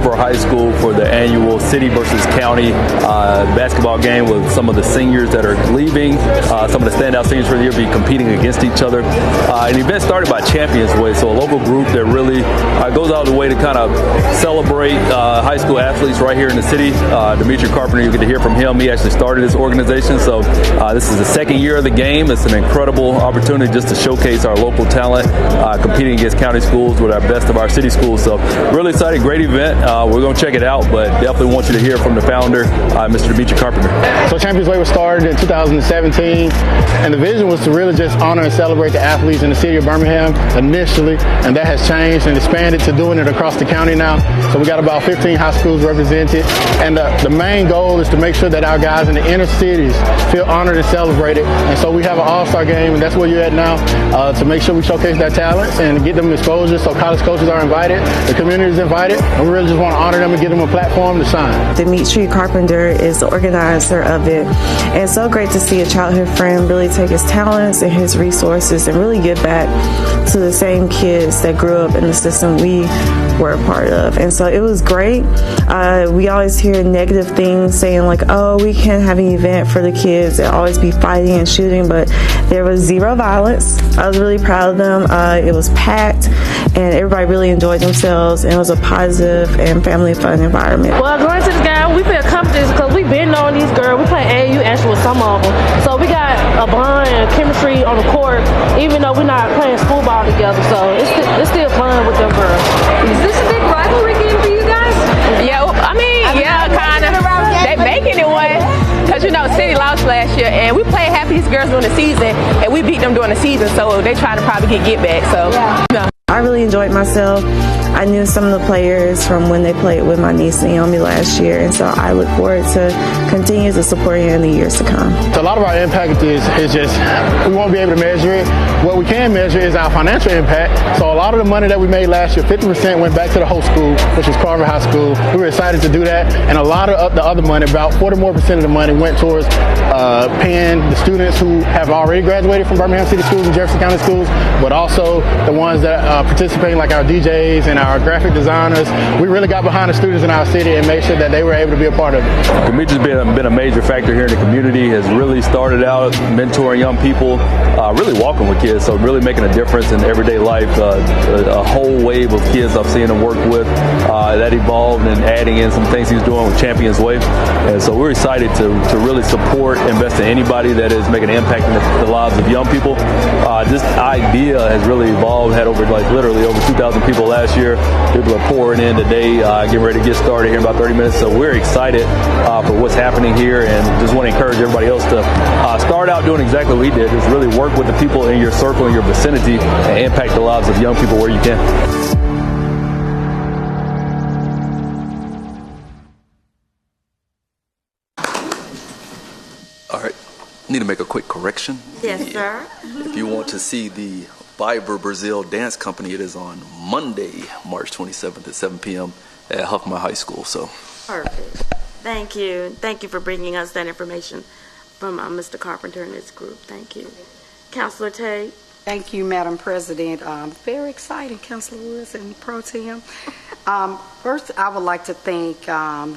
High School for the annual City versus County basketball game with some of the seniors that are leaving. Some of the standout seniors for the year be competing against each other. An event started by Champions Way, so a local group that really goes out of the way to kind of celebrate high school athletes right here in the city. Dimitri Carpenter, you get to hear from him. He actually started this organization, so this is the second year of the game. It's an incredible opportunity just to showcase our local talent competing against county schools with our best of our city schools. So really exciting, great event. We're going to check it out, but definitely want you to hear from the founder, Mr. Dimitri Carpenter. So Champions Way was started in 2017, and the vision was to really just honor and celebrate the athletes in the city of Birmingham initially, and that has changed and expanded to doing it across the county now. So we got about 15 high schools represented, and the main goal is to make sure that our guys in the inner cities feel honored and celebrated. And so we have an all-star game, and that's where you're at now, to make sure we showcase their talents and get them exposure. So college coaches are invited, the community is invited, and we really just want to honor them and give them a platform to shine. Dimitri Carpenter is the organizer of it, and it's so great to see a childhood friend really take his talents and his resources and really give back to the same kids that grew up in the system we were a part of. And so it was great. We always hear negative things saying like, oh, we can't have an event for the kids. They'll always be fighting and shooting, but there was zero violence. I was really proud of them. It was packed and everybody really enjoyed themselves, and it was a positive and family fun environment. Well, going to this game, we feel confident because we've been knowing these girls. We play AAU actually with some of them. So we got a bond and chemistry on the court, even though we're not playing school ball together. So it's still fun with them girls. Is this a big rivalry game for you guys? Yeah, I mean kind of. They making it one. Because, City lost last year, and we played half of these girls during the season, and we beat them during the season, so they trying to probably get back. So, I really enjoyed myself. I knew some of the players from when they played with my niece Naomi last year, and so I look forward to continue to support you in the years to come. So a lot of our impact is just, we won't be able to measure it. What we can measure is our financial impact. So a lot of the money that we made last year, 50% went back to the host school, which was Carver High School. We were excited to do that, and a lot of the other money, about 40% more of the money went towards paying the students who have already graduated from Birmingham City Schools and Jefferson County Schools, but also the ones that participate, like our DJs and our graphic designers. We really got behind the students in our city and made sure that they were able to be a part of it. Dimitri's been a major factor here in the community, has really started out mentoring young people, really walking with kids, so really making a difference in everyday life. A whole wave of kids I've seen him work with that evolved, and adding in some things he's doing with Champions Way. And so we're excited to really support, invest in anybody that is making an impact in the lives of young people. This idea has really evolved, had literally over 2,000 people last year. People are pouring in today, getting ready to get started here in about 30 minutes. So we're excited for what's happening here, and just want to encourage everybody else to start out doing exactly what we did, is really work with the people in your circle, in your vicinity, and impact the lives of young people where you can. All right, need to make a quick correction. Yes, sir. If you want to see the Viva Brazil Dance Company, it is on Monday, March 27th at 7 p.m. at Huffman High School. So Perfect. Thank you. Thank you for bringing us that information from Mr. Carpenter and his group. Thank you. Councilor Tate? Thank you, Madam President. Very exciting, Councilor Woods and Pro Tem. First, I would like to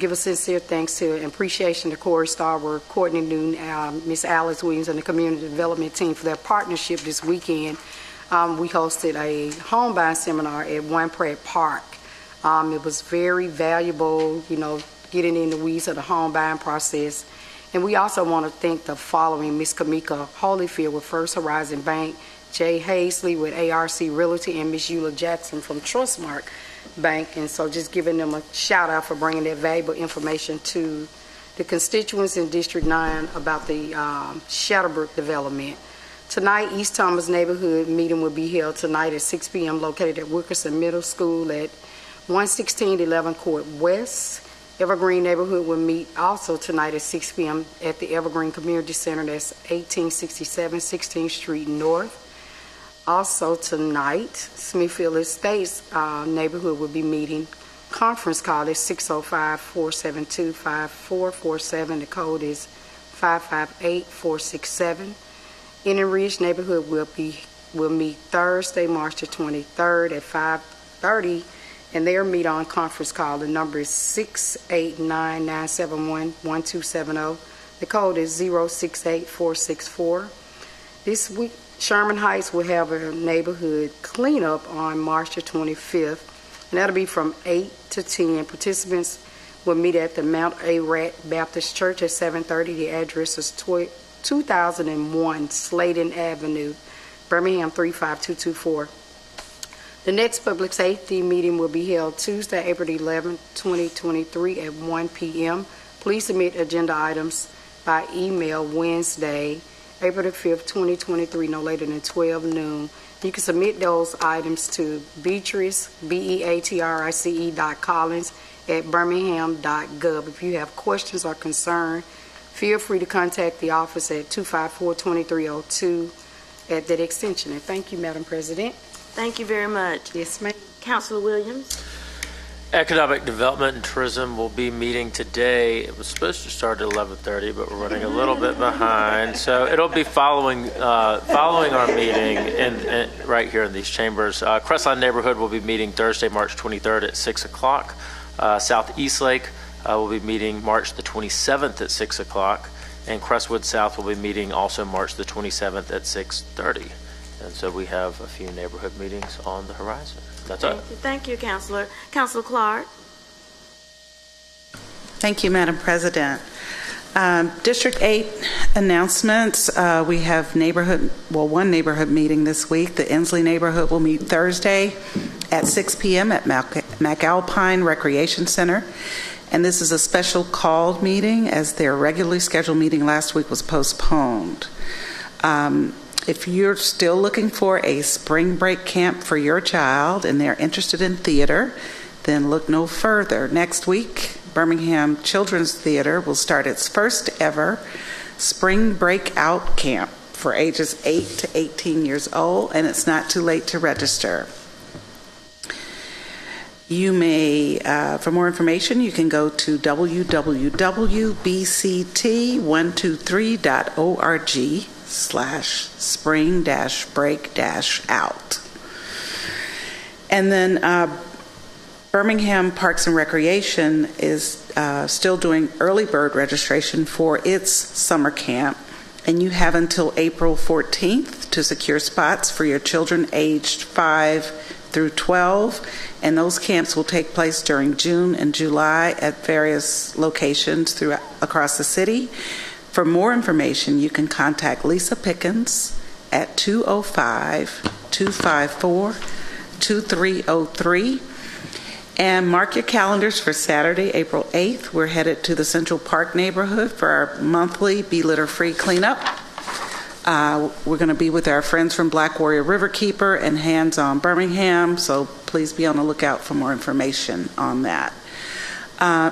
give a sincere thanks to and appreciation to Corey Starber, Courtney Newton, Miss Alice Williams, and the Community Development Team for their partnership this weekend. We hosted a home buying seminar at One Pratt Park. It was very valuable, getting in the weeds of the home buying process. And we also want to thank the following: Miss Kamika Holyfield with First Horizon Bank, Jay Hazley with ARC Realty, and Miss Eula Jackson from Trustmark Bank. And so just giving them a shout out for bringing that valuable information to the constituents in District 9 about the Shadowbrook development. Tonight, East Thomas neighborhood meeting will be held tonight at 6 p.m. located at Wilkerson Middle School at 116 11 Court West. Evergreen neighborhood will meet also tonight at 6 p.m. at the Evergreen Community Center, that's 1867 16th Street North. Also tonight, Smithfield Estates neighborhood will be meeting. Conference call is 605-472-5447. The code is 558467. Indian Ridge neighborhood will meet Thursday, March the 23rd at 5:30, and they'll meet on conference call. The number is 689-971-1270. The code is 068464. This week, Sherman Heights will have a neighborhood cleanup on March the 25th, and that'll be from 8 to 10. Participants will meet at the Mount Ararat Baptist Church at 7:30. The address is 2001 Sladen Avenue, Birmingham 35224. The next public safety meeting will be held Tuesday, April 11, 2023 at 1 p.m. Please submit agenda items by email Wednesday, April 5th, 2023, no later than 12 noon. You can submit those items to Beatrice, beatrice.collins@birmingham.gov. If you have questions or concern, feel free to contact the office at 254-2302 at that extension. And thank you, Madam President. Thank you very much. Yes, ma'am. Councilor Williams. Economic Development and Tourism will be meeting today. It was supposed to start at 11:30, but we're running a little bit behind. So it'll be following our meeting right here in these chambers. Crestline Neighborhood will be meeting Thursday, March 23rd at 6 o'clock. South Eastlake will be meeting March the 27th at 6 o'clock. And Crestwood South will be meeting also March the 27th at 6:30. And so we have a few neighborhood meetings on the horizon. That's it. Thank you, Councilor. Councilor Clark. Thank you, Madam President. District 8 announcements. We have one neighborhood meeting this week. The Inslee neighborhood will meet Thursday at 6 p.m. at McAlpine Recreation Center. And this is a special called meeting as their regularly scheduled meeting last week was postponed. If you're still looking for a spring break camp for your child and they're interested in theater, then look no further. Next week, Birmingham Children's Theater will start its first ever spring breakout camp for ages 8 to 18 years old, and it's not too late to register. You may, for more information, you can go to www.bct123.org/spring-break-out. And then Birmingham Parks and Recreation is still doing early bird registration for its summer camp, and you have until April 14th to secure spots for your children aged 5 through 12, and those camps will take place during June and July at various locations across the city. For more information, you can contact Lisa Pickens at 205-254-2303. And mark your calendars for Saturday, April 8th. We're headed to the Central Park neighborhood for our monthly Be Litter Free cleanup. We're going to be with our friends from Black Warrior Riverkeeper and Hands on Birmingham, so please be on the lookout for more information on that.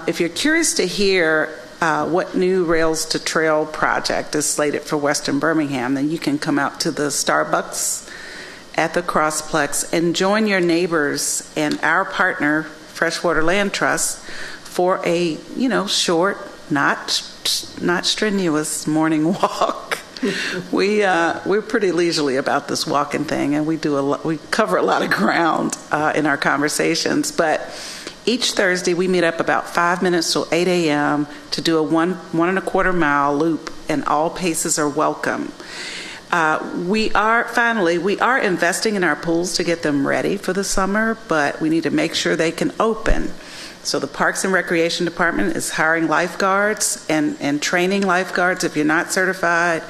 If you're curious to hear what new Rails to Trail project is slated for Western Birmingham, then you can come out to the Starbucks at the Crossplex and join your neighbors and our partner, Freshwater Land Trust, for a short, not strenuous morning walk We're pretty leisurely about this walking thing, and we cover a lot of ground in our conversations. But each Thursday we meet up about 5 minutes till 8 a.m. to do a 1.25 mile loop, and all paces are welcome. We are investing in our pools to get them ready for the summer, but we need to make sure they can open. So the Parks and Recreation Department is hiring lifeguards and training lifeguards. If you're not certified,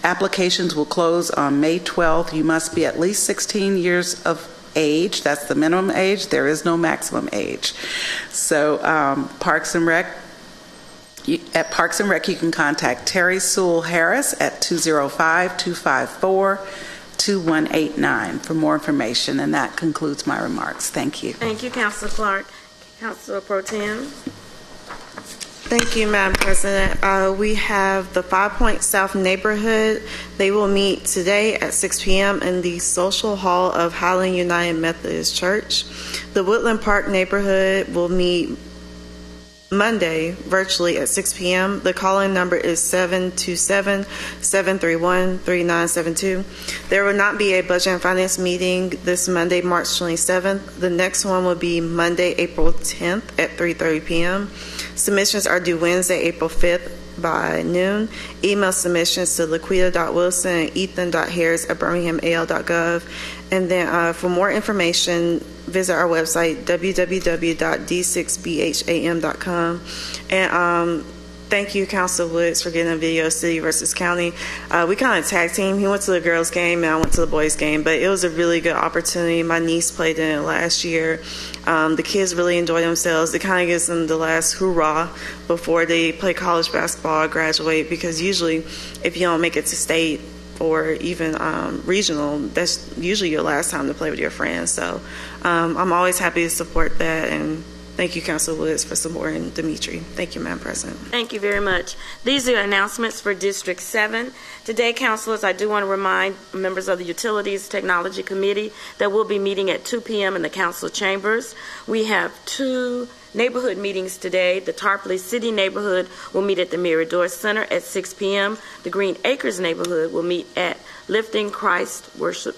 applications will close on May 12th. You must be at least 16 years of age. That's the minimum age. There is no maximum age. So Parks and Rec, at Parks and Rec, you can contact Terry Sewell Harris at 205-254-2189 for more information. And that concludes my remarks. Thank you. Thank you, Councilor Clark. Councilor Pro Tem. Thank you, Madam President. We have the 5 Point South neighborhood. They will meet today at 6 p.m. in the Social Hall of Highland United Methodist Church. The Woodland Park neighborhood will meet Monday virtually at 6 p.m. The call-in number is 727-731-3972. There will not be a budget and finance meeting this Monday, March 27th. The next one will be Monday, April 10th at 3:30 p.m. Submissions are due Wednesday, April 5th by noon. Email submissions to laquita.wilson and ethan.harris@birminghamal.gov. And then for more information, visit our website, www.d6bham.com. And thank you, Council Woods, for getting a video of City versus County. We kind of tag team. He went to the girls' game, and I went to the boys' game. But it was a really good opportunity. My niece played in it last year. The kids really enjoy themselves. It kind of gives them the last hoorah before they play college basketball or graduate, because usually if you don't make it to state or even regional, that's usually your last time to play with your friends. So I'm always happy to support that, and thank you, Council Woods, for supporting Dimitri. Thank you, Madam President. Thank you very much. These are announcements for District 7. Today, councilors, I do want to remind members of the Utilities Technology Committee that we'll be meeting at 2 p.m. in the council chambers. We have 2 neighborhood meetings today. The Tarpley City neighborhood will meet at the Mirador Center at 6 p.m. The Green Acres neighborhood will meet at Lifting Christ Worship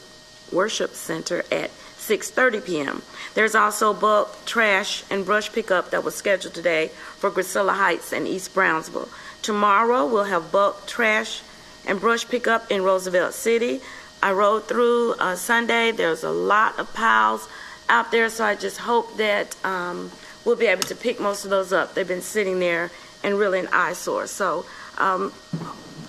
Center at 6:30 p.m. There's also bulk trash and brush pickup that was scheduled today for Gracilla Heights and East Brownsville. Tomorrow we'll have bulk trash and brush pickup in Roosevelt City. I rode through Sunday. There's a lot of piles out there, so I just hope that we'll be able to pick most of those up. They've been sitting there and really an eyesore. So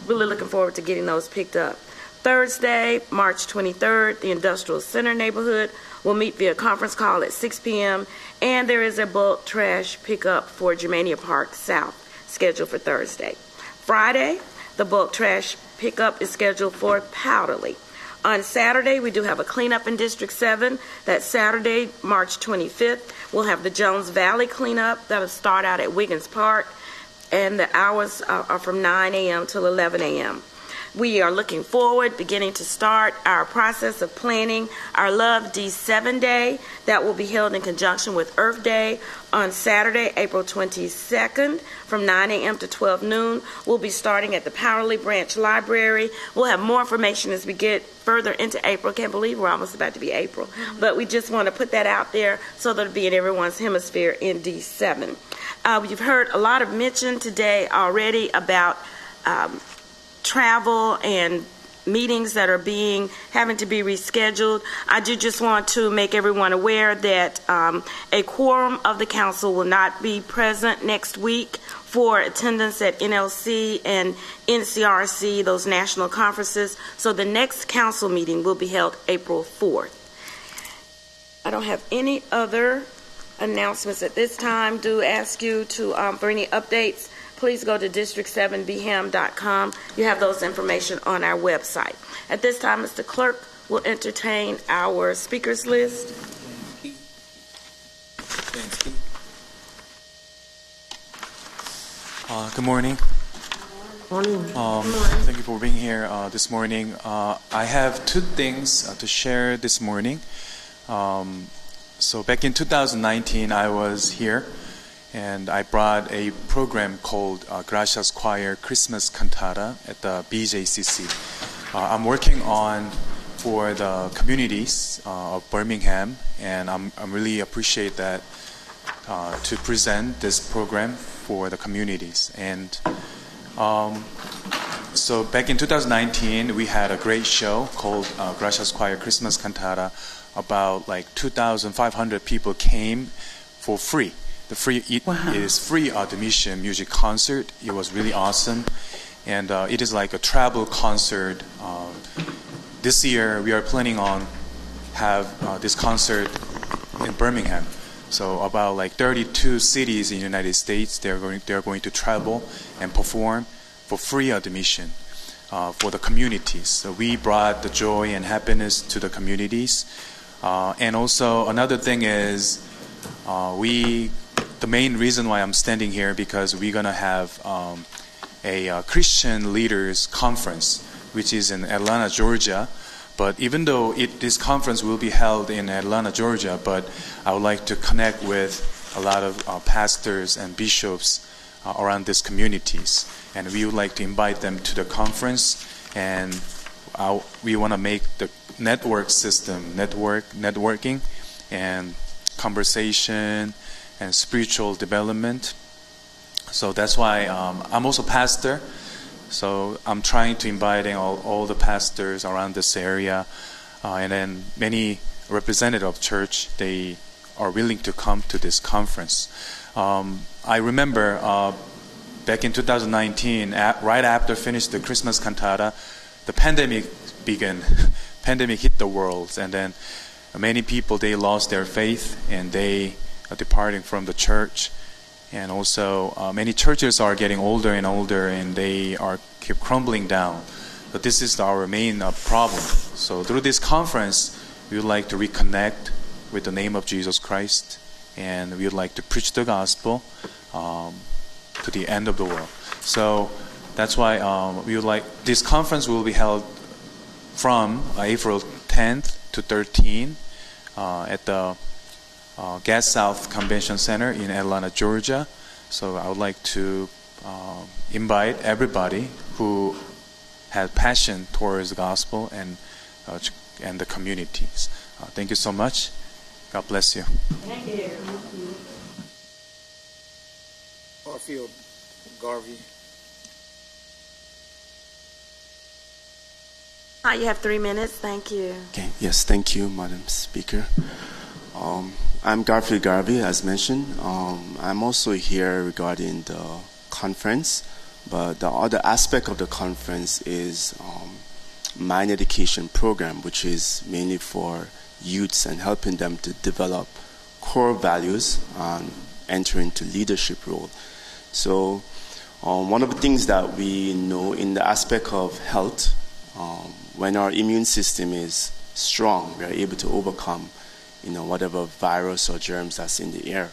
really looking forward to getting those picked up. Thursday, March 23rd, the Industrial Center neighborhood will meet via conference call at 6 p.m. And there is a bulk trash pickup for Germania Park South scheduled for Thursday. Friday, the bulk trash pickup is scheduled for Powderly. On Saturday, we do have a cleanup in District 7. That's Saturday, March 25th. We'll have the Jones Valley cleanup. That'll start out at Wiggins Park, and the hours are from 9 a.m. till 11 a.m. We are looking forward, beginning to start our process of planning our Love D7 Day. That will be held in conjunction with Earth Day on Saturday, April 22nd from 9 a.m. to 12 noon. We'll be starting at the Powerley Branch Library. We'll have more information as we get further into April. Can't believe we're almost about to be April. But we just want to put that out there so that it'll be in everyone's hemisphere in D7. You've heard a lot of mention today already about travel and meetings that are having to be rescheduled. I do just want to make everyone aware that a quorum of the council will not be present next week for attendance at NLC and NCRC, those national conferences. So the next council meeting will be held April 4th. I don't have any other announcements at this time. Do ask you to for any updates, please go to district7bham.com. You have those information on our website. At this time, Mr. Clerk will entertain our speakers list. Thanks, Keith. Good morning. Morning. Thank you for being here this morning. I have 2 things to share this morning. So back in 2019, I was here, and I brought a program called Gracias Choir Christmas Cantata at the BJCC. I'm working on for the communities of Birmingham, and I'm really appreciate that to present this program for the communities. And so back in 2019, we had a great show called Gracias Choir Christmas Cantata. About like 2,500 people came for free. It is free admission music concert. It was really awesome, and it is like a travel concert. This year we are planning on have this concert in Birmingham. So about like 32 cities in the United States, they're going to travel and perform for free admission for the communities. So we brought the joy and happiness to the communities. And also another thing is the main reason why I'm standing here because we're gonna have a Christian leaders conference, which is in Atlanta, Georgia. But even though this conference will be held in Atlanta, Georgia, but I would like to connect with a lot of pastors and bishops around these communities, and we would like to invite them to the conference, and we want to make the network system, networking, and conversation, and spiritual development. So that's why I'm also pastor. So I'm trying to invite all the pastors around this area, and then many representatives of church, they are willing to come to this conference. I remember back in 2019, right after finished the Christmas cantata, the pandemic began. Pandemic hit the world, and then many people, they lost their faith, and they are departing from the church. And also, many churches are getting older and older, and they keep crumbling down. But this is our main problem. So through this conference, we would like to reconnect with the name of Jesus Christ, and we would like to preach the gospel to the end of the world. So that's why we would like this conference will be held from April 10th to 13th at the Gas South Convention Center in Atlanta, Georgia. So I would like to invite everybody who has passion towards the gospel and the communities. Thank you so much. God bless you. Thank you. Garfield Garvey. Hi, you have 3 minutes. Thank you. Okay. Yes, thank you, Madam Speaker. I'm Garfield Garvey, as mentioned. I'm also here regarding the conference, but the other aspect of the conference is Mind Education Program, which is mainly for youths and helping them to develop core values and enter into leadership role. So one of the things that we know in the aspect of health, when our immune system is strong, we are able to overcome whatever virus or germs that's in the air.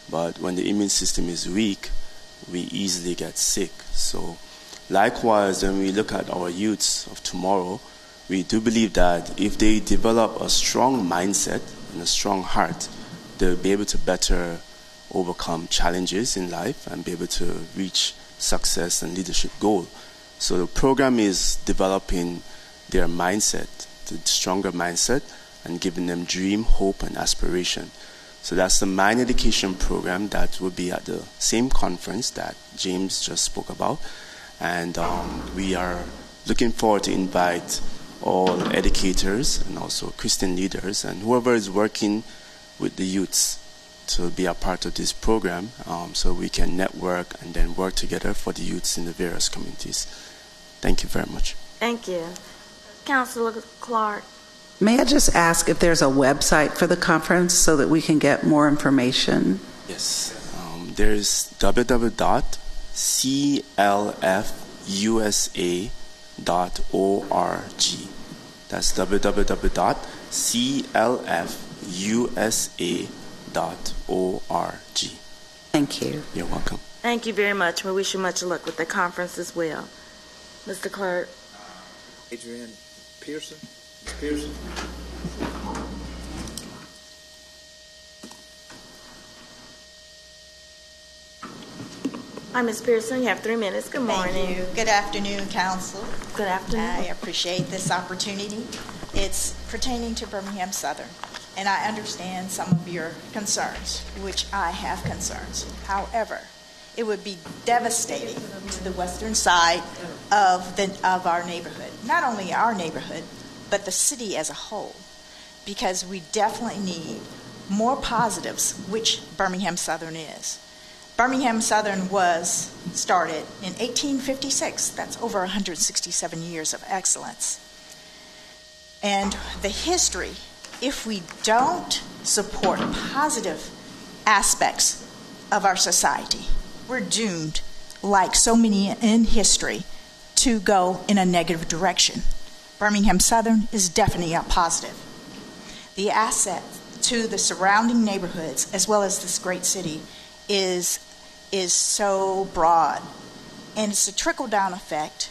But when the immune system is weak, we easily get sick. So likewise, when we look at our youths of tomorrow, we do believe that if they develop a strong mindset and a strong heart, they'll be able to better overcome challenges in life and be able to reach success and leadership goal. So the program is developing their mindset, the stronger mindset, and giving them dream, hope, and aspiration. So that's the Mind Education Program that will be at the same conference that James just spoke about. And we are looking forward to invite all educators and also Christian leaders and whoever is working with the youths to be a part of this program, so we can network and then work together for the youths in the various communities. Thank you very much. Thank you. Councilor Clark. May I just ask if there's a website for the conference so that we can get more information? Yes. There's www.clfusa.org. That's www.clfusa.org. Thank you. You're welcome. Thank you very much. We wish you much luck with the conference as well. Mr. Clerk. Adrian Pearson. Pearson. Hi, Ms. Pearson. You have 3 minutes. Good morning. Thank you. Good afternoon, Council. Good afternoon. I appreciate this opportunity. It's pertaining to Birmingham Southern, and I understand some of your concerns, which I have concerns. However, it would be devastating to the western side of our neighborhood. Not only our neighborhood, but the city as a whole, because we definitely need more positives, which Birmingham Southern is. Birmingham Southern was started in 1856. That's over 167 years of excellence. And the history, if we don't support positive aspects of our society, we're doomed, like so many in history, to go in a negative direction. Birmingham Southern is definitely a positive. The asset to the surrounding neighborhoods, as well as this great city, is so broad, and it's a trickle-down effect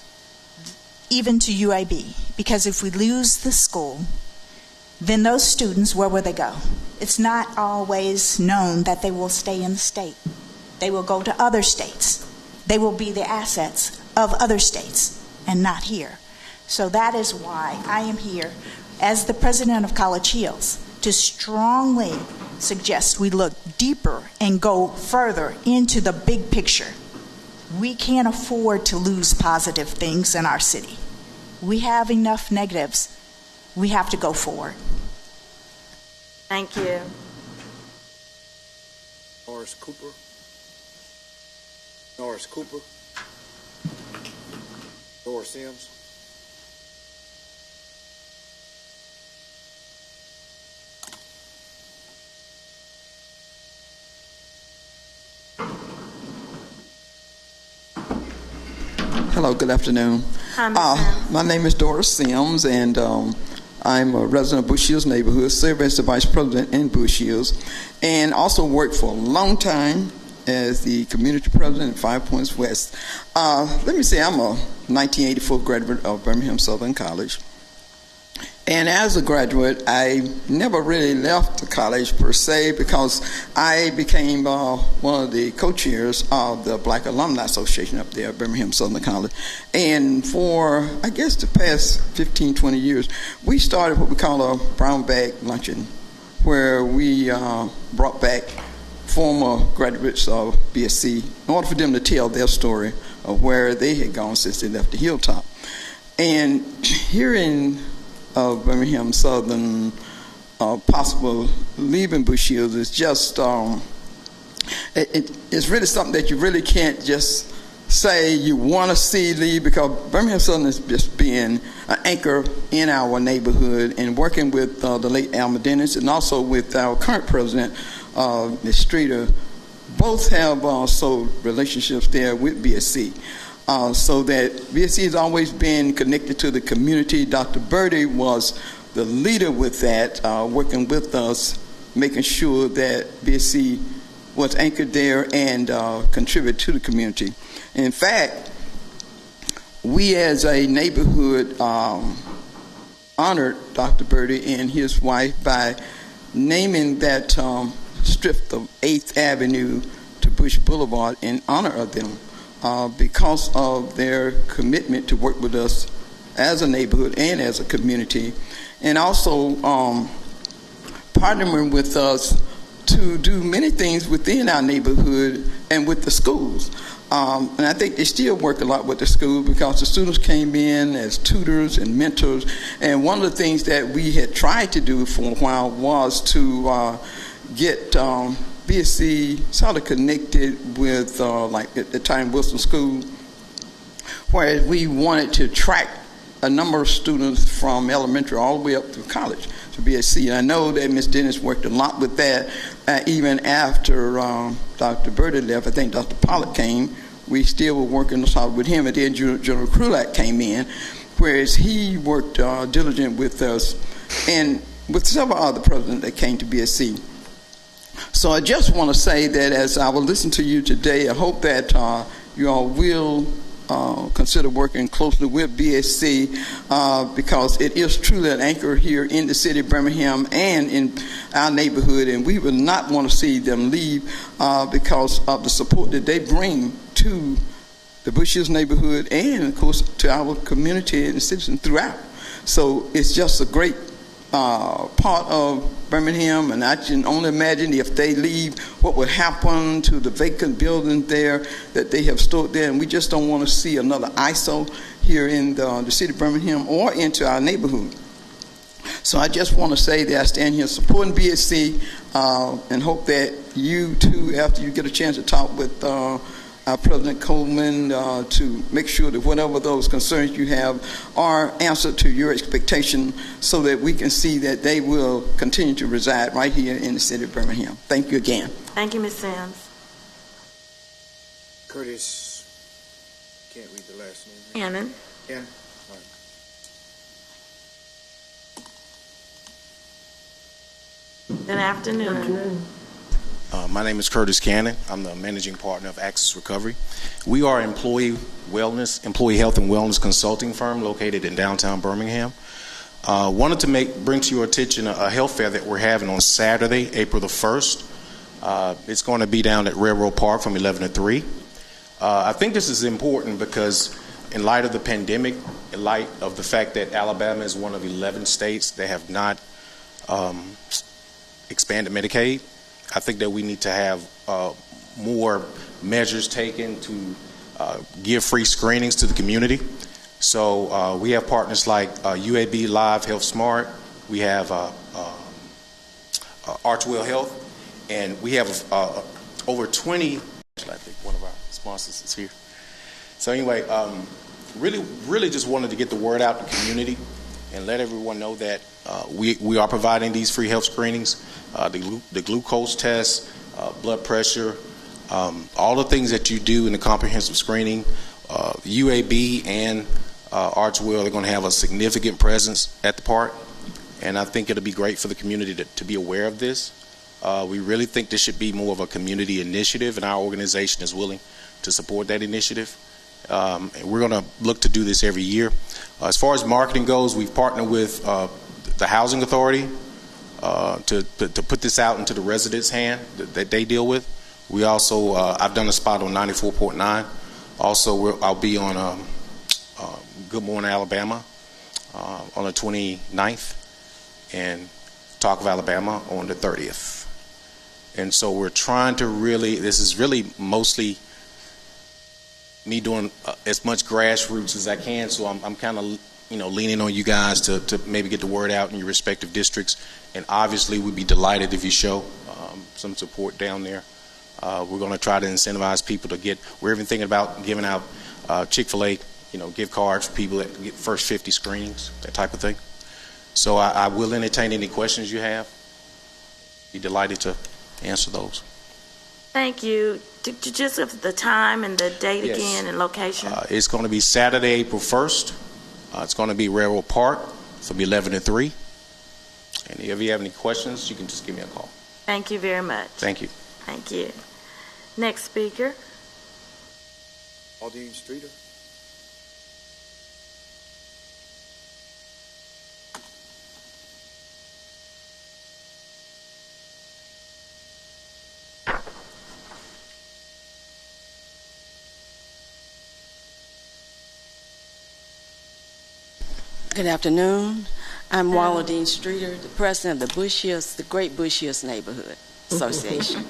even to UAB, because if we lose the school, then those students, where will they go? It's not always known that they will stay in the state. They will go to other states. They will be the assets of other states and not here. So that is why I am here as the president of College Hills to strongly suggest we look deeper and go further into the big picture. We can't afford to lose positive things in our city. We have enough negatives. We have to go forward. Thank you. Norris Cooper. Norris Cooper. Doris Sims. Hello, good afternoon. Hi, my name is Doris Sims, and I'm a resident of Bush Hills neighborhood, serve as the vice president in Bush Hills, and also worked for a long time as the community president at 5 Points West. Let me say I'm a 1984 graduate of Birmingham Southern College. And as a graduate, I never really left the college per se, because I became one of the co-chairs of the Black Alumni Association up there at Birmingham Southern College. And for, I guess, the past 15, 20 years, we started what we call a brown bag luncheon, where we brought back former graduates of BSC in order for them to tell their story of where they had gone since they left the hilltop. And here in Birmingham Southern, possible leaving Bush Hills is just, it's really something that you really can't just say you want to see leave, because Birmingham Southern has just been an anchor in our neighborhood, and working with the late Alma Dennis and also with our current president, Ms. Streeter, both have also relationships there with BSC. So that BSC has always been connected to the community. Dr. Birdie was the leader with that, working with us, making sure that BSC was anchored there and contribute to the community. In fact, we as a neighborhood honored Dr. Birdie and his wife by naming that strip of 8th Avenue to Bush Boulevard in honor of them. Because of their commitment to work with us as a neighborhood and as a community, and also partnering with us to do many things within our neighborhood and with the schools. And I think they still work a lot with the schools, because the students came in as tutors and mentors. And one of the things that we had tried to do for a while was to get BSC sort of connected with, like at the time, Wilson School, where we wanted to track a number of students from elementary all the way up to college to BSC. And I know that Ms. Dennis worked a lot with that, even after Dr. Birdie left. I think Dr. Pollock came. We still were working with him, and then General Krulak came in, whereas he worked diligent with us and with several other presidents that came to BSC. So I just want to say that as I will listen to you today, I hope that you all will consider working closely with BSC, because it is truly an anchor here in the city of Birmingham and in our neighborhood, and we would not want to see them leave because of the support that they bring to the Bush Hills neighborhood and, of course, to our community and citizens throughout. So it's just a great part of Birmingham, and I can only imagine if they leave, what would happen to the vacant building there that they have stored there, and we just don't want to see another ISO here in the city of Birmingham or into our neighborhood. So I just want to say that I stand here supporting BSC and hope that you too, after you get a chance to talk with our President Coleman, to make sure that whatever those concerns you have are answered to your expectation so that we can see that they will continue to reside right here in the city of Birmingham. Thank you again. Thank you, Ms. Sims. Curtis, can't read the last name. Cannon. Cannon. All right. Good afternoon. My name is Curtis Cannon. I'm the managing partner of Access Recovery. We are an employee health and wellness consulting firm located in downtown Birmingham. Wanted to bring to your attention a health fair that we're having on Saturday, April the 1st. It's going to be down at Railroad Park from 11 to 3. I think this is important because in light of the pandemic, in light of the fact that Alabama is one of 11 states that have not expanded Medicaid, I think that we need to have more measures taken to give free screenings to the community. So we have partners like UAB Live Health Smart. We have Archwell Health, and we have over 20. I think one of our sponsors is here. So anyway, really just wanted to get the word out to the community and let everyone know that we are providing these free health screenings, the glucose test, blood pressure, all the things that you do in the comprehensive screening. UAB and Archwell are going to have a significant presence at the park, and I think it'll be great for the community to be aware of this. We really think this should be more of a community initiative, and our organization is willing to support that initiative. And we're going to look to do this every year. As far as marketing goes, we've partnered with the Housing Authority to put this out into the residents' hand that they deal with. We also, I've done a spot on 94.9. Also, I'll be on Good Morning Alabama on the 29th and Talk of Alabama on the 30th. And so we're trying to this is really mostly me doing as much grassroots as I can, so I'm kind of leaning on you guys to maybe get the word out in your respective districts. And obviously we'd be delighted if you show some support down there. We're going to try to incentivize people to we're even thinking about giving out Chick-fil-A gift cards for people that get first 50 screenings, that type of thing. So I will entertain any questions you have. Be delighted to answer those. Thank you. Just give the time and the date again and location. It's going to be Saturday, April 1st. It's going to be Railroad Park from 11 to 3. And if you have any questions, you can just give me a call. Thank you very much. Thank you. Thank you. Next speaker. Aldine Streeter. Good afternoon. I'm Walla Dean Streeter, the president of the Great Bush Hills Neighborhood Association.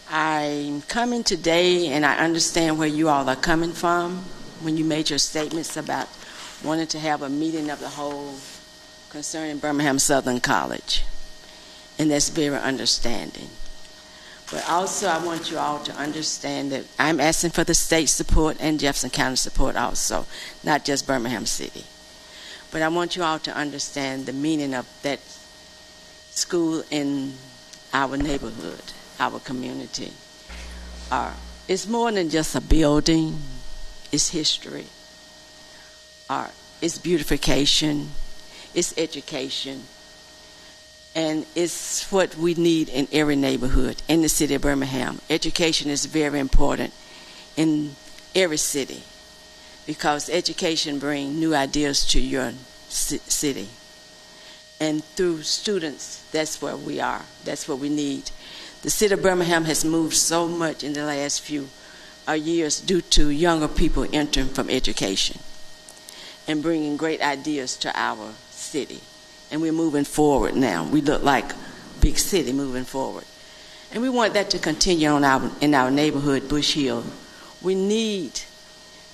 I'm coming today, and I understand where you all are coming from when you made your statements about wanting to have a meeting of the whole concerning Birmingham Southern College, and that's very understanding. But also, I want you all to understand that I'm asking for the state support and Jefferson County support also, not just Birmingham City. But I want you all to understand the meaning of that school in our neighborhood, our community. It's more than just a building. It's history. It's beautification. It's education. And it's what we need in every neighborhood in the city of Birmingham. Education is very important in every city because education brings new ideas to your city. And through students, that's where we are. That's what we need. The city of Birmingham has moved so much in the last few years due to younger people entering from education and bringing great ideas to our city. And we're moving forward now. We look like a big city moving forward. And we want that to continue on in our neighborhood, Bush Hill. We need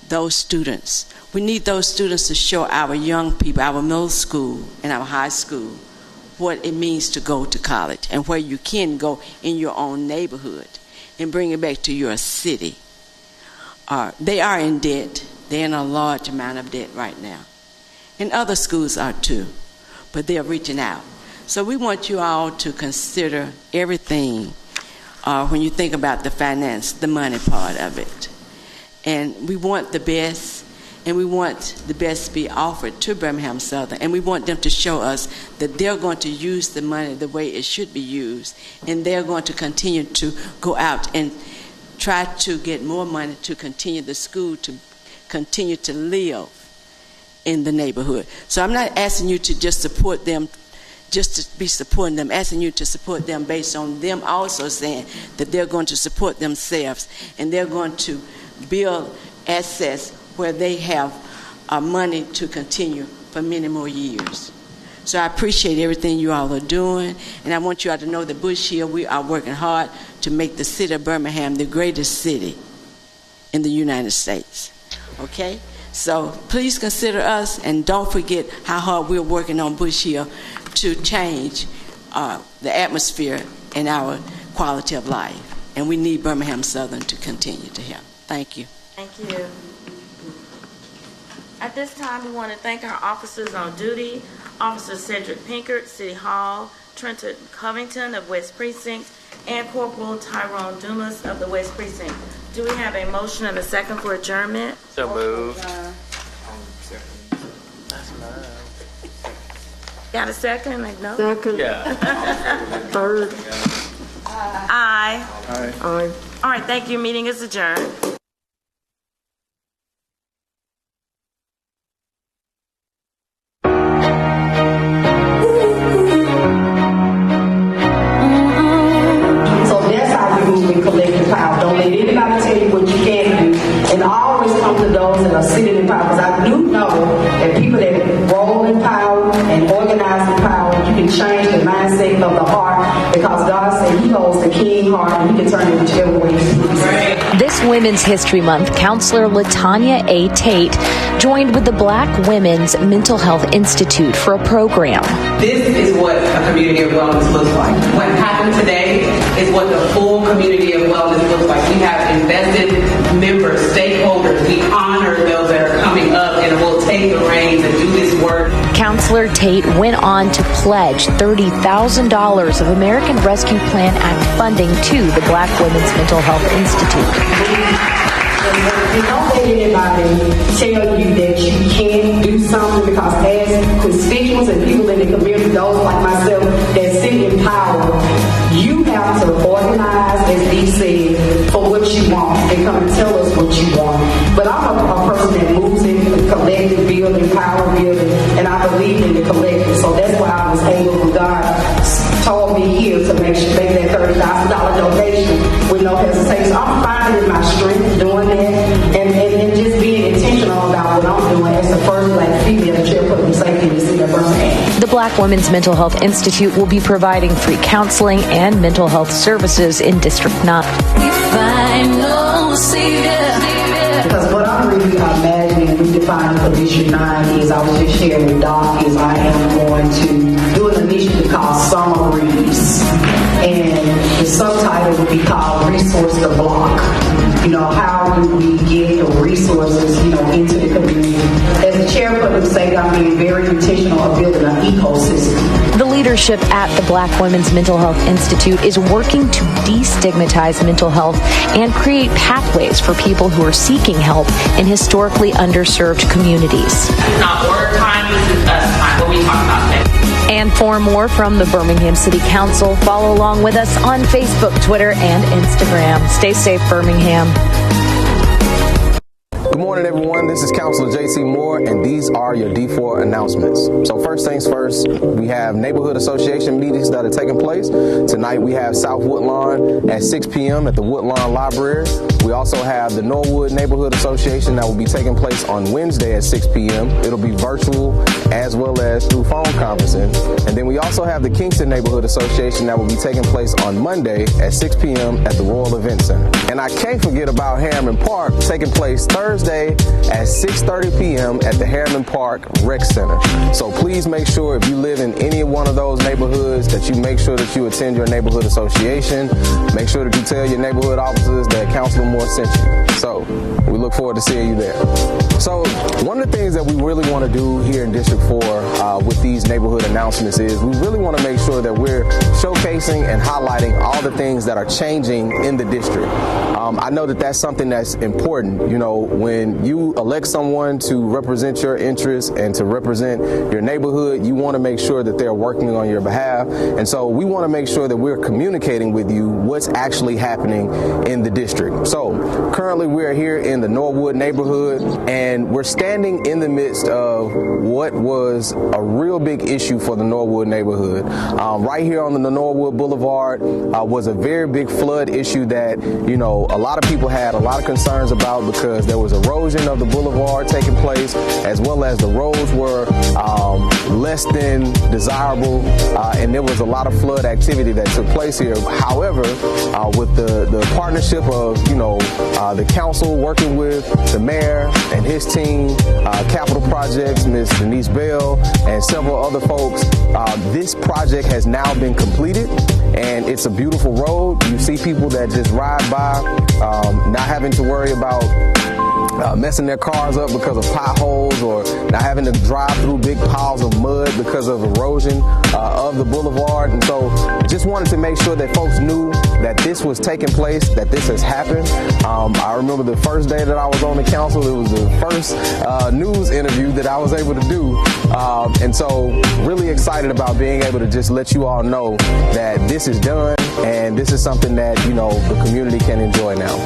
those students. We need those students to show our young people, our middle school and our high school, what it means to go to college and where you can go in your own neighborhood and bring it back to your city. They are in debt. They're in a large amount of debt right now. And other schools are too, but they're reaching out. So we want you all to consider everything when you think about the finance, the money part of it. And we want the best, and we want the best to be offered to Birmingham Southern, and we want them to show us that they're going to use the money the way it should be used, and they're going to continue to go out and try to get more money to continue the school to continue to live in the neighborhood. So I'm not asking you to just support them, just to be supporting them, asking you to support them based on them also saying that they're going to support themselves and they're going to build assets where they have money to continue for many more years. So I appreciate everything you all are doing, and I want you all to know that Bush Hill, we are working hard to make the city of Birmingham the greatest city in the United States. Okay? So please consider us, and don't forget how hard we're working on Bush Hill to change the atmosphere and our quality of life. And we need Birmingham Southern to continue to help. Thank you. Thank you. At this time, we want to thank our officers on duty, Officer Cedric Pinkert, City Hall, Trenton Covington of West Precinct, and Corporal Tyrone Dumas of the West Precinct. Do we have a motion and a second for adjournment? So moved. Got a second? Like, no? Second. Yeah. Third. Aye. Aye. All right, thank you. Meeting is adjourned. Collective power. Don't let anybody tell you what you can't do. And always come to those that are sitting in power. Because I do know that people that roll in power and organize in power, you can change the mindset of the heart. Because God said He holds the king heart and He can turn it whichever way He pleases. This Women's History Month, Counselor LaTanya A. Tate joined with the Black Women's Mental Health Institute for a program. This is what a community of wellness looks like. What happened today is what the full community of wellness looks like. We have invested members, stakeholders. We honor those that are coming up, and we'll take the reins and do this work. Counselor Tate went on to pledge $30,000 of American Rescue Plan Act funding to the Black Women's Mental Health Institute. And don't let anybody tell you that you can't do something, because as constituents and people in the community, those like myself that sit in power, you have to organize, as Dee said, for what you want and come and tell us what you want. But I'm a person that moves in the collective building, power building, and I believe in the collective. So that's why I was able, when God told me here to make that $30,000 donation with no hesitation. I'm finding my strength doing that and just being intentional about what I'm doing as the first Black female chairperson of safety in the city of Birmingham. The Black Women's Mental Health Institute will be providing free counseling and mental health services in District 9. Because what I'm really imagining and redefining for District 9 is, I was just sharing with Doc, is I am going to do an initiative called Summer Reads. And the subtitle would be called Resource to Block. You know, how do we get the resources, into the community? As the chairperson of safety, I'm being very intentional of building an ecosystem. The leadership at the Black Women's Mental Health Institute is working to destigmatize mental health and create pathways for people who are seeking help in historically underserved communities. It's not work time, this is us time, what we talk about today. And for more from the Birmingham City Council, follow along with us on Facebook, Twitter, and Instagram. Stay safe, Birmingham. Good morning, everyone. This is Councilor J.C. Moore, and these are your D4 announcements. So first things first, we have neighborhood association meetings that are taking place. Tonight we have South Woodlawn at 6 p.m. at the Woodlawn Library. We also have the Norwood Neighborhood Association that will be taking place on Wednesday at 6 p.m. It'll be virtual as well as through phone conferencing. And then we also have the Kingston Neighborhood Association that will be taking place on Monday at 6 p.m. at the Royal Event Center. And I can't forget about Harriman Park taking place Thursday at 6:30 p.m. at the Harriman Park Rec Center. So please make sure if you live in any one of those neighborhoods that you make sure that you attend your neighborhood association. Make sure that you tell your neighborhood officers that Councilor Moore sent you. So we look forward to seeing you there. So one of the things that we really want to do here in District 4 with these neighborhood announcements is we really want to make sure that we're showcasing and highlighting all the things that are changing in the district. I know that that's something that's important. You know, when you elect someone to represent your interests and to represent your neighborhood, you want to make sure that they're working on your behalf. And so we want to make sure that we're communicating with you what's actually happening in the district. So currently we're here in the Norwood neighborhood, and we're standing in the midst of what was a real big issue for the Norwood neighborhood. Right here on the Norwood Boulevard was a very big flood issue that, you know, a lot of people had a lot of concerns about because there was erosion of the boulevard taking place, as well as the roads were less than desirable, and there was a lot of flood activity that took place here. However, with the partnership of, you know, the council working with the mayor and his team, Capital Projects, Ms. Denise Bell, and several other folks, this project has now been completed, and it's a beautiful road. You see people that just ride by, not having to worry about messing their cars up because of potholes, or not having to drive through big piles of mud because of erosion of the boulevard. And so just wanted to make sure that folks knew that this was taking place, that this has happened. I remember the first day that I was on the council, it was the first news interview that I was able to do. And so really excited about being able to just let you all know that this is done, and this is something that, you know, the community can enjoy now.